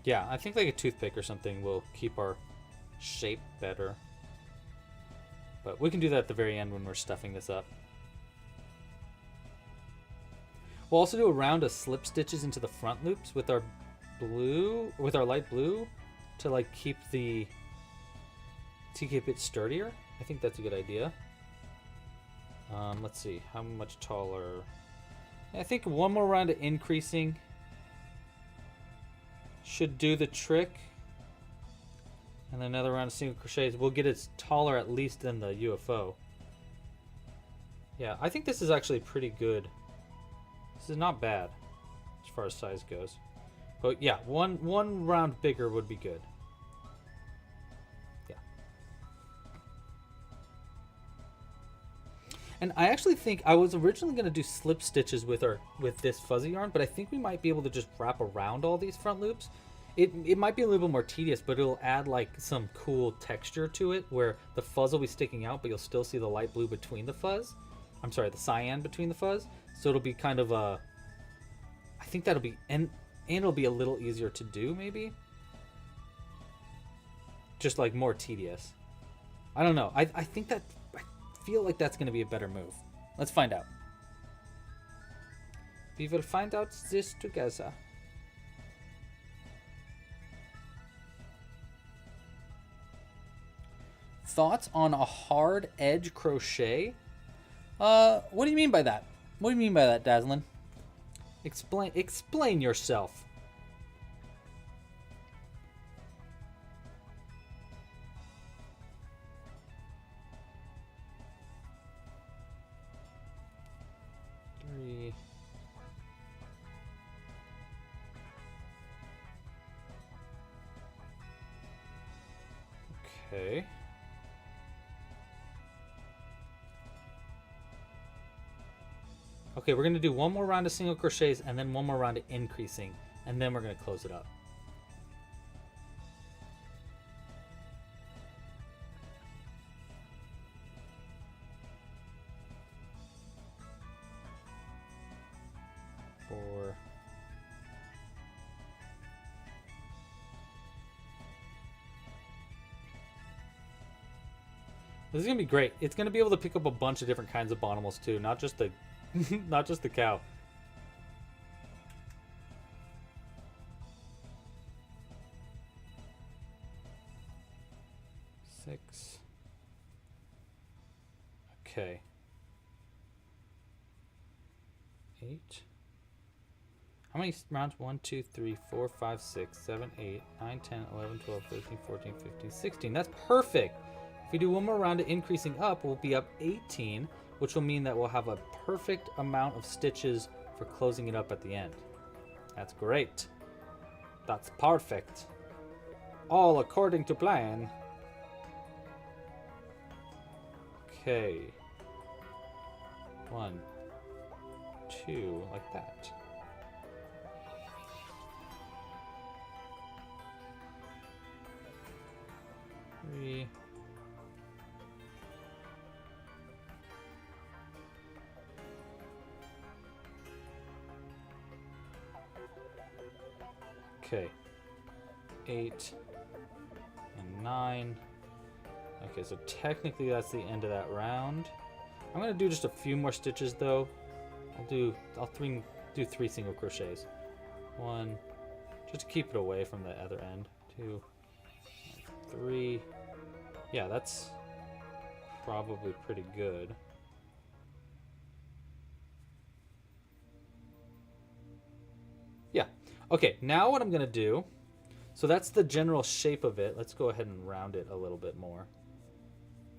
Yeah, I think like a toothpick or something will keep our shape better. But we can do that at the very end when we're stuffing this up. We'll also do a round of slip stitches into the front loops with our blue, with our light blue, to like keep it sturdier. I think that's a good idea. Let's see, how much taller? I think one more round of increasing should do the trick. And then another round of single crochets. We'll get it taller at least than the UFO. Yeah, I think this is actually pretty good. This is not bad as far as size goes. But yeah, one round bigger would be good. Yeah. And I actually think I was originally going to do slip stitches with this fuzzy yarn, but I think we might be able to just wrap around all these front loops. It might be a little bit more tedious, but it'll add like some cool texture to it where the fuzz will be sticking out, but you'll still see the light blue between the fuzz. I'm sorry, the cyan between the fuzz. So it'll be kind of a... I think that'll be... And it'll be a little easier to do, maybe? Just like more tedious. I don't know. I think that... I feel like that's going to be a better move. Let's find out. We will find out this together. Thoughts on a hard edge crochet? What do you mean by that? What do you mean by that, Dazzlin? Explain yourself. Three. Okay. Okay, we're going to do one more round of single crochets and then one more round of increasing, and then we're going to close it up. Four. This is going to be great. It's going to be able to pick up a bunch of different kinds of bottomals too, not just the not just the cow. Six. Okay. 8. How many rounds? 1, 2, 3, 4, 5, 6, 7, 8, 9, 10, 11, 12, 13, 14, 15, 16. That's perfect. If we do one more round of increasing up, we'll be up 18, which will mean that we'll have a perfect amount of stitches for closing it up at the end. That's great. That's perfect. All according to plan. Okay. 1, 2, like that. Okay. 8 and 9. Okay, so technically that's the end of that round. I'm gonna do just a few more stitches though. I'll do 3 single crochets. 1, just to keep it away from the other end. 2, 3. Yeah, that's probably pretty good. Yeah. Okay, now what I'm gonna do, so that's the general shape of it. Let's go ahead and round it a little bit more.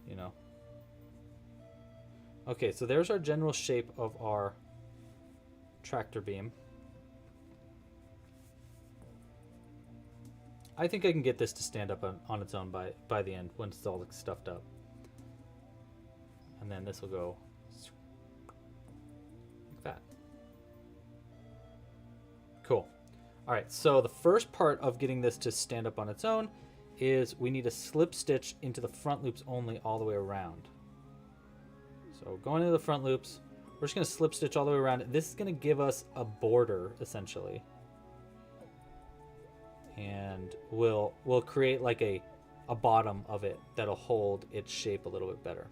You know. Okay, so there's our general shape of our tractor beam. I think I can get this to stand up on its own by the end when it's all stuffed up. And then this will go like that. Cool. All right, so the first part of getting this to stand up on its own is we need a slip stitch into the front loops only all the way around. So going into the front loops, we're just going to slip stitch all the way around. This is going to give us a border essentially. And we'll create like a bottom of it that'll hold its shape a little bit better.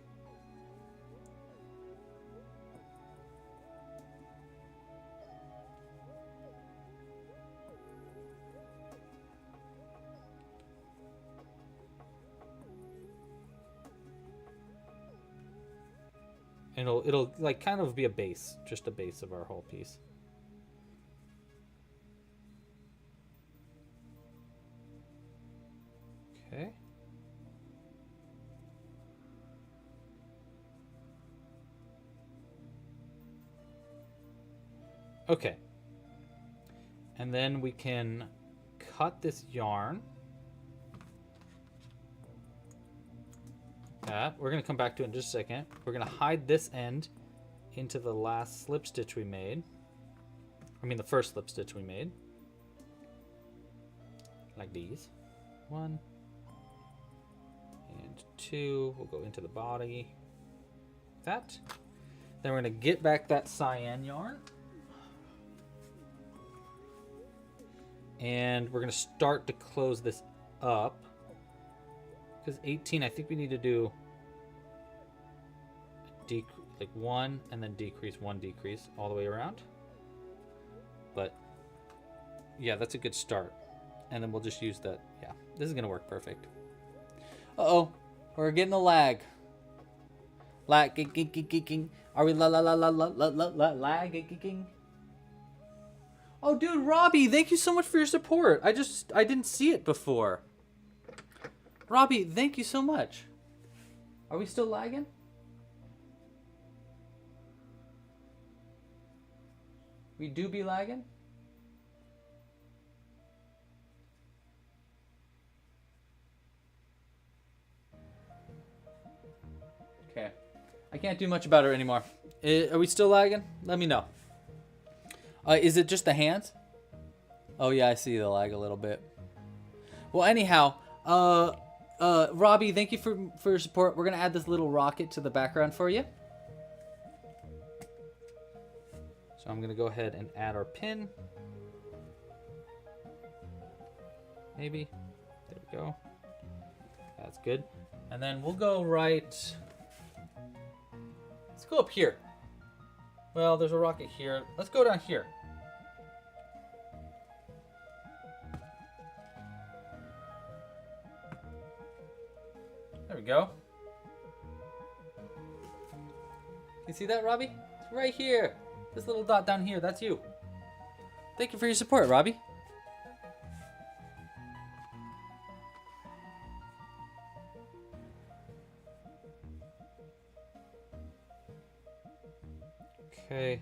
And it'll like kind of be a base, just a base of our whole piece. Okay. Okay. And then we can cut this yarn. That. We're going to come back to it in just a second. We're going to hide this end into the last slip stitch we made. I mean the first slip stitch we made. Like these. 1 and 2. We'll go into the body. Like that. Then we're going to get back that cyan yarn. And we're going to start to close this up. Because 18, I think we need to do like 1 and then decrease, 1 decrease all the way around. But yeah, that's a good start. And then we'll just use that. Yeah, this is going to work perfect. Uh-oh, we're getting a lag. Lag, geeking. Are we lagging? Oh, dude, Robbie, thank you so much for your support. I didn't see it before. Robbie, thank you so much. Are we still lagging? We do be lagging? Okay. I can't do much about it anymore. Are we still lagging? Let me know. Is it just the hands? Oh yeah, I see the lag a little bit. Well, anyhow, Robbie, thank you for your support. We're gonna add this little rocket to the background for you. So I'm gonna go ahead and add our pin. Maybe. There we go. That's good. And then we'll go right. Let's go up here. Well, there's a rocket here. Let's go down here. There we go. You see that, Robbie? It's right here. This little dot down here, that's you. Thank you for your support, Robbie. Okay.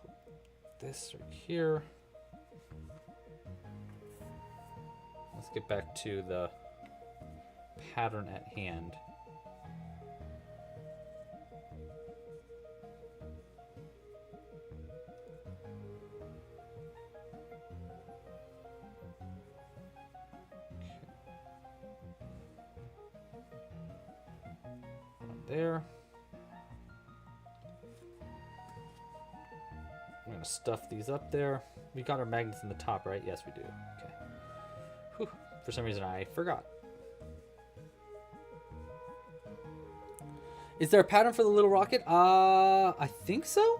Put this right here. Let's get back to the pattern at hand. There. I'm going to stuff these up there. We got our magnets in the top, right? Yes, we do. Okay. Whew. For some reason, I forgot. Is there a pattern for the little rocket? I think so.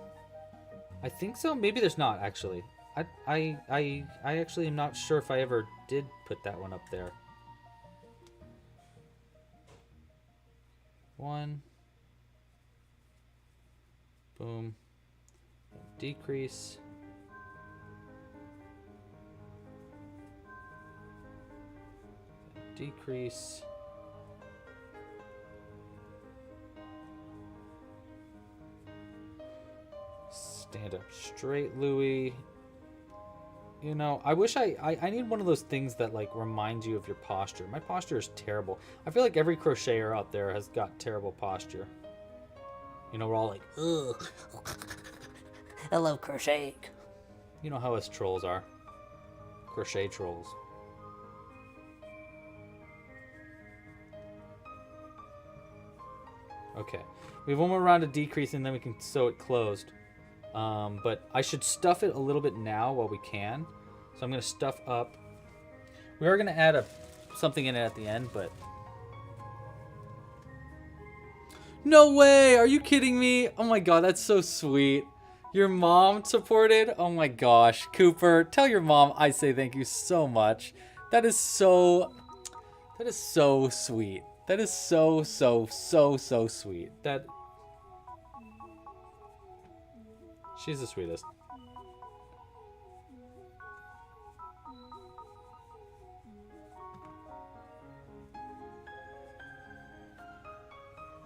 I think so. Maybe there's not, actually. I actually am not sure if I ever did put that one up there. 1. Boom. Decrease. Decrease. Stand up straight, Louie. You know, I wish I need one of those things that like reminds you of your posture. My posture is terrible. I feel like every crocheter out there has got terrible posture. You know, we're all like, ugh. I love crocheting. You know how us trolls are. Crochet trolls. Okay. We have one more round of decrease and then we can sew it closed. But I should stuff it a little bit now while we can. So I'm going to stuff up. We are going to add something in it at the end, but... No way! Are you kidding me? Oh my god, that's so sweet. Your mom supported? Oh my gosh. Cooper, tell your mom I say thank you so much. That is so sweet. That is so sweet. She's the sweetest.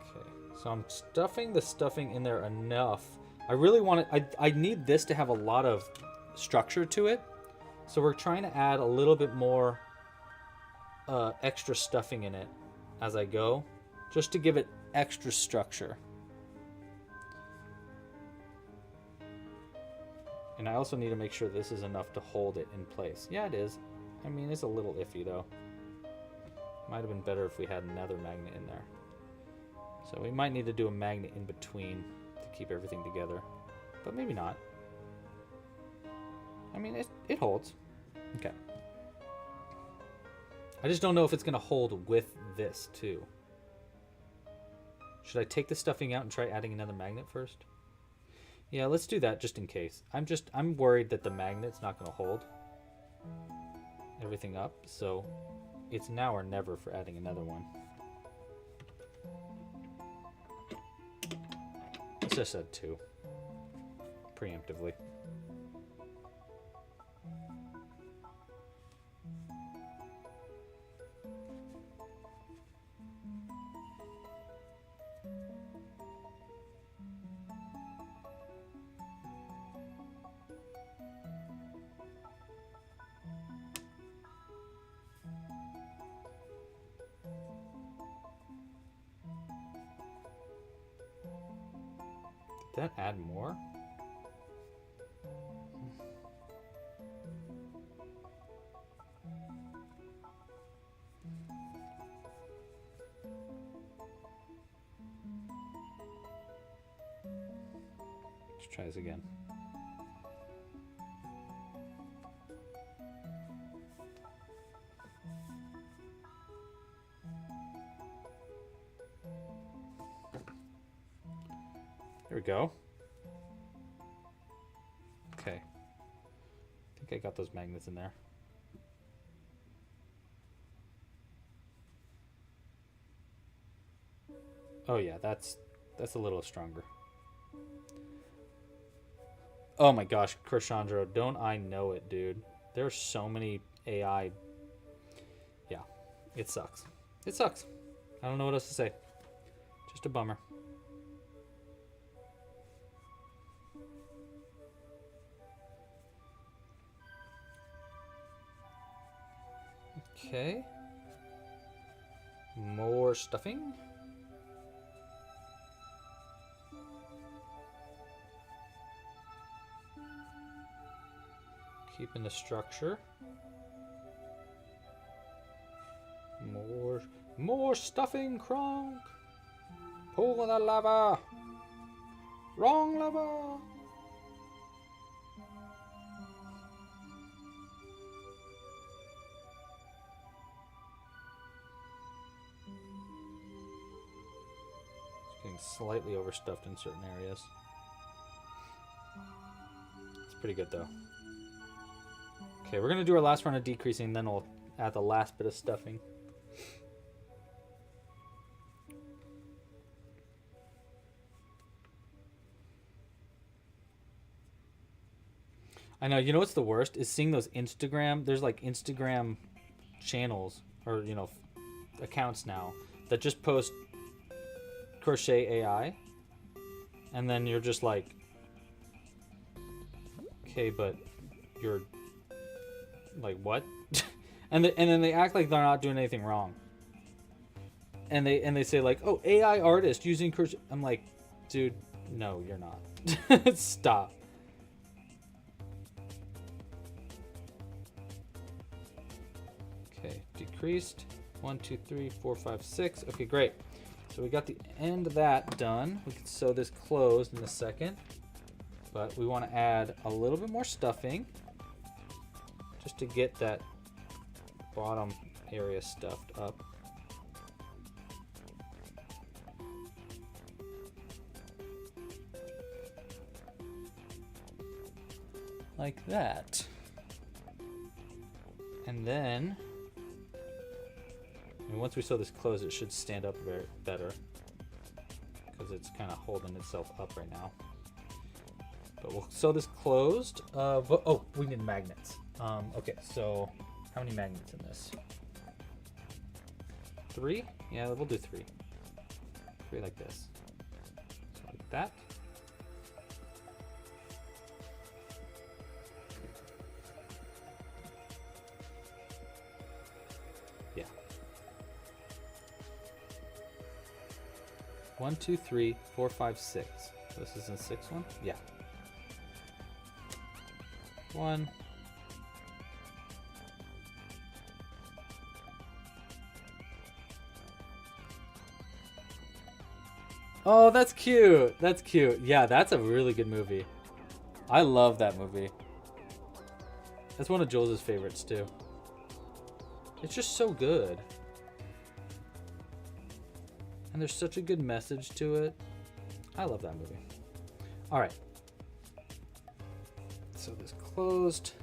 Okay, so I'm stuffing the stuffing in there enough. I really want it, I need this to have a lot of structure to it. So we're trying to add a little bit more extra stuffing in it as I go, just to give it extra structure. And I also need to make sure this is enough to hold it in place. Yeah, it is. I mean, it's a little iffy though. Might have been better if we had another magnet in there. So we might need to do a magnet in between to keep everything together. But maybe not. I mean, it holds. Okay. I just don't know if it's going to hold with this too. Should I take the stuffing out and try adding another magnet first? Yeah, let's do that just in case. I'm worried that the magnet's not going to hold everything up, so it's now or never for adding another one. Let's just add 2 preemptively. Did that add more? Let's try this again. There we go. Okay. I think I got those magnets in there. Oh yeah, that's a little stronger. Oh my gosh, Krishandro, don't I know it, dude. There's so many AI. Yeah, it sucks. It sucks. I don't know what else to say. Just a bummer. Okay. More stuffing. Keeping the structure. More stuffing, Kronk. Pull the lever. Wrong lever. getting slightly overstuffed in certain areas. It's pretty good though. Okay, we're gonna do our last round of decreasing, then we'll add the last bit of stuffing. I know, you know what's the worst? Is seeing those Instagram, there's like Instagram channels, or, you know, accounts now, that just post crochet AI. And then you're just like, okay, but you're like, what? and then they act like they're not doing anything wrong. And they say like, oh, AI artist using crochet. I'm like, dude, no, you're not. Stop. Okay, decreased. 1, 2, 3, 4, 5, 6. Okay, great. So we got the end of that done. We can sew this closed in a second, but we want to add a little bit more stuffing just to get that bottom area stuffed up. Like that. And then, and once we sew this closed, it should stand up better because it's kind of holding itself up right now. But we'll sew this closed. Oh, we need magnets. Okay, so how many magnets in this? 3? Yeah, we'll do 3. 3 like this. So like that. Yeah. 1, 2, 3, 4, 5, 6. So this is the 6th one? Yeah. 1. Oh, that's cute. That's cute. Yeah, that's a really good movie. I love that movie. That's one of Jules' favorites too. It's just so good. And there's such a good message to it. I love that movie. All right. So this closed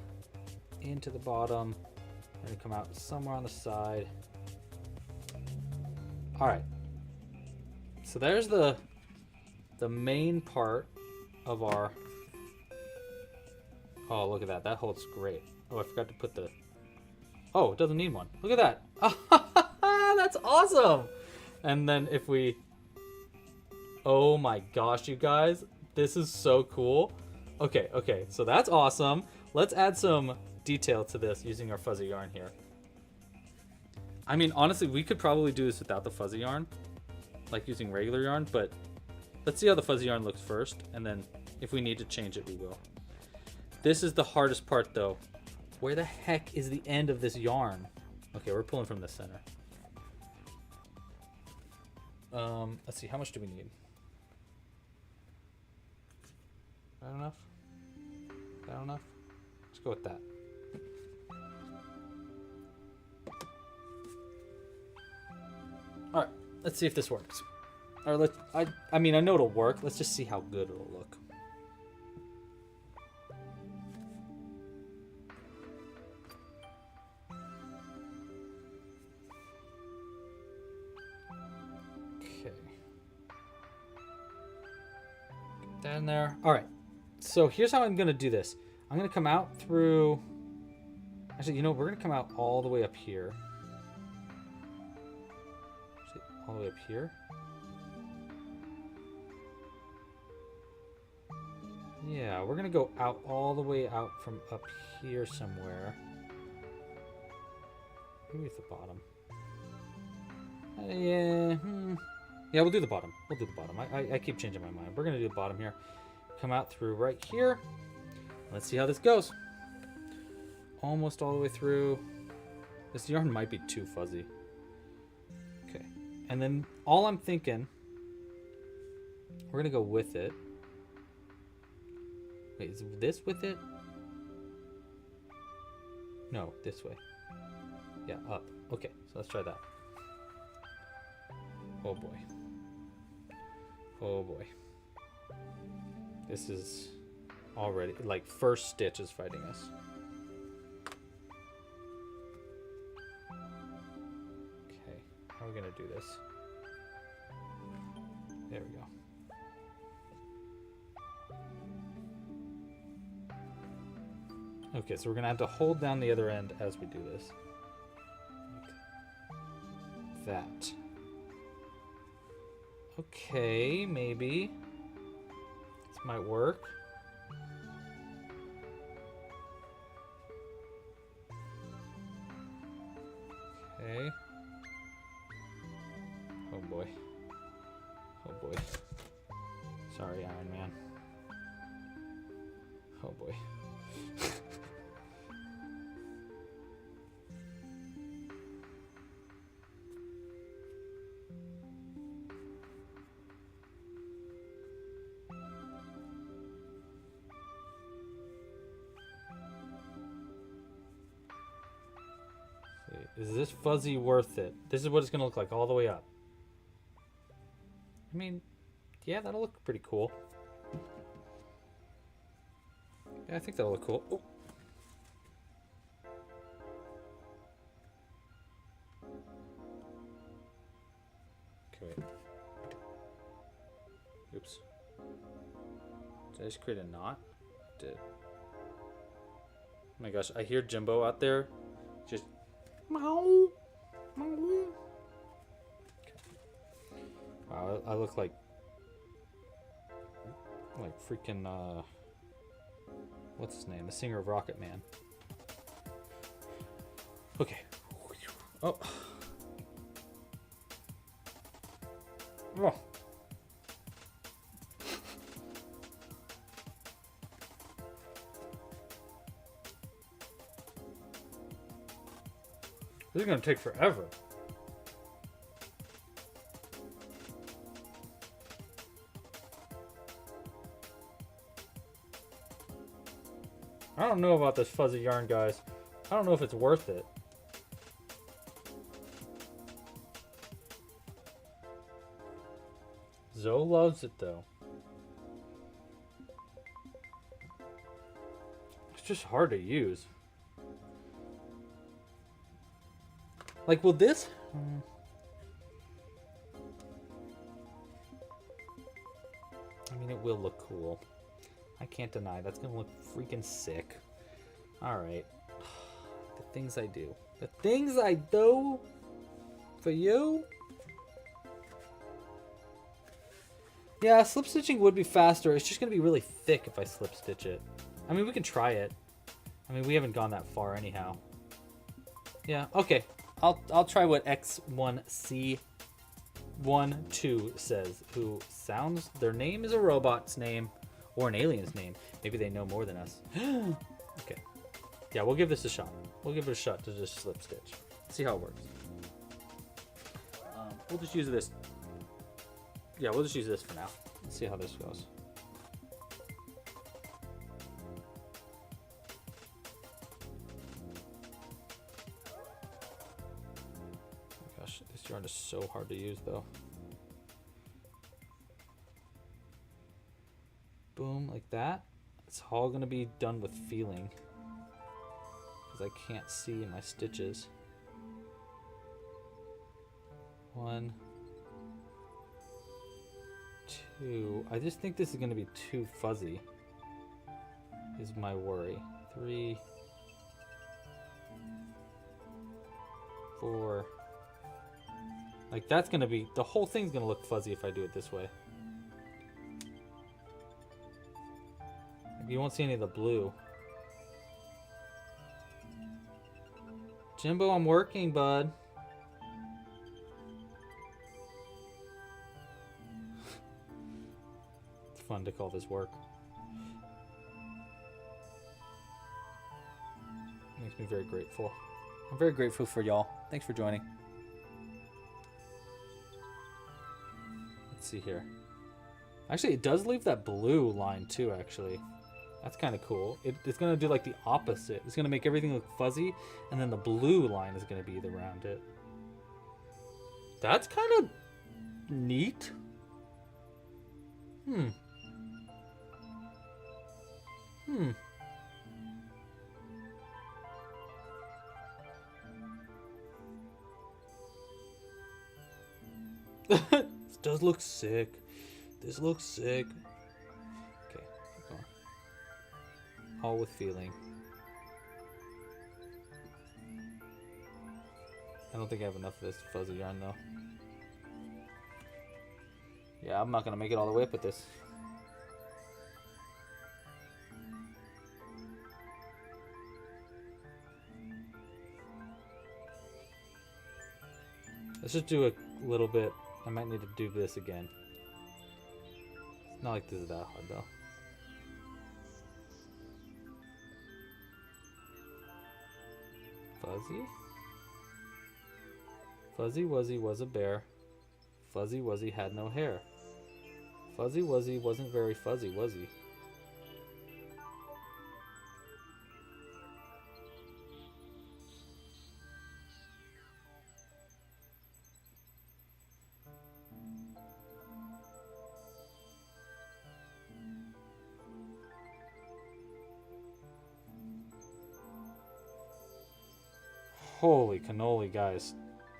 into the bottom. We're gonna come out somewhere on the side. All right. So there's the main part of our. Oh, look at that. That holds great. Oh, I forgot to put the. Oh, it doesn't need one. Look at that. That's awesome. And then if we. Oh my gosh, you guys. This is so cool. Okay. So that's awesome. Let's add some detail to this using our fuzzy yarn here. I mean, honestly, we could probably do this without the fuzzy yarn, like using regular yarn, but let's see how the fuzzy yarn looks first, and then if we need to change it, we will. This is the hardest part though. Where the heck is the end of this yarn? Okay, we're pulling from the center. Let's see, how much do we need? That enough? That enough? Let's go with that. All right, let's see if this works. Or I mean, I know it'll work. Let's just see how good it'll look. Okay. Get that in there. All right. So here's how I'm going to do this. I'm going to come out through... Actually, you know, we're going to come out all the way up here. All the way up here. Yeah, we're gonna go out all the way out from up here somewhere. Maybe at the bottom. Yeah, we'll do the bottom. We'll do the bottom. I keep changing my mind. We're gonna do the bottom here. Come out through right here. Let's see how this goes. Almost all the way through. This yarn might be too fuzzy. Okay. And then all I'm thinking, we're gonna go with it. Wait, is this with it? No, this way. Yeah, up. Okay, so let's try that. Oh boy. Oh boy. This is already, like, first stitch is fighting us. Okay, how are we gonna do this? There we go. Okay, so we're gonna have to hold down the other end as we do this. Like that. Okay, maybe. This might work. Okay. Oh boy. Oh boy. Sorry, Iron Man. Oh boy. Is this fuzzy worth it? This is what it's going to look like all the way up. I mean, yeah, that'll look pretty cool. Yeah, I think that'll look cool. Oh. Okay, wait. Oops. Did I just create a knot? I did. Oh my gosh, I hear Jimbo out there. Just... Meow. Meow. Okay. Wow, I look like freaking what's his name? The singer of Rocket Man. Okay. Oh. Oh. This is gonna take forever. I don't know about this fuzzy yarn, guys. I don't know if it's worth it. Zoe loves it though. It's just hard to use. Like, will this? I mean, it will look cool. I can't deny that's gonna look freaking sick. Alright. The things I do. The things I do for you? Yeah, slip stitching would be faster. It's just gonna be really thick if I slip stitch it. I mean, we can try it. I mean, we haven't gone that far anyhow. Yeah, okay. I'll try what X1C12 says, who sounds, their name is a robot's name or an alien's name. Maybe they know more than us. Okay. Yeah, we'll give this a shot. We'll give it a shot to just slip stitch. See how it works. We'll just use this. Yeah, we'll just use this for now. Let's see how this goes. This yarn is so hard to use though. Boom, like that. It's all gonna be done with feeling, because I can't see my stitches. 1, 2. I just think this is gonna be too fuzzy, is my worry. 3, 4. Like, that's gonna be, the whole thing's gonna look fuzzy if I do it this way. Like, you won't see any of the blue. Jimbo, I'm working, bud. It's fun to call this work. Makes me very grateful. I'm very grateful for y'all. Thanks for joining. See here. Actually, it does leave that blue line too, actually. That's kind of cool. It's going to do like the opposite. It's going to make everything look fuzzy, and then the blue line is going to be around it. That's kind of neat. Hmm. Hmm. This does look sick. This looks sick. Okay, keep going. All with feeling. I don't think I have enough of this fuzzy yarn though. Yeah, I'm not gonna make it all the way up with this. Let's just do a little bit. I might need to do this again. It's not like this is that hard though. Fuzzy? Fuzzy Wuzzy was a bear. Fuzzy Wuzzy had no hair. Fuzzy Wuzzy wasn't very fuzzy, was he? Holy cannoli, guys.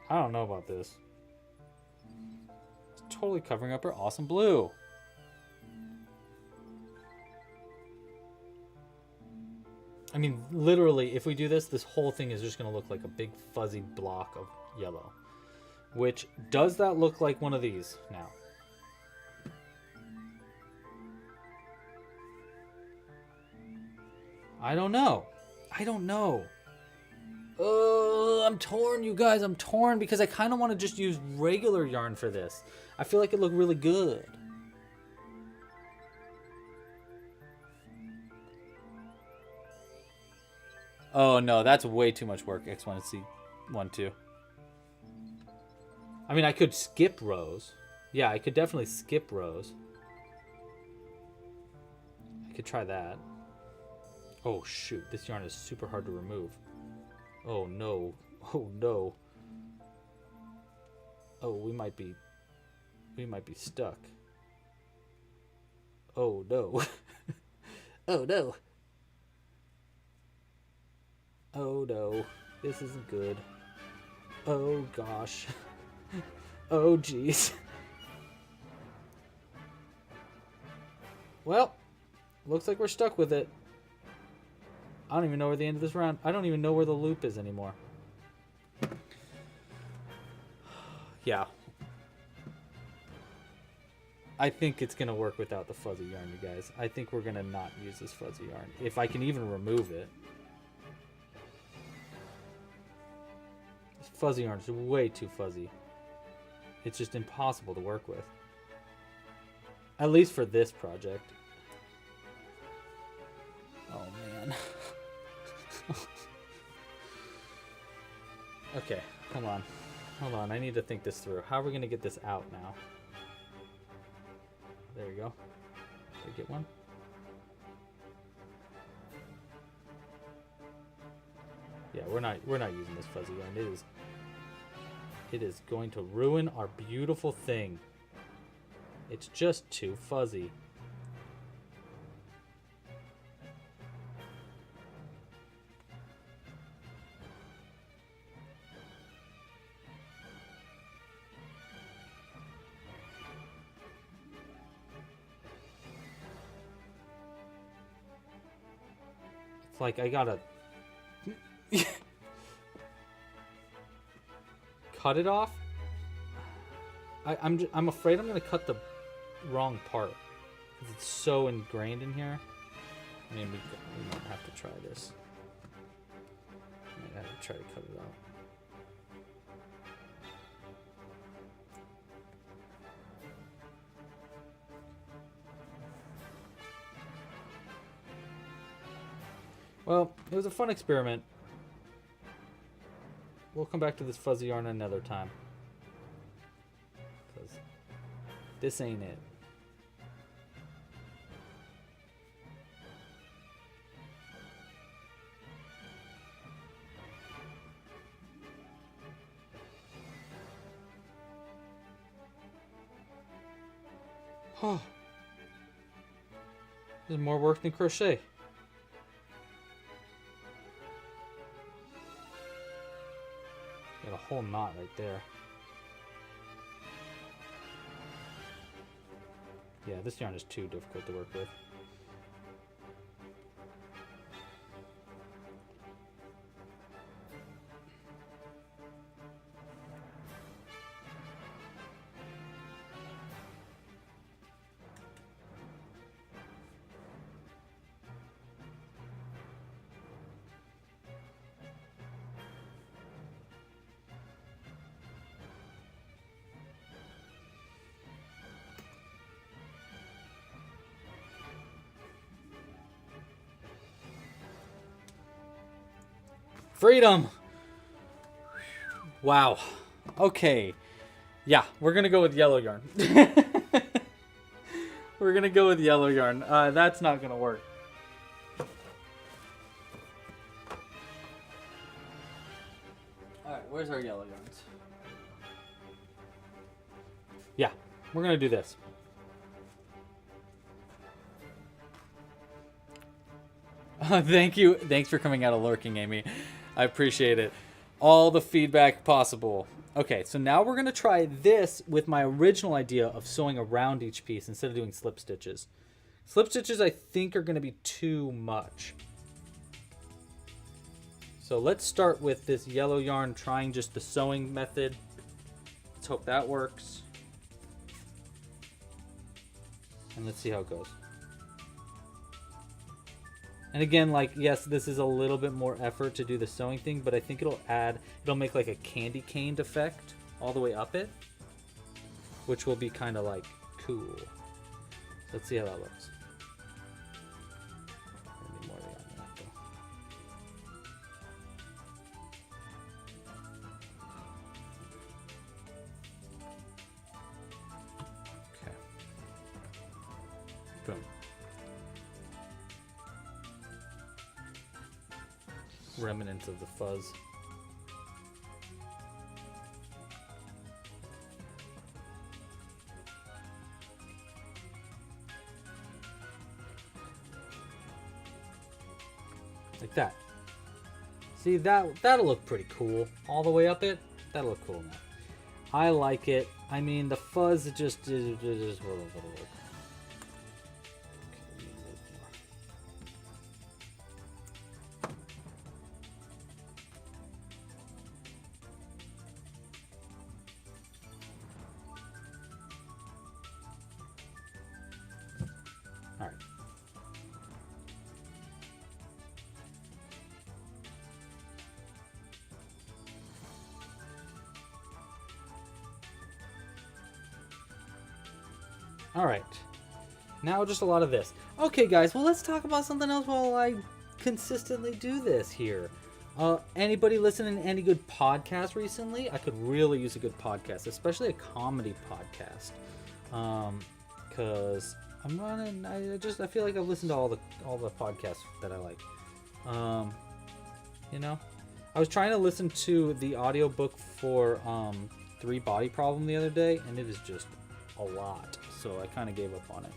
I don't know about this. It's totally covering up her awesome blue. I mean, literally, if we do this, this whole thing is just going to look like a big fuzzy block of yellow. Which, does that look like one of these now? I don't know. I don't know. I'm torn, you guys. I'm torn because I kind of want to just use regular yarn for this. I feel like it looked really good. Oh no, that's way too much work. X1 and C1, 2. I mean, I could skip rows. Yeah, I could definitely skip rows. I could try that. Oh shoot, this yarn is super hard to remove. Oh no. Oh no. Oh, we might be stuck. Oh no. Oh no. Oh no. This isn't good. Oh gosh. Oh jeez. Well, looks like we're stuck with it. I don't even know where the end of this round... I don't even know where the loop is anymore. Yeah. I think it's going to work without the fuzzy yarn, you guys. I think we're going to not use this fuzzy yarn. If I can even remove it. This fuzzy yarn is way too fuzzy. It's just impossible to work with. At least for this project. Oh, man. Okay, hold on. Hold on, I need to think this through. How are we going to get this out now? There we go. Did I get one? Yeah, we're not using this fuzzy yarn. It is going to ruin our beautiful thing. It's just too fuzzy. It's like I gotta cut it off. I'm afraid I'm gonna cut the wrong part because it's so ingrained in here. I mean, we might have to try this. I might have to try to cut it out. Well, it was a fun experiment. We'll come back to this fuzzy yarn another time. Because this ain't it. Oh. This is more work than crochet. Got a whole knot right there. Yeah, this yarn is too difficult to work with. Freedom! Wow. Okay. Yeah, we're gonna go with yellow yarn. We're gonna go with yellow yarn. That's not gonna work. Alright, where's our yellow yarns? Yeah, we're gonna do this. Thank you. Thanks for coming out of lurking, Amy. I appreciate it. All the feedback possible. Okay, so now we're going to try this with my original idea of sewing around each piece instead of doing slip stitches. Slip stitches, I think, are going to be too much. So let's start with this yellow yarn, trying just the sewing method. Let's hope that works. And let's see how it goes. And again, like, yes, this is a little bit more effort to do the sewing thing, but I think it'll make like a candy caned effect all the way up it, which will be kind of like cool. Let's see how that looks. More than that, though. Okay. Boom. Remnants of the fuzz. Like that. See, that'll look pretty cool. All the way up it, that'll look cool now. I like it. I mean, the fuzz just will work. All right, now just a lot of this. Okay, guys, well, let's talk about something else while I consistently do this here. Anybody listening to any good podcasts recently? I could really use a good podcast, especially a comedy podcast. Cause I'm running. I feel like I've listened to all the podcasts that I like. You know, I was trying to listen to the audiobook for 3 Body Problem the other day, and it is just a lot. So I kind of gave up on it.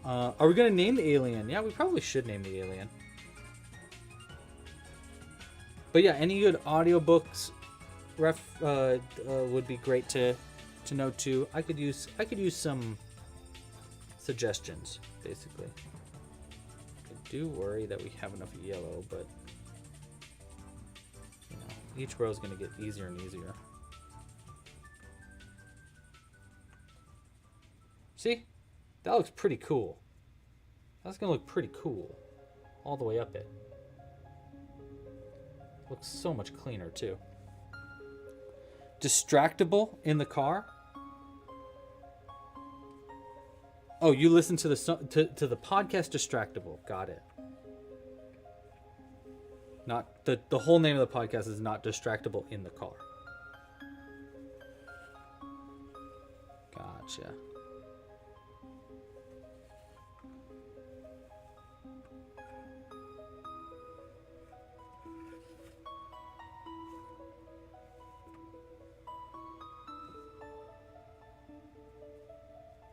Are we going to name the alien? Yeah, we probably should name the alien. But yeah, any good audiobooks would be great to know too. I could use some suggestions, basically. I do worry that we have enough yellow, but you know, each row is going to get easier and easier. See? That looks pretty cool. That's going to look pretty cool all the way up it. Looks so much cleaner too. Distractible in the car? Oh, you listen to the to the podcast Distractible. Got it. Not the whole name of the podcast is not Distractible in the car. Gotcha.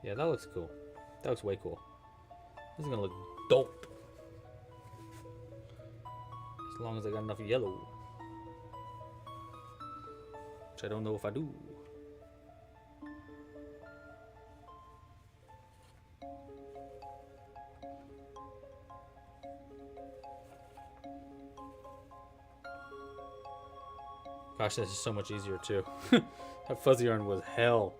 Yeah, that looks cool. That looks way cool. This is gonna look dope. As long as I got enough yellow. Which I don't know if I do. Gosh, this is so much easier too. That fuzzy yarn was hell.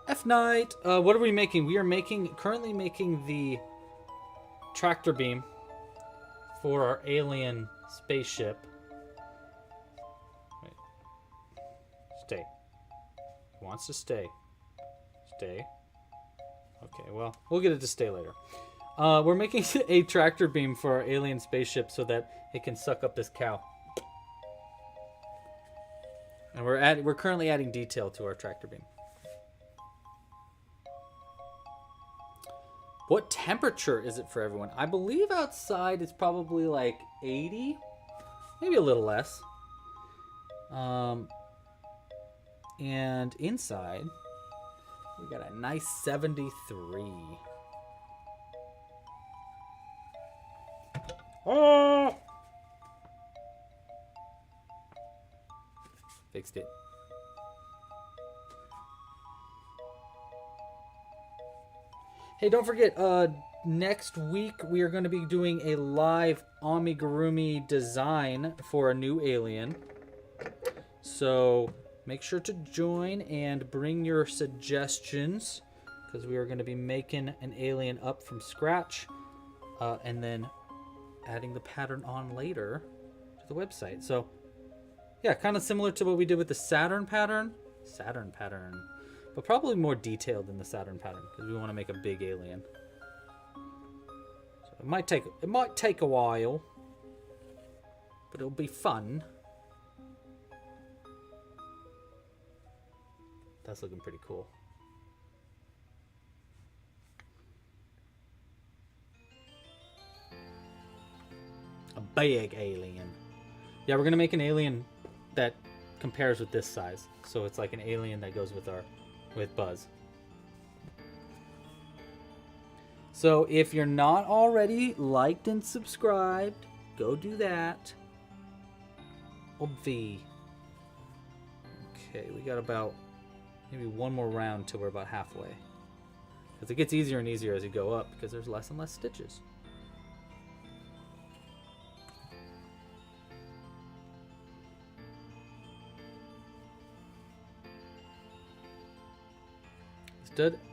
F Night. What are we making? We are currently making the tractor beam for our alien spaceship. Wait. Stay. Wants to stay. Stay. Okay, well, we'll get it to stay later. We're making a tractor beam for our alien spaceship so that it can suck up this cow. And we're currently adding detail to our tractor beam. What temperature is it for everyone? I believe outside it's probably like 80, maybe a little less. And inside, we got a nice 73. Oh! Fixed it. Hey, don't forget, next week we are going to be doing a live Amigurumi design for a new alien. So make sure to join and bring your suggestions, because we are going to be making an alien up from scratch and then adding the pattern on later to the website. So yeah, kind of similar to what we did with the Saturn pattern. But probably more detailed than the Saturn pattern, because we want to make a big alien. So it might take a while, but it'll be fun. That's looking pretty cool. A big alien. Yeah, we're gonna make an alien that compares with this size. So it's like an alien that goes with Buzz. So if you're not already liked and subscribed, go do that. Obvi. Okay, we got about maybe one more round till we're about halfway. Because it gets easier and easier as you go up, because there's less and less stitches.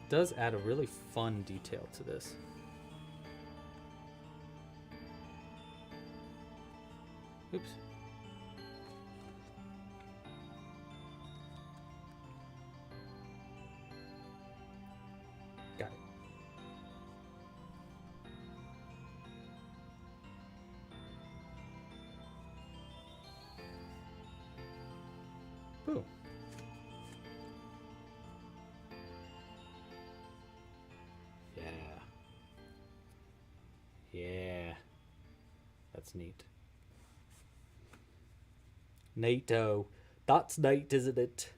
Does add a really fun detail to this. Oops. Got it. Boom. Yeah, that's neat. Neato. That's neat, isn't it?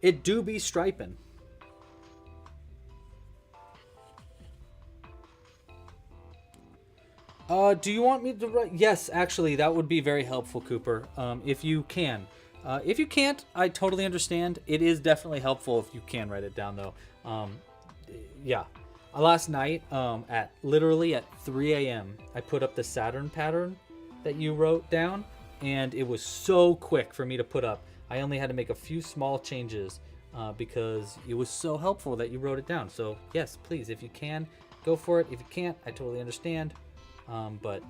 It do be striping. Do you want me to write? Yes, actually, that would be very helpful, Cooper. If you can. If you can't, I totally understand. It is definitely helpful if you can write it down, though. Yeah. Last night, at 3 a.m., I put up the Saturn pattern that you wrote down, and it was so quick for me to put up. I only had to make a few small changes because it was so helpful that you wrote it down. So yes, please, if you can, go for it. If you can't, I totally understand. But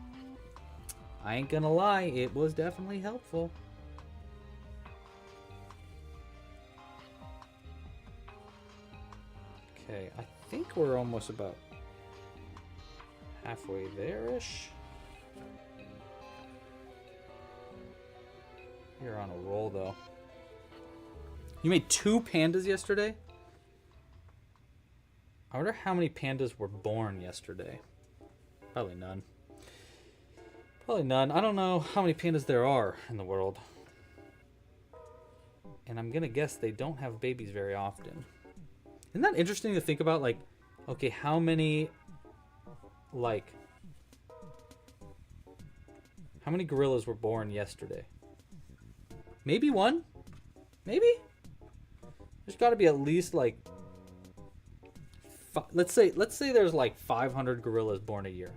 I ain't gonna lie, it was definitely helpful. Okay, I think we're almost about halfway there-ish. You're on a roll, though. You made 2 pandas yesterday? I wonder how many pandas were born yesterday. Probably none. Probably none. I don't know how many pandas there are in the world. And I'm gonna guess they don't have babies very often. Isn't that interesting to think about? Like, okay, how many gorillas were born yesterday? Maybe 1? Maybe? There's got to be at least like let's say there's like 500 gorillas born a year.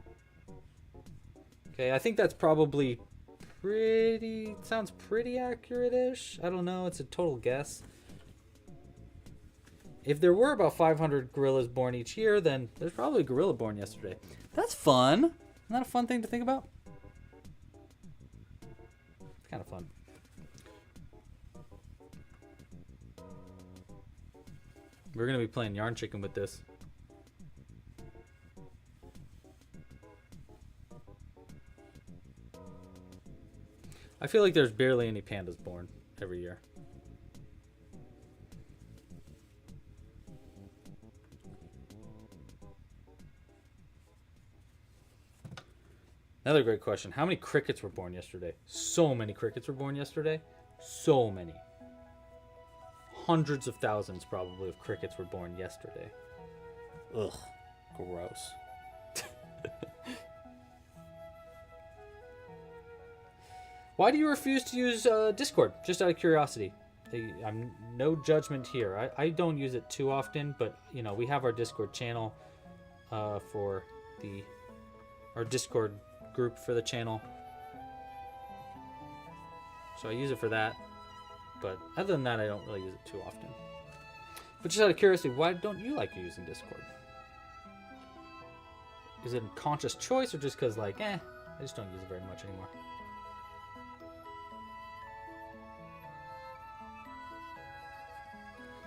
Okay, I think that's probably sounds pretty accurate-ish. I don't know, it's a total guess. If there were about 500 gorillas born each year, then there's probably a gorilla born yesterday. That's fun. Isn't that a fun thing to think about? It's kind of fun. We're going to be playing Yarn Chicken with this. I feel like there's barely any pandas born every year. Another great question. How many crickets were born yesterday? So many crickets were born yesterday. So many. Hundreds of thousands, probably, of crickets were born yesterday. Ugh. Gross. Why do you refuse to use Discord? Just out of curiosity. I'm no judgment here. I don't use it too often, but you know, we have our Discord channel for our Discord group for the channel. So I use it for that. But other than that, I don't really use it too often. But just out of curiosity, why don't you like using Discord? Is it a conscious choice or just because like, I just don't use it very much anymore?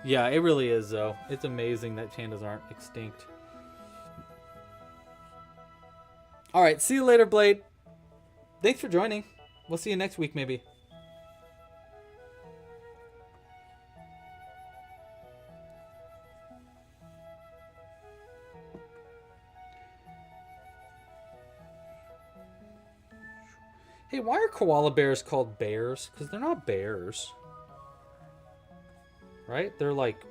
Yeah, it really is, though. It's amazing that pandas aren't extinct. All right, see you later, Blade. Thanks for joining. We'll see you next week, maybe. Hey, why are koala bears called bears? Because they're not bears. Right? They're like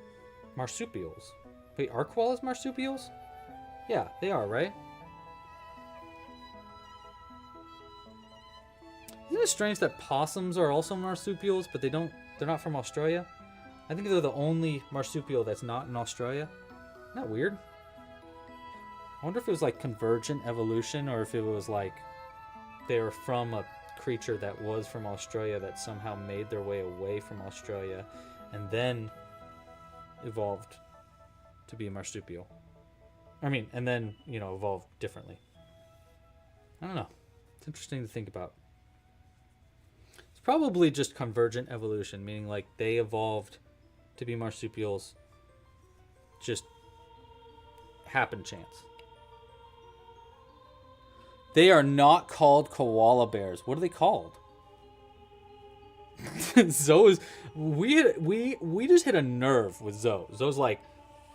marsupials. Wait, are koalas marsupials? Yeah, they are, right? Isn't it strange that possums are also marsupials, but they're not from Australia? I think they're the only marsupial that's not in Australia. Isn't that weird? I wonder if it was like convergent evolution or if it was like they were from a creature that was from Australia that somehow made their way away from Australia and then evolved to be a marsupial. I mean, and then, you know, evolved differently. I don't know. It's interesting to think about. It's probably just convergent evolution, meaning like they evolved to be marsupials. Just happen chance. They are not called koala bears. What are they called? Zoe's we just hit a nerve with Zoe. Zoe's like,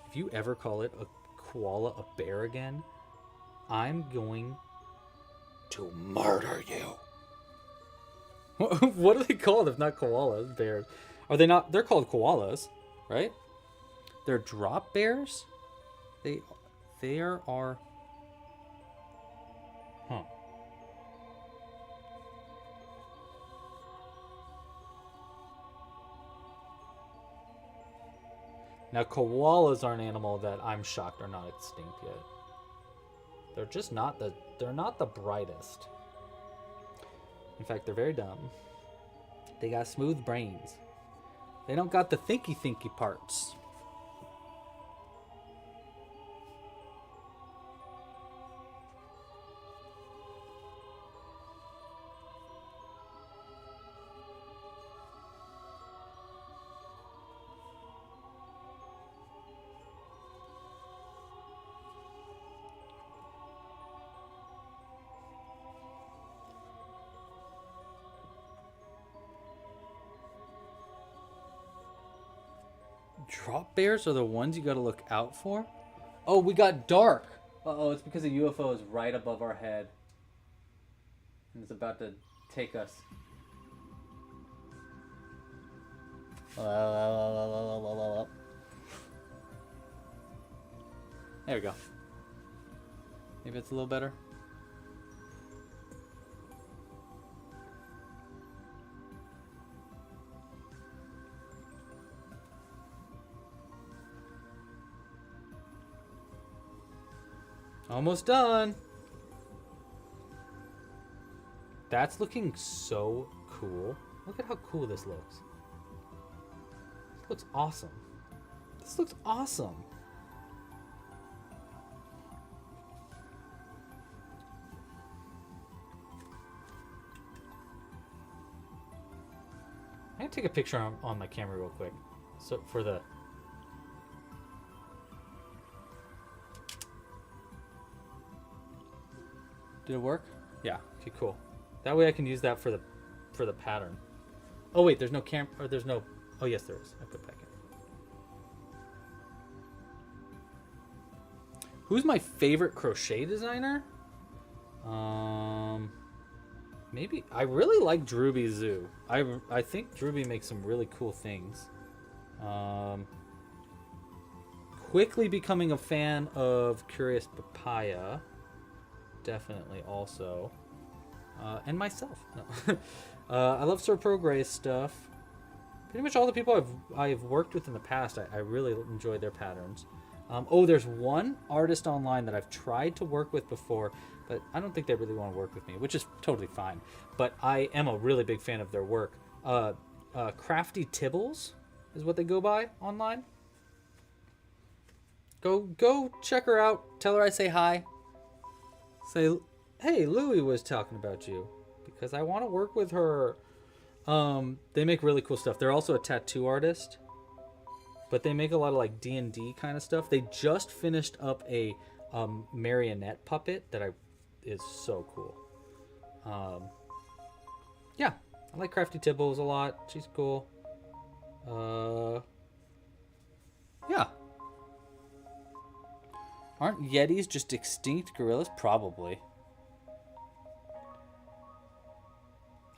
if you ever call it a koala a bear again, I'm going to murder you. What are they called if not koalas? Bears. Are they not? They're called koalas, right? They're drop bears? They are huh. Now, koalas are an animal that I'm shocked are not extinct yet. They're just not they're not the brightest. In fact, they're very dumb. They got smooth brains. They don't got the thinky parts. drop bears are the ones you gotta look out for? Oh, we got dark. Uh-oh, it's because a UFO is right above our head. And it's about to take us. There we go. Maybe it's a little better. Almost done. That's looking so cool. Look at how cool this looks. This looks awesome. This looks awesome. I'm gonna take a picture on my camera real quick. So for the... Did it work? Yeah. Okay, cool. That way I can use that for the pattern. Oh wait, there's no or there's no... Oh yes, there is. I put it back in. Who's my favorite crochet designer? Maybe I really like Drooby Zoo. I think Drooby makes some really cool things. Quickly becoming a fan of Curious Papaya. Definitely also. And myself. No. I love Sir Pro Gray's stuff. Pretty much all the people I've worked with in the past, I really enjoy their patterns. Oh, there's one artist online that I've tried to work with before, but I don't think they really want to work with me, which is totally fine. But I am a really big fan of their work. Crafty Tibbles is what they go by online. Go check her out. Tell her I say hi. Say, hey, Louie was talking about you because I want to work with her. They make really cool stuff. They're also a tattoo artist, but they make a lot of like D&D kind of stuff. They just finished up a marionette puppet that is so cool. Yeah, I like Crafty Tibbles a lot. She's cool. Yeah. Aren't Yetis just extinct gorillas? Probably.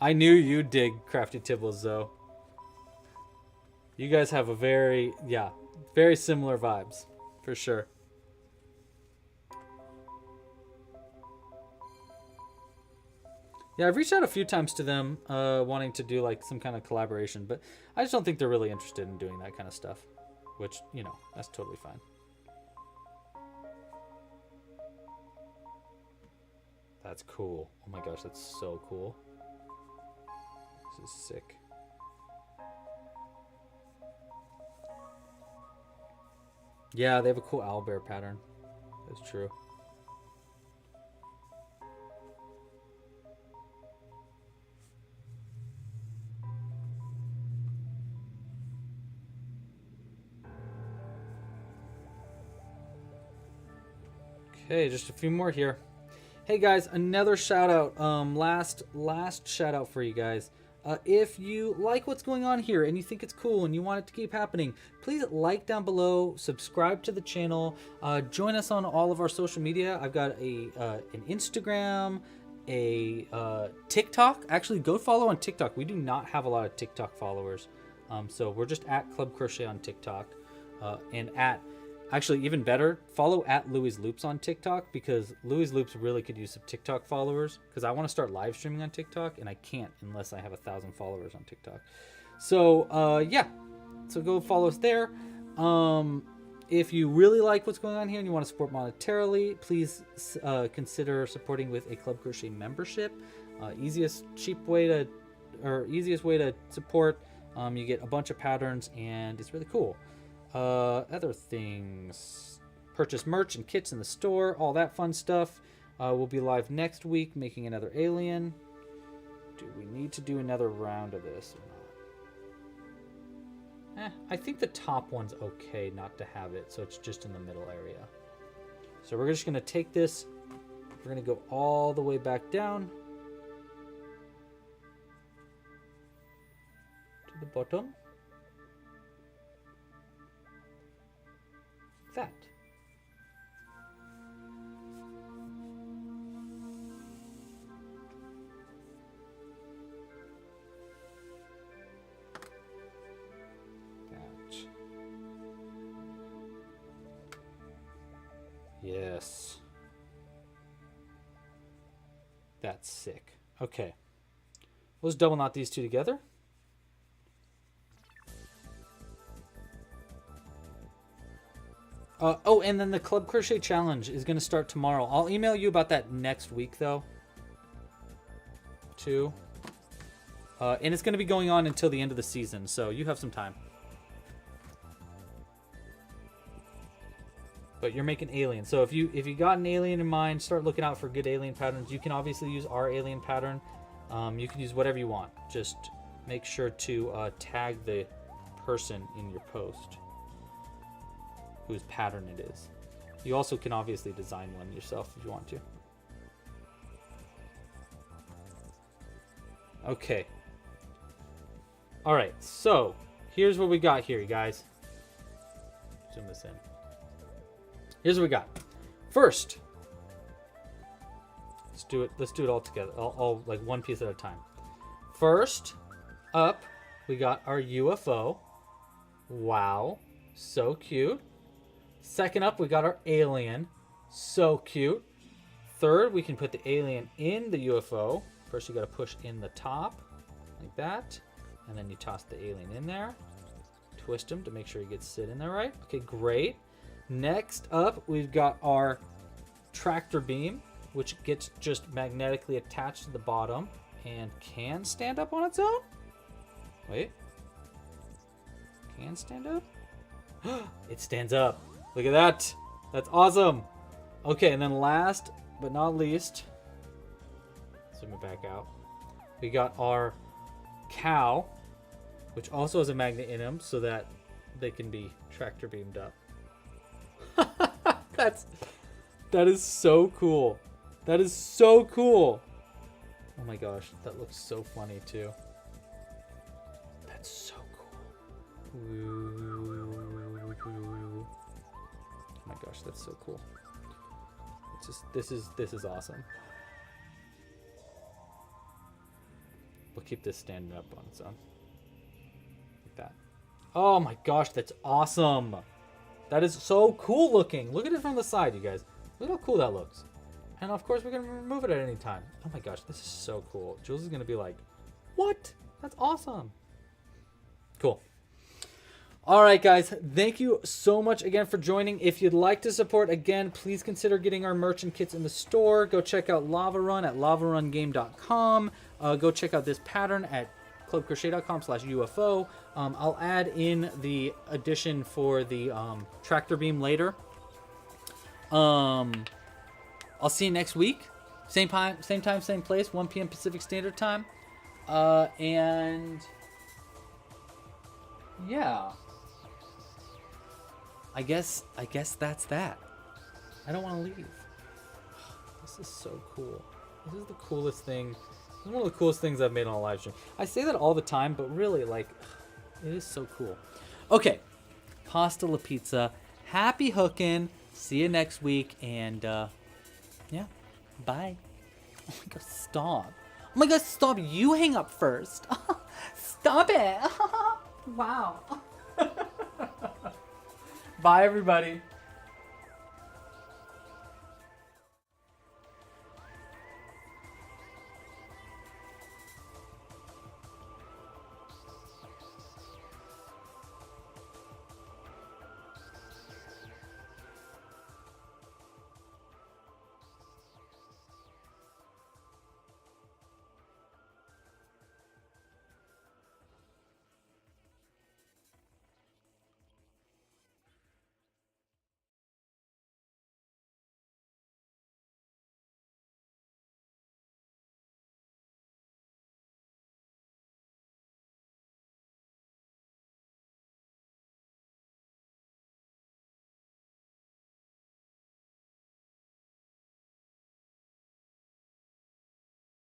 I knew you'd dig Crafty Tibbles, though. You guys have a very similar vibes, for sure. Yeah, I've reached out a few times to them, wanting to do like some kind of collaboration, but I just don't think they're really interested in doing that kind of stuff, which, you know, that's totally fine. That's cool. Oh my gosh, that's so cool. This is sick. Yeah, they have a cool owlbear pattern. That's true. Okay, just a few more here. Hey guys, another shout out. Last shout out for you guys. If you like what's going on here and you think it's cool and you want it to keep happening, please like down below, subscribe to the channel, join us on all of our social media. I've got an Instagram, a TikTok. Actually, go follow on TikTok. We do not have a lot of TikTok followers, so we're just at Club Crochet on TikTok, and at... Actually, even better, follow at Louie's Loops on TikTok, because Louie's Loops really could use some TikTok followers, because I want to start live streaming on TikTok, and I can't unless I have 1,000 followers on TikTok. So, yeah. So go follow us there. If you really like what's going on here and you want to support monetarily, please consider supporting with a Club Crochet membership. Easiest way to support. You get a bunch of patterns, and it's really cool. Other things, purchase merch and kits in the store, all that fun stuff. We'll be live next week making another alien. Do we need to do another round of this or not? I think the top one's okay not to have it, so it's just in the middle area. So we're just going to take this, we're going to go all the way back down to the bottom. that. Yes. That's sick. Okay. Let's double knot these two together. Oh, and then the Club Crochet Challenge is going to start tomorrow. I'll email you about that next week, though. Too. And it's going to be going on until the end of the season, so you have some time. But you're making alien. So if you got an alien in mind, start looking out for good alien patterns. You can obviously use our alien pattern. You can use whatever you want. Just make sure to tag the person in your post whose pattern it is. You also can obviously design one yourself if you want to. Okay. All right. So here's what we got here, you guys. Zoom this in. Here's what we got. First, let's do it all together. All like one piece at a time. First up, we got our UFO. Wow, so cute. Second up, we got our alien. So cute. Third, we can put the alien in the UFO. First, you got to push in the top like that, and then you toss the alien in there. Twist him to make sure he gets sit in there right. Okay, great. Next up, we've got our tractor beam, which gets just magnetically attached to the bottom and can stand up on its own. Wait. Can stand up? It stands up. Look at that. That's awesome. Okay, and then last but not least, zoom it back out. We got our cow, which also has a magnet in them so that they can be tractor beamed up. That is so cool. That is so cool. Oh my gosh, that looks so funny too. That's so cool. Oh my gosh, that's so cool. It's just this is awesome. We'll keep this standing up on its own. Like that. Oh my gosh, that's awesome. That is so cool looking. Look at it from the side, you guys. Look how cool that looks. And of course, we're going to remove it at any time. Oh my gosh, this is so cool. Jules is going to be like, what? That's awesome. Cool. All right, guys. Thank you so much again for joining. If you'd like to support, again, please consider getting our merchant kits in the store. Go check out Lava Run at lavarungame.com. Go check out this pattern at clubcrochet.com/UFO. I'll add in the addition for the tractor beam later. I'll see you next week. Same time, same place, 1 p.m. Pacific Standard Time. And yeah. I guess that's that. I don't want to leave. This is so cool. This is the coolest thing. This is one of the coolest things I've made on a live stream. I say that all the time, but really, like, it is so cool. Okay. Pasta la pizza. Happy hooking. See you next week. And, yeah. Bye. Oh my god, stop. Oh my god, stop. You hang up first. Stop it. Wow. Bye, everybody.